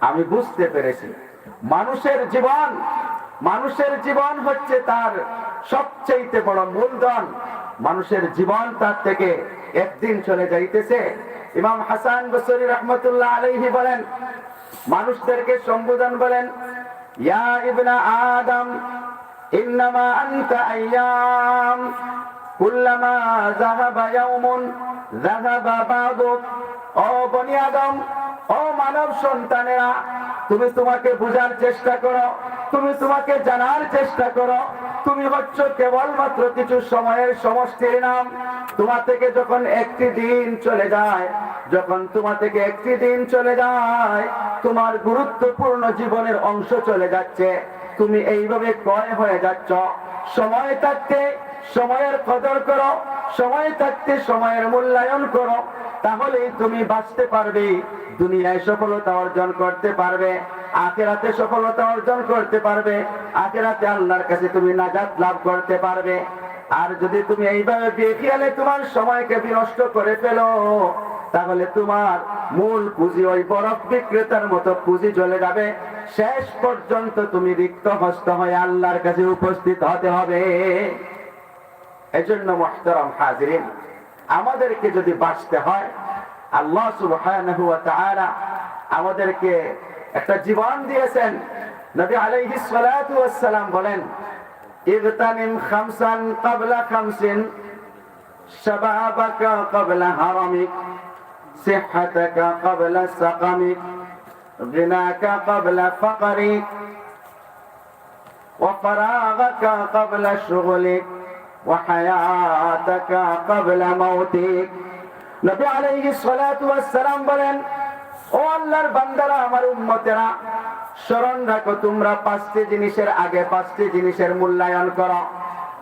S3: আমি বুঝতে পেরেছি মানুষের জীবন হচ্ছে তার সবচেয়ে বড় মূলধন। মানুষের জীবন তার থেকে একদিন চলে যাইতেছে। ইমাম হাসান বসরি রাহমাতুল্লাহ আলাইহি বলেন, মানুষদেরকে সম্বোধন বলেন, ইয়া ইবনা আদম ইন্নামা আনতা আইয়াম কুল্লামা যাহাবা ইয়াউমুন যাহাবা বা'দুক। ও বনি আদম, ও মানব সন্তানেরা, তুমি তোমাকে বুঝার চেষ্টা করো, তুমি তোমাকে জানার চেষ্টা করো, তুমি হচ্ছ কেবলমাত্র কিছু সময়ের সমষ্টির নাম। তোমার থেকে যখন একটি দিন চলে যায়, যখন তোমার থেকে একটি দিন চলে যায়, তোমার গুরুত্বপূর্ণ জীবনের অংশ চলে যাচ্ছে। তুমি এইভাবে ক্ষয় হয়ে যাচ্ছ। সময় থাকতে সময়ের কদর করো, সময় থাকতে সময়ের মূল্যায়ন করো, তাহলেই তুমি বাঁচতে পারবে, দুনিয়ায় সফলতা অর্জন করতে পারবে, আখিরাতে সফলতা অর্জন করতে পারবে, আখিরাতে আল্লাহর কাছে তুমি নাজাত লাভ করতে পারবে। আর যদি তুমি এইভাবে বেখেয়ালে তোমার সময়কে বিনষ্ট করে ফেলো, তাহলে তোমার মূল পুঁজি ওই বরফ বিক্রেতার মতো পুঁজি চলে যাবে। শেষ পর্যন্ত তুমি রিক্ত হস্ত হয়ে আল্লাহর কাছে উপস্থিত হতে হবে। এজন্য মুহতারাম হাজিরিন, আমাদেরকে যদি বাঁচতে হয়, আল্লাহ সুবহানাহু ওয়া তাআলা আমাদেরকে একটা জীবন দিয়েছেন। নবী আলাইহিস সালাতু ওয়াস সালাম বলেন, ইগতানিম খামসান ক্বাবলা খামসিন, শাবাবাকা ক্বাবলা হারামিক, সিহহাতাকা ক্বাবলা সাকামিক, গিনাকা ক্বাবলা ফাকরিক, ওয়া ফারাগাকা ক্বাবলা শুগলিক, ওয়া হায়াতাকা ক্বাবলা মাউতিক। নবী আলাইহিস সালাতু ওয়াস সালাম বলেন, ও আল্লাহর বান্দারা, আমার উম্মতেরা, স্মরণ রাখো, তোমরা 5টি জিনিসের আগে 5টি জিনিসের মূল্যায়ন করো।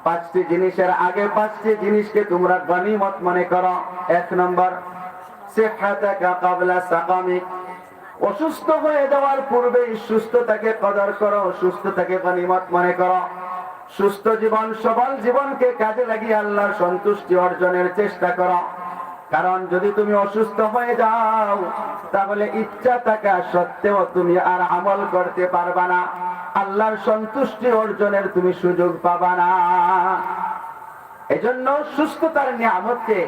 S3: 5টি জিনিসের আগে 5টি জিনিসকে তোমরা গনিমত মনে করো। 1 নম্বর, সিহহাতাকা ক্বাবলা সাকামিক, অসুস্থ হয়ে যাওয়ার পূর্বে সুস্থতাকে কদর করো, সুস্থতাকে গনিমত মনে করো। সুস্থ জীবন, সবল জীবনকে কাজে লাগিয়ে আল্লাহর সন্তুষ্টি অর্জনের চেষ্টা করো। কারণ যদি তুমি অসুস্থ হয়ে যাও, তাহলে ইচ্ছা থাকা সত্ত্বেও তুমি আর আমল করতে পারবা না, আল্লাহর সন্তুষ্টি অর্জনের তুমি সুযোগ পাবা না। এজন্য সুস্থতার নিয়ামতকে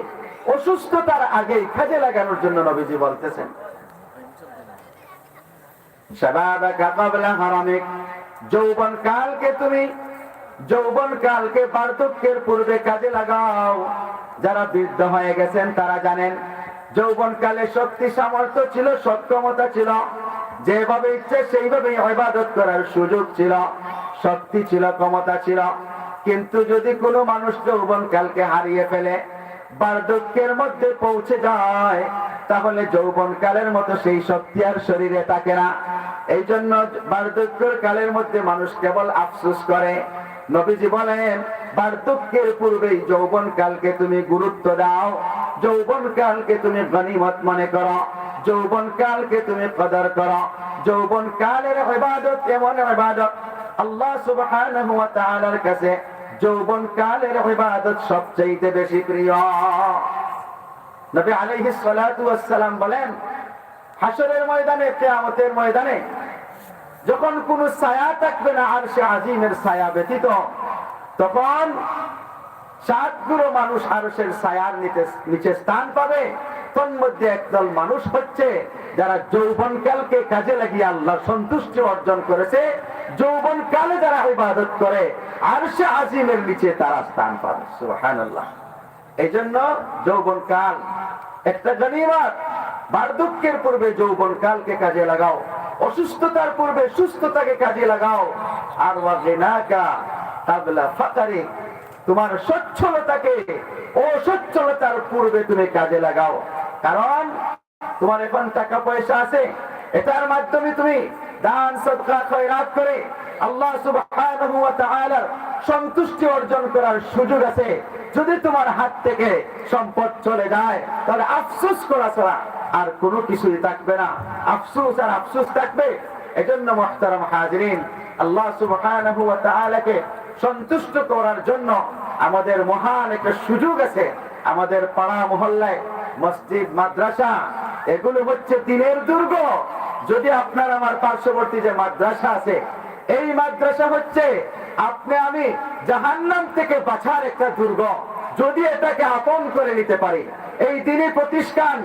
S3: অসুস্থতার আগেই কাজে লাগানোর জন্য নবীজি বলতেছেন, শাবাবাকা ক্বাবলা হারামিক, যৌবনকালকে বার্ধক্যের পূর্বে কাজে লাগাও। যারা বৃদ্ধ হয়ে গেছেন তারা জানেন, যৌবনকালে শক্তি সামর্থ্য ছিল, সক্ষমতা ছিল, যেভাবে ইচ্ছে সেইভাবে ইবাদত করার সুযোগ ছিল, শক্তি ছিল, ক্ষমতা ছিল। কিন্তু যদি কোনো মানুষ যৌবনকালকে হারিয়ে ফেলে, বার্ধক্যের মধ্যে পৌঁছে যায়, তাহলে যৌবনকালের মতো সেই শক্তি আর শরীরে থাকে না। এই জন্য বার্ধক্যের কালের মধ্যে মানুষ কেবল আফসোস করে। নবীজি বলেন, বার্ধক্যের পূর্বেই যৌবনকালকে তুমি গুরুত্ব দাও, যৌবনকালকে তুমি গনিমত মনে করো, যৌবনকালকে তুমি কদর করো। যৌবনকালের ইবাদত এমন ইবাদত, আল্লাহ সুবহানাহু ওয়া তাআলার কাছে যৌবন কালের ইবাদত সবচেয়ে বেশি প্রিয়। নবী আলাইহিস সালাতু ওয়াস সালাম বলেন, হাসরের ময়দানে, কিয়ামতের ময়দানে যখন কোনো ছায়া থাকবে না আরশে আজিমের ছায়া ব্যতীত, তখন সাতগুলো মানুষ আরশের ছায়ার নিচে স্থান পাবে। তন্মধ্যে একদল মানুষ হচ্ছে যারা যৌবনকালকে কাজে লাগিয়ে আল্লাহ সন্তুষ্টি অর্জন করেছে, যৌবনকালে যারা ইবাদত করে আরশে আজিমের নিচে তারা স্থান পাবে। সুবহানাল্লাহ। এই জন্য যৌবনকাল একটা গনিমত। বার্ধক্যের পূর্বে যৌবনকালকে কাজে লাগাও, অসুস্থতার পূর্বে সুস্থতাকে কাজে লাগাও। আর ওয়াগিনাকা কাবলা ফাকারি, তোমার সচ্ছলতাকে অসচ্ছলতার পূর্বে তুমি কাজে লাগাও। কারণ তোমার এখন টাকা পয়সা আছে, এটার মাধ্যমে তুমি দান সদকা খয়রাত করে আল্লাহ সুবহানাহু ওয়া তাআলার সন্তুষ্টি অর্জন করার সুযোগ আছে। যদি তোমার হাত থেকে সম্পদ চলে যায় তাহলে আফসোস করা ছাড়া আর কোনো কিছুই থাকবে না, আফসোস আর আফসোস থাকবে। এজন্য মুহতারাম হাজিরিন, আল্লাহ সুবহানাহু ওয়া তাআলাকে সন্তুষ্ট করার জন্য আমাদের মহান একটা সুযোগ আছে। আমাদের পাড়া মহল্লায় মসজিদ, মাদ্রাসা, এগুলো হচ্ছে দিনের দুর্গ। যদি আপনার আমার পার্শ্ববর্তী যে মাদ্রাসা আছে, এই মাদ্রাসা হচ্ছে আপনি আমি জাহান্নাম থেকে বাঁচার একটা দুর্গ। যদি এটাকে আপন করে নিতে পারি, এই দিনই প্রতিষ্ঠান,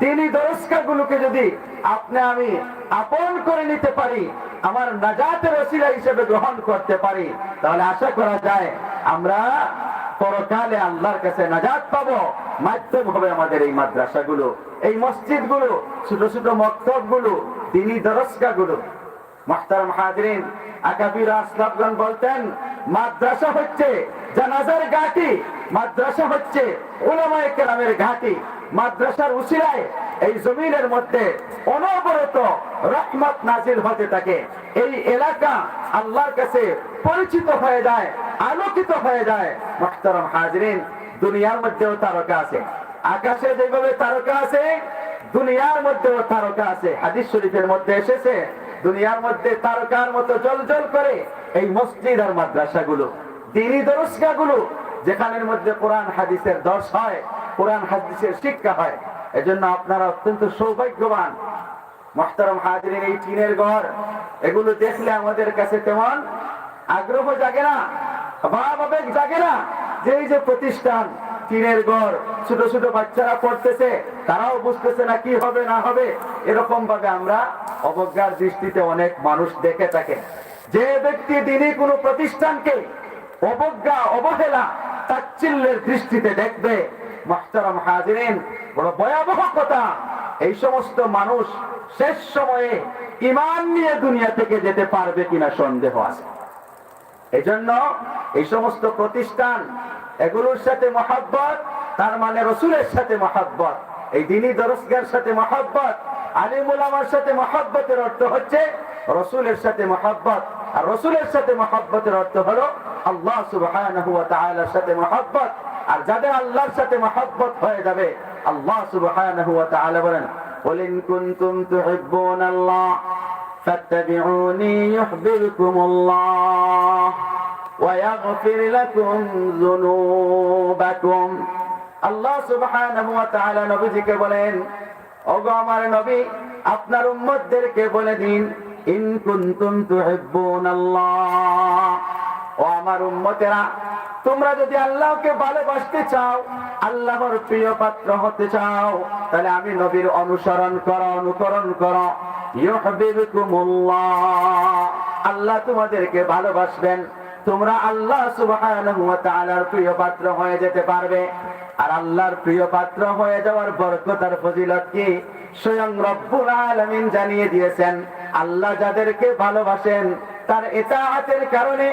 S3: দিনই দরসগাহগুলোকে যদি আপনি আমি আপন করে নিতে পারি, আমার নাজাতের ওসিলা হিসেবে গ্রহণ করতে পারি, তাহলে আশা করা যায় আমরা পরকালে আল্লাহর কাছে নাজাত পাবো। মাধ্যম হবে আমাদের এই মাদ্রাসাগুলো, এই মসজিদগুলো, ছোট ছোট মক্তবগুলো, দিনই দরসগাহগুলো। মুহতারাম হাজিরিন, আকাবির আসলাফগণ বলতেন, মাদ্রাসা হচ্ছে জানাজার ঘাঁটি, মাদ্রাসা হচ্ছে উলামায়ে কেরামের ঘাঁটি। মাদ্রাসার উসিলায় এই জমিনের মধ্যে অনবরত রহমত নাজিল হতে থাকে। এই এলাকা আল্লাহর কাছে পরিচিত হয়ে যায়, আলোকিত হয়ে যায়। মুহতারাম হাজিরিন, দুনিয়ার মধ্যেও তারকা আছে, আকাশে যেভাবে তারকা আছে দুনিয়ার মধ্যেও তারকা আছে। হাদিস শরীফের মধ্যে এসেছে, দুনিয়ার মধ্যে তারকার মতো জ্বলজ্বল করে এই মসজিদ আর মাদ্রাসাগুলো, দ্বীনি দরসগাহগুলো, যেখানের মধ্যে কোরআন হাদিসের দর্শ হয়, কোরআন হাদিসের শিক্ষা হয়। এজন্য আপনারা অত্যন্ত সৌভাগ্যবান। মুহতারাম হাজিরিন, এই টিনের ঘর এগুলো দেখলে আমাদের কাছে তেমন আগ্রহ জাগে না, ভাব আবেগ জাগে না যে এই যে প্রতিষ্ঠান, টিনের ঘর, ছোট ছোট বাচ্চারা পড়তেছে, তারাও বুঝতেছে না কি হবে না হবে। এরকম ভাবে আমরা অবজ্ঞার দৃষ্টিতে অনেক মানুষ দেখে থাকে। যে ব্যক্তি দিনই কোনো প্রতিষ্ঠানকে অবজ্ঞা, অবহেলা, তাচ্ছিল্যের দৃষ্টিতে দেখবে, মুহতারাম হাজিরিন, বড় ভয়াবহ কথা। এই সমস্ত মানুষ শেষ সময়ে ঈমান নিয়ে দুনিয়া থেকে যেতে পারবে কিনা সন্দেহ আছে। এজন্য এই সমস্ত প্রতিষ্ঠান, এগুলোর সাথে মহব্বত, তার মানে রসুলের সাথে মহব্বত, এই দ্বীনি দরসগাহর সাথে মহব্বত, আলিম উলামার সাথে মহব্বতের অর্থ হচ্ছে রসুলের সাথে মহব্বত। আর রসুলের সাথে মহব্বতের অর্থ হলো আল্লাহ সুবহানাহু ওয়া তাআলার সাথে মহব্বত। আর যাদের আল্লাহর সাথে মহব্বত হয়ে যাবে, আল্লাহ সুবহানাহু ওয়া তাআলা বলেন, কুল ইন কুনতুম তুহিব্বুনাল্লাহ ফাত্তাবিউনি ইউহিব্বুকুমুল্লাহ ওয়া ইয়াগফির লাকুম যুনুবাকুম। আল্লাহ সুবহানাহু ওয়া তাআলা নবীজিকে বলেন, ওগো আমার নবী, আপনার উম্মতদেরকে বলে দিন, ইন কুনতুম তুহিব্বুনাল্লাহ, ও আমার উম্মতেরা, তোমরা যদি আল্লাহকে ভালোবাসতে চাও, আল্লাহর প্রিয় পাত্র হতে চাও, তাহলে আমি নবীর অনুসরণ করো, অনুকরণ করো। ইউহিব্বুকুমুল্লাহ, আল্লাহ তোমাদেরকে ভালোবাসবেন, তোমরা আল্লাহ সুবহানাহু ওয়া তাআলার প্রিয় পাত্র হয়ে যেতে পারবে। আর আল্লাহর প্রিয় পাত্র হয়ে যাওয়ার বরকত আর ফজিলত কি স্বয়ং রব্বুল আলামিন জানিয়ে দিয়েছেন। আল্লাহ যাদেরকে ভালোবাসেন, তার ইতাআতের কারণে,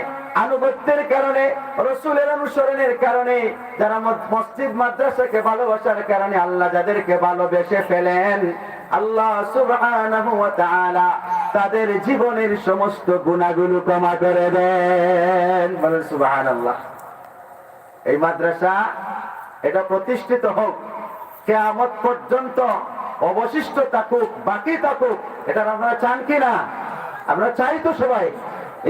S3: আনুগত্যের কারণে, রাসূলের অনুসরণের কারণে, যারা মসজিদ মাদ্রাসাকে ভালোবাসার কারণে আল্লাহ যাদেরকে ভালোবেসে ফেলেন, আল্লাহ সুবহানাহু ওয়া তাআলা তাদের জীবনের সমস্ত গুনাহগুলো ক্ষমা করে দেন। বলেন সুবহানাল্লাহ। এই মাদ্রাসা এটা প্রতিষ্ঠিত হোক, কিয়ামত পর্যন্ত অবশিষ্ট থাকুক, বাকি থাকুক, এটা আপনারা চান কিনা? আমরা চাই তো সবাই।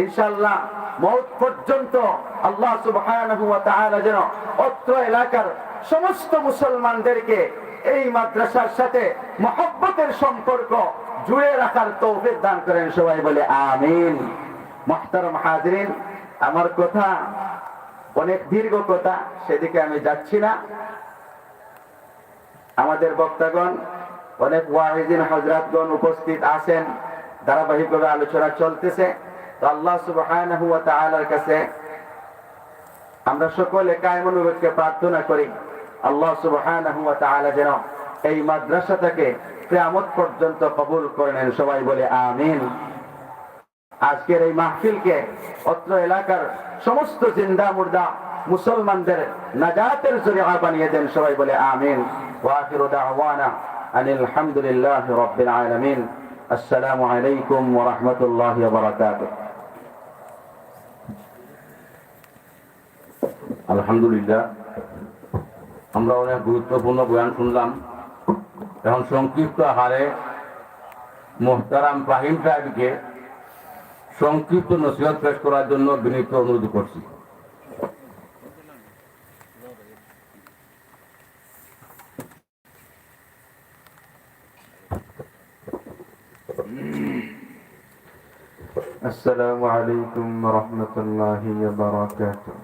S3: ইনশাআল্লাহ মওত পর্যন্ত আল্লাহ সুবহানাহু ওয়া তাআলা যেন অত্র এলাকার সমস্ত মুসলমানদেরকে এই মাদ্রাসার সাথে মহব্বতের সম্পর্ক জুড়ে রাখার তৌফিক দান করেন, সবাই বলে আমিন। মুহতারাম হাজিরিন, আমার কথা অনেক দীর্ঘ কথা, সেদিকে আমি যাচ্ছি না। আমাদের বক্তাগণ, অনেক ওয়াইজিন হযরতগণ উপস্থিত আছেন, ধারাবাহিকভাবে আলোচনা চলতেছে। তো আল্লাহ সুবহানাহু ওয়া তাআলার কাছে আমরা সকলে কায়মনোবাক্যে প্রার্থনা করি, আল্লাহ সুবহানাহু ওয়া তাআলা যেন এই মাদ্রাসাটাকে কিয়ামত পর্যন্ত কবুল করে নেন, সবাই বলে আমিন। আজকের এই মাহফিলকে অত্র এলাকার সমস্ত জিন্দা মুর্দা মুসলমানদের নাজাতের জরিয়া বানিয়ে দেন, সবাই বলে আমিন। ওয়া আখিরু দাওয়ানা আনিল হামদুলিল্লাহি রাব্বিল আলামিন। আসসালামু আলাইকুম ওয়া রাহমাতুল্লাহি ওয়া বারাকাতুহু।
S2: আলহামদুলিল্লাহ, আমরা অনেক গুরুত্বপূর্ণ বয়ান শুনলাম। এখন সংক্ষিপ্ত আহারে মোহতারাম ফাহিম সাহেবকে সংক্ষিপ্ত নসিহত পেশ করার জন্য বিনীত অনুরোধ করছি।
S6: السلام عليكم ورحمة الله وبركاته.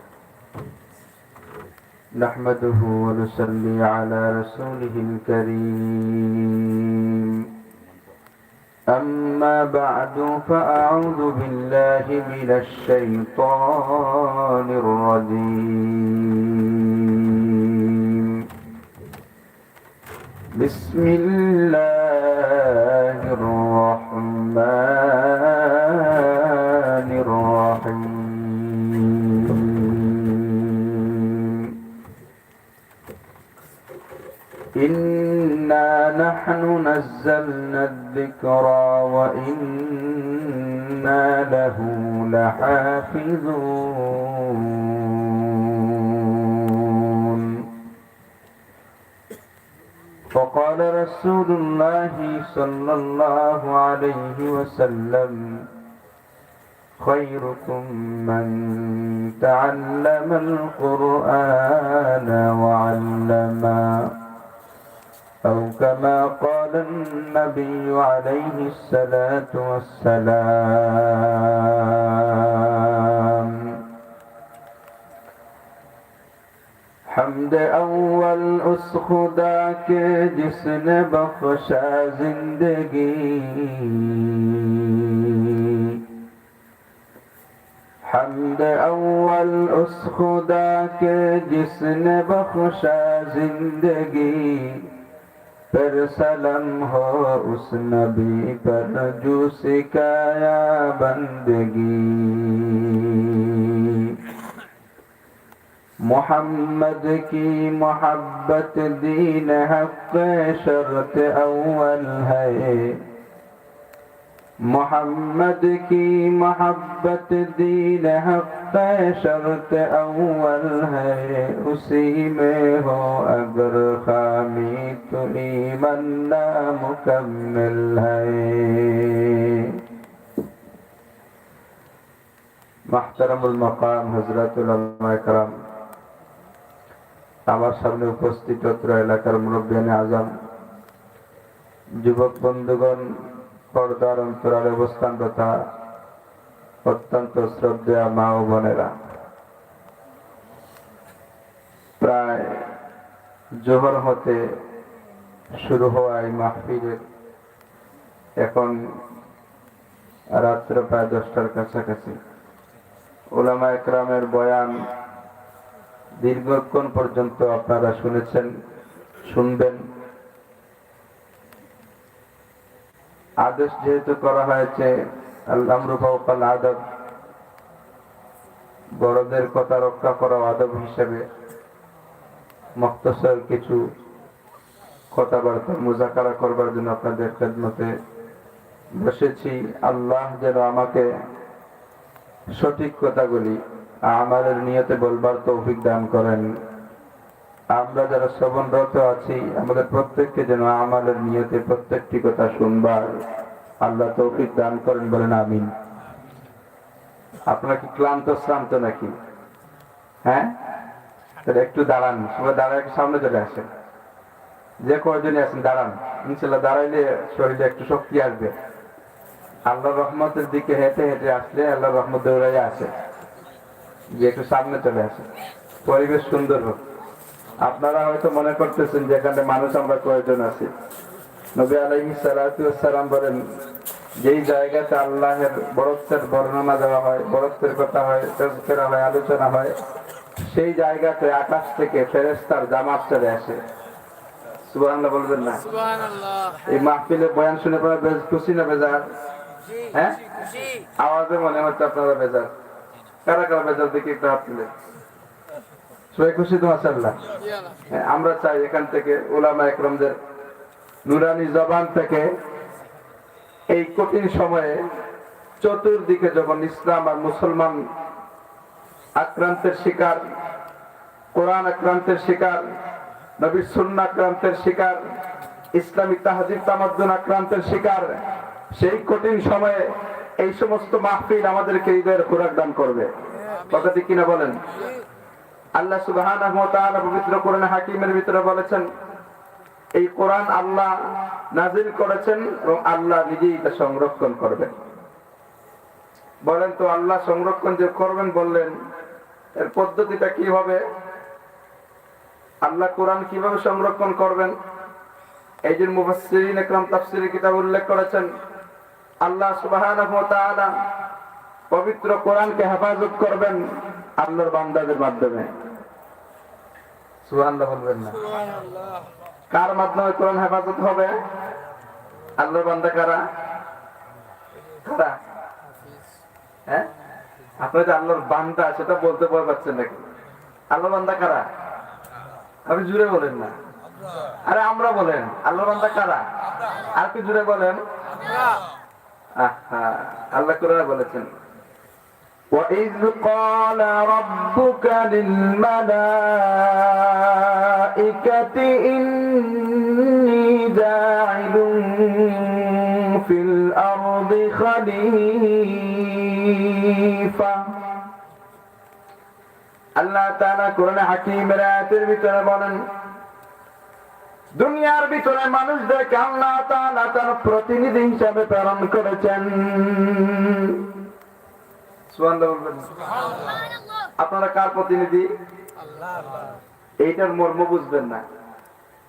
S6: نحمده ونصلي على رسوله الكريم. أما بعد فأعوذ بالله من الشيطان الرجيم. بسم الله الرحمن الرحيم. إنا نحن نزلنا الذكر وإنا له لحافظون. فقال رسول الله صلى الله عليه وسلم: خيركم من تعلم القرآن وعلمه، أو كما قال النبي عليه الصلاة والسلام. حمد اول اس خدا کے جس نے بخشا زندگی، حمد اول اس خدا کے جس نے بخشا زندگی، پر سلام ہو اس نبی پر جو سکھایا بندگی. محمد کی محبت دین حق شرط اول ہے، محمد کی محبت دین حق شرط اول ہے، اسی میں ہو اگر خامی تو ایمان نامکمل ہے. محترم المقام حضرت উলামা کرام, আমার সামনে উপস্থিত অত্র এলাকার মুরব্বিয়ানে আজম, যুবক বন্ধুগণ, পর্দার অন্তরালে অবস্থানরত অত্যন্ত শ্রদ্ধেয় মা ও বোনেরা, প্রায় জোহর হতে শুরু হওয়া এই মাহফিলের এখন রাত্র প্রায় 10টার কাছাকাছি। উলামা একরামের বয়ান দীর্ঘক্ষণ পর্যন্ত আপনারা শুনেছেন, শুনবেন। আদেশ যেহেতু করা হয়েছে আল আমরু ফাওকাল আদব, বড়দের কথা রক্ষা করা আদব হিসেবে মুখতাসার কিছু কথাবার্তা মুযাকারা করবার জন্য আপনাদের খেদমতে বসেছি। আল্লাহ যেন আমাকে সঠিক কথাগুলি আমাদের নিয়তে বলবার তৌফিক দান করেন। আমরা যারা শ্রবণরত আছি আমাদের প্রত্যেককে যেন আমাদের নিয়তে প্রত্যেকটি কথা শুনবার আল্লাহ তৌফিক দান করেন, বলেন আমিন। আপনারা কি ক্লান্ত শ্রান্ত নাকি? হ্যাঁ, তাহলে একটু দাঁড়ান, সবাই দাঁড়ায় সামনে চলে আসেন। যে কয়জনই আছেন দাঁড়ান, ইনশাল্লাহ দাঁড়াইলে শরীরে একটু শক্তি আসবে। আল্লাহর রহমতের দিকে হেঁটে হেঁটে আসলে আল্লাহর রহমত দৌড়াইয়া আসে, যে একটু সামনে চলে আসে, পরিবেশ সুন্দর হোক। আপনারা হয়তো মনে করতেছেন যে এখানে মানুষ আমরা কয়জন আছি। নবী আলাইহিস সালাতু ওয়াস সালাম বলেন, যেই জায়গাতে আল্লাহের বড়ত্বের বর্ণনা দেওয়া হয়, বড়ত্বের কথা হয়, তাজকিরা হয়, আলোচনা হয়, সেই জায়গাতে আকাশ থেকে ফেরেশতার জামাত চলে আসে। সুবহানাল্লাহ বলবেন না? এই মাহফিলে বয়ান শুনে পরে খুশি না বেজার? হ্যাঁ, আওয়াজে মনে হচ্ছে আপনারা বেজার। কারা কারা বেজার দেখি একটু হাত তুলে। সবাই খুশি তো মাশাআল্লাহ। আমরা চাই এখান থেকে উলামা একরামদের নুরানি জবান থেকে এই কঠিন সময়ে চতুর্দিকে যখন ইসলাম আর মুসলমান আক্রান্তের শিকার, কোরআন আক্রান্তের শিকার, নবীর সুন্নাহ আক্রান্তের শিকার, ইসলামিক তাহজিব তামাদ্দুন আক্রান্তের শিকার, সেই কঠিন সময়ে এই সমস্ত মাহফিল আমাদেরকে হৃদয়ের খোরাক দান করবে। কথা ঠিক কিনা বলেন? আল্লাহ সুবহানাহু ওয়া তাআলা পবিত্র কোরআনে হাকিমের ভিতরে বলেছেন, এই কোরআন আল্লাহ নাজিল করেছেন এবং আল্লাহ নিজেই তা সংরক্ষণ করবেন। বলেন তো আল্লাহ সংরক্ষণ যে করবেন বললেন, এর পদ্ধতিটা কি হবে? আল্লাহ কোরআন কিভাবে সংরক্ষণ করবেন? এই যে মুফাসসিরিন একরাম তাফসীরের কিতাব উল্লেখ করেছেন, আল্লাহ সুবহানাহু ওয়া তাআলা পবিত্র কোরআনকে হেফাজত করবেন আল্লাহর বান্দাদের মাধ্যমে। সুবহানাল্লাহ বলবেন না? কার মাধ্যমে কোরআন হেফাজত হবে? আল্লাহর বান্দা কারা? কারা? হ্যাঁ, আপনারা যে আল্লাহর বান্দা সেটা বলতে ভয় পাচ্ছেন নাকি? আল্লাহর বান্দা কারা? আপনি জুড়ে বলেন না। আরে আমরা বলেন, আল্লাহর বান্দা কারা? আর কি জুড়ে বলেন? আল্লাহ কোরআনে বলেছেন, وَإِذْ قَالَ رَبُّكَ لِلْمَلَائِكَةِ إِنِّي جَاعِلٌ فِي الْأَرْضِ خَلِيفَةً। আল্লাহ তাআলা কোরআনে হাকিমের আয়াতের ভিতরে বলেন, দুনিয়ার ভিতরে মানুষদেরকে আল্লাহ তাআলা তার প্রতিনিধি হিসাবে প্রেরণ করেছেন। সুবহানাল্লাহ বলবেন। আপনারা কার প্রতিনিধি? এইটার মর্ম বুঝবেন না।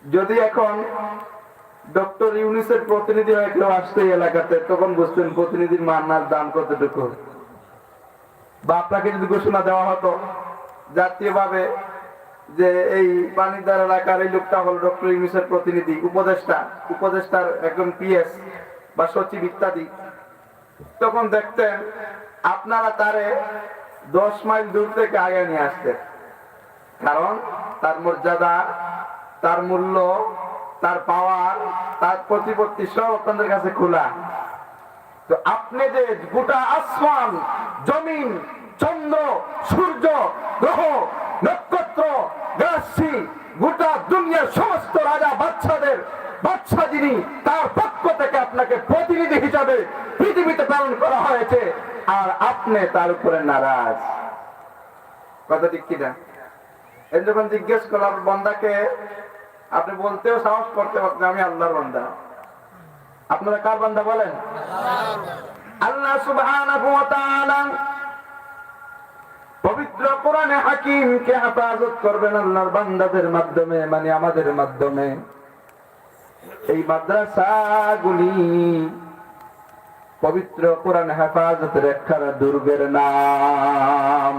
S6: যদি এখন ডক্টর ইউনিসের প্রতিনিধি হয়ে কেউ আসতো এই এলাকাতে, তখন বুঝতেন প্রতিনিধির মান্নার দাম কতটুকু। বা আপনাকে যদি ঘোষণা দেওয়া হতো জাতীয়ভাবে যে এই পানিদার এলাকার এই লোকটা হল ডক্টর ইউনিসের প্রতিনিধি, উপদেষ্টার একজন পিএস বা সচিব ইত্যাদি, তখন দেখতেন আপনারা তারে 10 মাইল দূর থেকে আগে নিয়ে আসতেন। কারণ তার মর্যাদা, তার মূল্য, তার পাওয়ার, তার প্রতিপত্তি সব আপনাদের কাছে খোলা। তো আপনি যে গোটা আসমান, জমিন, চন্দ্র, সূর্য, গ্রহ, নক্ষত্র, গ্যালাক্সি, গোটা দুনিয়ার সমস্ত রাজা বাদশাদের বাদশা যিনি, তার পক্ষ থেকে আপনাকে প্রতিনিধি হিসাবে পৃথিবীতে প্রেরণ করা হয়েছে, আর আপনি তার উপরে নারাজ। কথা ঠিক কিনা? এই যখন জিজ্ঞেস করলাম বান্দাকে, আপনি বলতেও সাহস করতে পারতেন আমি আল্লাহর বান্দা। আপনারা কার বান্দা বলেন? আল্লাহ সুবহানাহু ওয়া তাআলা পবিত্র কোরআনে হাকিমকে হেফাজত করবেন আল্লাহর বান্দাদের মাধ্যমে, মানে আমাদের মাধ্যমে। এই মাদ্রাসাগুলি পবিত্র কোরআন হেফাজত রক্ষার দুর্গের নাম।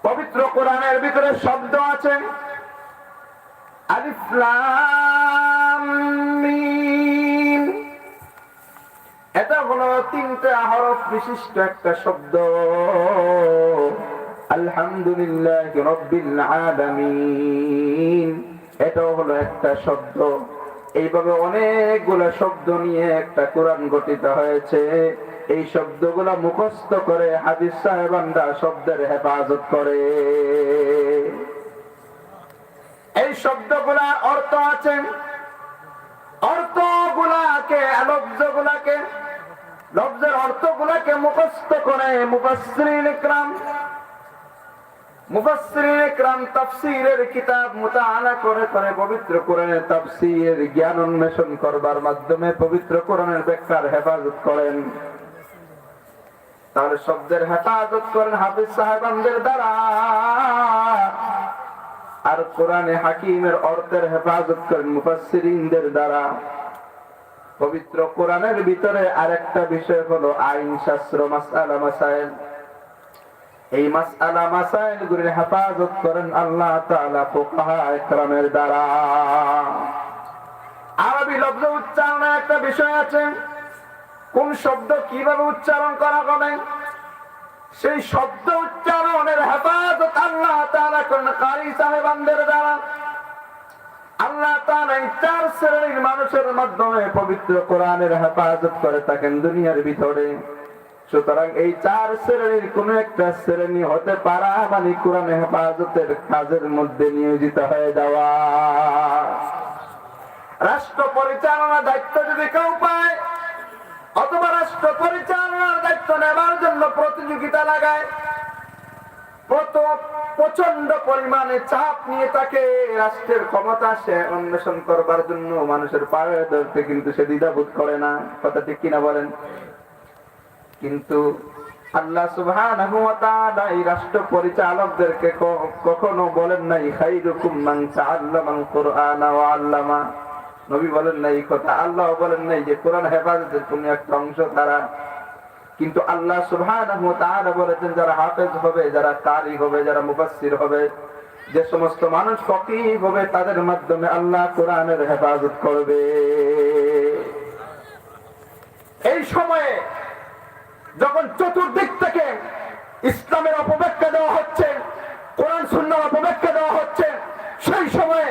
S6: পবিত্র কোরআনের ভিতরে শব্দ আছে আলিফ লাম মিম। এটা হলো 3টা হরফ বিশিষ্ট একটা শব্দ। আলহামদুলিল্লাহি রাব্বিল আলামিন, এটাও হলো একটা শব্দ। এইভাবে অনেকগুলো শব্দ নিয়ে একটা কোরআন গঠিত হয়েছে। এই শব্দগুলো মুখস্থ করে হাদিস সাহেবানরা শব্দের হেফাজত করে। এই শব্দগুলার অর্থ আছে, অর্থগুলাকে, লফজগুলাকে
S3: লফজের অর্থগুলোকে মুখস্থ করে মুফাসসিরিন ইকরাম তাফসীরের কিতাব মুতাআলা করে করে পবিত্র কোরআনের তাফসীরের জ্ঞান অন্বেষণ করবার মাধ্যমে পবিত্র কোরআনের ব্যাখ্যার হেফাজত করেন। তাহলে শব্দের হেফাজত করেন হাফিজ সাহেবানদের দ্বারা, আর কোরআনে হাকিমের অর্থের হেফাজত করেন মুফাসসিরিনদের দ্বারা। পবিত্র কোরআনের ভিতরে আরেকটা বিষয় হলো আইন শাস্ত্র, মাসআলা মাসাইল। এই মাসআলা মাসাইল গুলির হেফাজত করেন আল্লাহ তাআলা ফুকাহা ইকরামের দ্বারা। আরবি লফজ উচ্চারণে একটা বিষয় আছে, কোন শব্দ কিভাবে উচ্চারণ করা হবে, সেই শব্দ উচ্চারণের হেফাজত আল্লাহ তাআলা করেন কারি সাহেবানদের দ্বারা। আল্লাহ তাআলা এই চার শ্রেণীর মানুষের মাধ্যমে পবিত্র কোরআনের হেফাজত করে থাকেন দুনিয়ার ভিতরে। সুতরাং এই চার শ্রেণীর কোন একটা শ্রেণী হতে পারা মানে কোরআন হেফাজতের কাজের মধ্যে নিয়োজিত হয়ে যাওয়া। রাষ্ট্র পরিচালনার দায়িত্ব যদি কেউ পায় অথবা রাষ্ট্র পরিচালনার দায়িত্ব নেবার জন্য প্রতিযোগিতা লাগায়, প্রচন্ড পরিমাণে চাপ নিয়ে তাকে রাষ্ট্রের ক্ষমতা সে অন্বেষণ করবার জন্য মানুষের পায়ে ধরতে কিন্তু সে দ্বিধাবোধ করে না। কথা ঠিক কিনা বলেন? কিন্তু আল্লাহ সুবহানাহু ওয়া তাআলা এই রাষ্ট্র পরিচালকদেরকে কখনো বলেন নাই খায়রুকুম মান তাআল্লামাল কুরআনা ওয়া আল্লামা। নবী বলেন নাই কথা, আল্লাহ বলেন নাই যে কোরআন হেফাজতের কোন একটা অংশ তারা। কিন্তু আল্লাহ সুবহানাহু ওয়া তাআলা বলেছেন যারা হাফেজ হবে, যারা কারি হবে, যারা মুফাসসির হবে, যে সমস্ত মানুষ ফকিহ হবে তাদের মাধ্যমে আল্লাহ কোরআনের হেফাজত করবে। এই সময়ে যখন চতুর্দিক থেকে ইসলামের অপব্যাখ্যা দেওয়া হচ্ছে, কোরআন সুন্নাহর অপব্যাখ্যা দেওয়া হচ্ছে, সেই সময়ে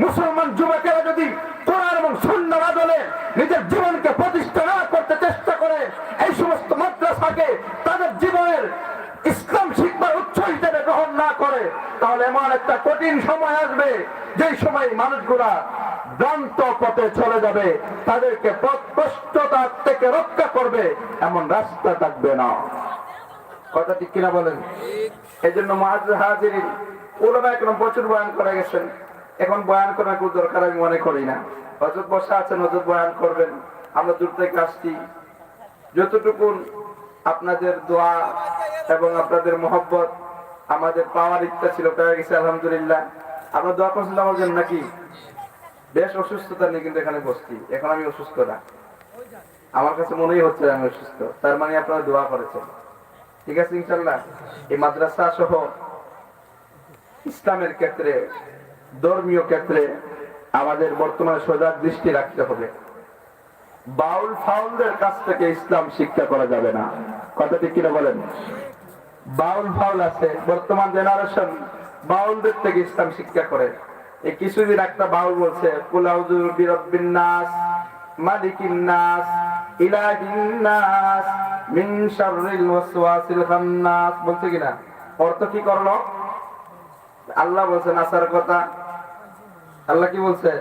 S3: মুসলমান যুবকেরা যদি কোরআন এবং সুন্নাহর আদলে নিজের জীবনকে প্রতিষ্ঠা না করতে চেষ্টা করে, এই সমস্ত মাদ্রাসাকে তাদের জীবনের ইসলাম শিক্ষার উৎস হিসেবে গ্রহণ না করে, তাহলে এমন একটা কঠিন সময় আসবে যেই সময় মানুষগুলা ভ্রান্ত পথে চলে যাবে, তাদেরকে পথভ্রষ্টতা থেকে রক্ষা করবে এমন রাস্তা থাকবে না। কথা ঠিক কিনা বলেন? এই জন্য মুআজ্জিজ হাজিরিন উলামা একরম প্রচুর বয়ান করে গেছেন, এখন বয়ান করার কোনো দরকার আমি মনে করি না। হযরত বসা আছেন, হযরত বয়ান করবেন, আমরা দূর থেকে আসছি। যতটুকু আপনাদের দোয়া এবং আপনাদের মহব্বত আমাদের পাওয়ার ইচ্ছা ছিল পেয়ে গেছে আলহামদুলিল্লাহ। আমরা দোয়া করছিলাম আমার জন্য নাকি? বেশ অসুস্থতা নিয়ে কিন্তু এখানে বসছি, এখন আমি অসুস্থ না, আমার কাছে মনেই হচ্ছে আমি অসুস্থ, তার মানে আপনারা দোয়া করেছেন। ঠিক আছে ইনশাআল্লাহ। এই মাদ্রাসা সহ ইসলামের ক্ষেত্রে, ধর্মীয় ক্ষেত্রে আমাদের বর্তমানে সজাগ দৃষ্টি রাখতে হবে। বাউল ফাউলদের কাছ থেকে ইসলাম শিক্ষা করা যাবে না। কথা ঠিক কিনা বলেন? বাউল ফাউল আছে, বর্তমান জেনারেশন বাউলদের থেকে ইসলাম শিক্ষা করে। এই কিছুদিন একটা বাউল বলছে কুল আউযু বিরাব্বিন নাস মালিকিন নাস ইলাহিন নাস মিন শাররিল ওয়াসওয়াসিল খান্নাস, বলছে কিনা? অর্থ কি করলো? আল্লাহ বলছে নাসার কথা। আল্লাহ কি বলছে?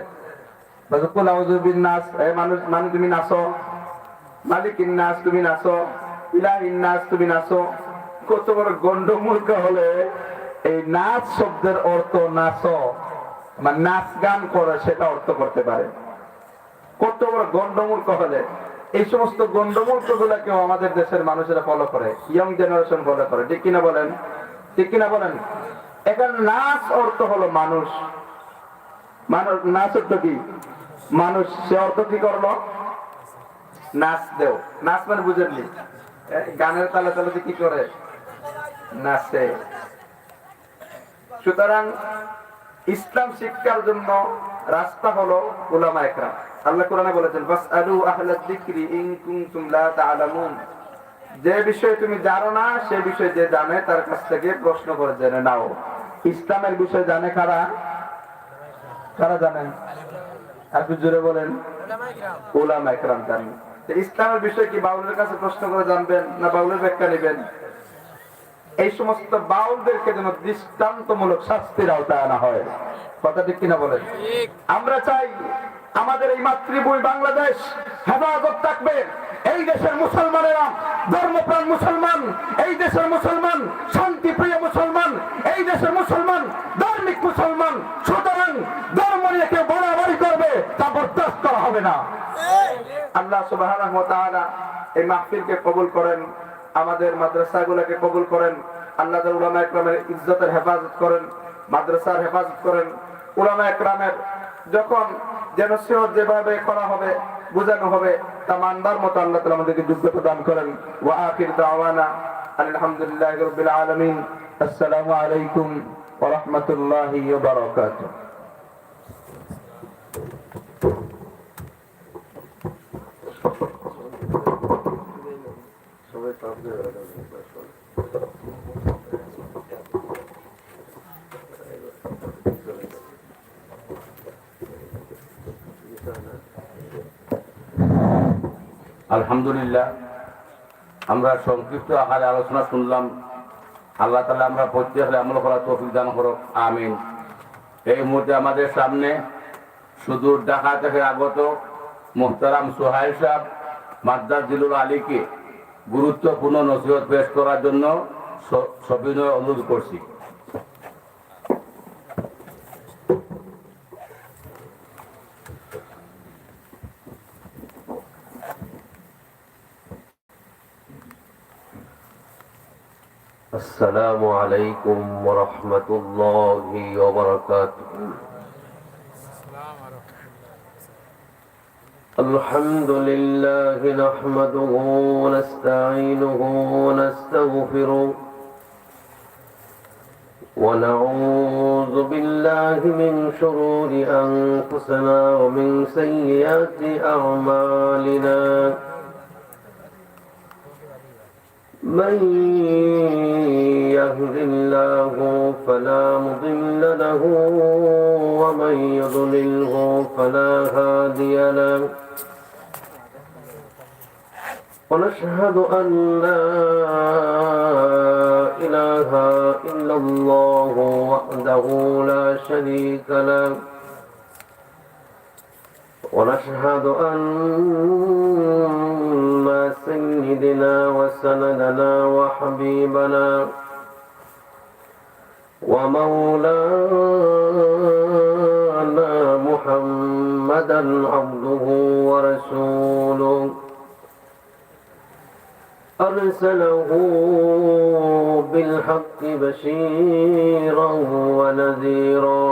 S3: কুল আউযু বিন নাস, এই মানুষ মানে তুমি নাচো, মালিকিন নাস তুমি নাচো, ইলাহিন নাস তুমি নাচো। কত বড় গন্ডমূর্খ হলে এই নাচ শব্দের অর্থ নাচো মানে নাচ গান করে সেটা অর্থ করতে পারে। কত বড় গন্ডমূর্খ হলে এই সমস্ত গন্ডমূর্খ গুলাকেও আমাদের দেশের মানুষেরা ফলো করে, ইয়ং জেনারেশন ফলো করে। ঠিক কিনা বলেন? ঠিক কিনা বলেন? এখানে নাচ অর্থ হলো মানুষ, মানুষ নাচ অর্থ কি? মানুষ। সে অর্থ কি করলো? নাচ দেও। নাচ মানে বুঝেননি? গানের তালে তালে কি করে? নাচে। সুতরাং ইসলাম শিক্ষার জন্য রাস্তা হলো উলামা ইকরাম। আল্লাহ কোরআনে বলেছেন ফাসআলু আহলায যিকরি ইন কুনতুম লা তা'লামুন, যে বিষয়ে তুমি জানো না সে বিষয়ে যে জানে তার কাছ থেকে প্রশ্ন করে জেনে নাও। ইসলামের বিষয় জানে কারা? কারা জানেন? আর একটু জোরে বলেন। উলামা ইকরাম জানেন। ইসলামের বিষয় কি বাউলের কাছে প্রশ্ন করে জানবেন না বাউলের ব্যাখ্যা নেবেন? এই সমস্ত বাউলদেরকে যেন দৃষ্টান্তমূলক শাস্তির আওতায় আনা হয়। কথা ঠিক কিনা বলেন? আমরা চাই
S6: আমাদের এই মাতৃভূমি বাংলাদেশ হেফাজত থাকবে। এই দেশের মুসলমানেরা ধর্মপ্রাণ মুসলমান, এই দেশের মুসলমান শান্তিপ্রিয় মুসলমান, এই দেশের মুসলমান ধার্মিক মুসলমান। সুতরাং ধর্ম নিয়ে কেউ বাড়াবাড়ি করবে তা বরদাস্ত করা হবে না। আল্লাহ সুবহানাহু ওয়া তাআলা এই মাহফিলকে কবুল করেন, আমাদের মাদ্রাসাগুলোকে কবুল করেন। আল্লাহ তাআলা উলামা ইকরামের ইজ্জতের হেফাজত করেন, মাদ্রাসার হেফাজত করেন। উলামা ইকরামের যখন যেন যেভাবে করা হবে, বোঝানো হবে, তা মানবার মতো আল্লাহ তাআলা আমাদেরকে যোগ্যতা দান করেন। ওয়া আখির দাওয়ানা আলহামদুলিল্লাহি রাব্বিল আলামিন। আসসালামু আলাইকুম ওয়া রাহমাতুল্লাহি ওয়া বারাকাতুহু।
S2: আলহামদুলিল্লাহ, আমরা সংক্ষিপ্ত আকারে আলোচনা শুনলাম। আল্লাহ তাআলা আমরা প্রত্যেকে আমল করার তৌফিক দান করুক, আমিন। এই মুহূর্তে আমাদের সামনে সুদূর ঢাকা থেকে আগত মুহতারাম সোহাইল সাহেব মাদ্রাজ জিলুল আলীকে গুরুত্বপূর্ণ নসিহত পেশ করার জন্য সবিনয় অনুরোধ করছি।
S3: السلام عليكم ورحمة الله وبركاته. الحمد لله نحمده ونستعينه ونستغفره ونعوذ بالله من شرور أنفسنا ومن سيئات أعمالنا. من يهد الله فلا مضل له ومن يضلله فلا هادي له. ونشهد أن لا إله إلا الله وحده لا شريك له. ونشهد أن سيدنا وسندنا وحبيبنا ومولانا محمدا عبده ورسوله أرسله بالحق بشيرا ونذيرا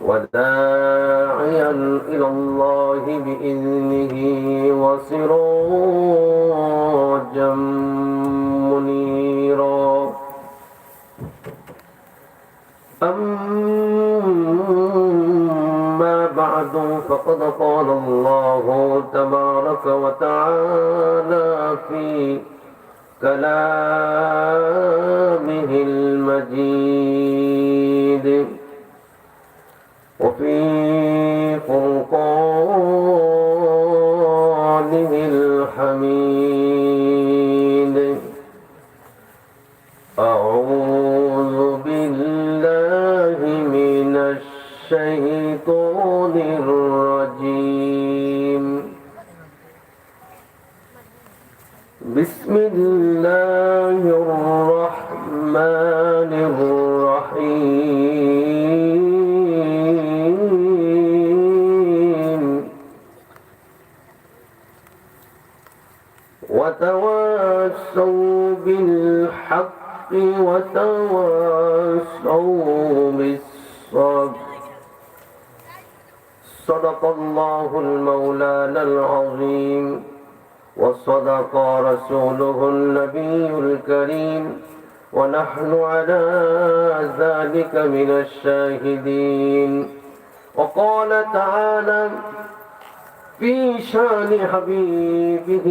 S3: وداعيا إلى الله بإذنه وسراجا منيرا. أما بعد فقد قال الله تبارك وتعالى في كلامه المجيد وفي فرقانه الحميد. أعوذ بالله من الشيطان الرجيم. بسم الله الرحمن الرحيم. وتواصوا بالحق وتواصوا بالصبر. صدق الله المولانا العظيم وصدق رسوله النبي الكريم ونحن على ذلك من الشاهدين. وقال تعالى في شان حبيبه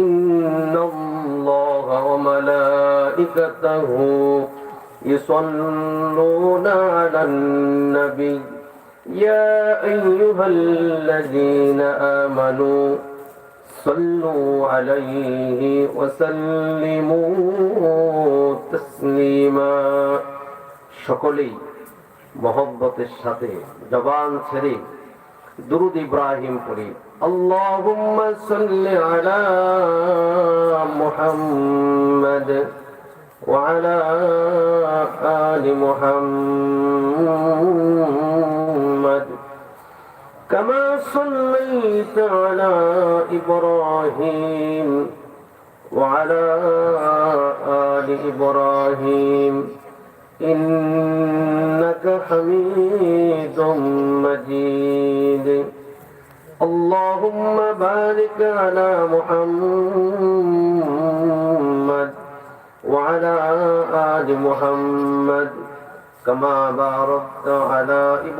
S3: إن الله وملائكته يصلون على النبي يا أيها الذين آمنوا صلوا عليه وسلموا تسليما. সকলেই মোহব্বতের সাথে জবান ছেড়ে দুরূদ ইব্রাহিম পড়ি। আল্লাহুম্মা সাল্লি আলা মুহাম্মাদ ওয়া আলা আলি মুহাম্মাদ কামা সাল্লাইতা আলা ইব্রাহিম ওয়া আলা আলি ইব্রাহিম إنك حميد مجيد اللهم بارك على محمد وعلى آل محمد كما باركت على إبراهيم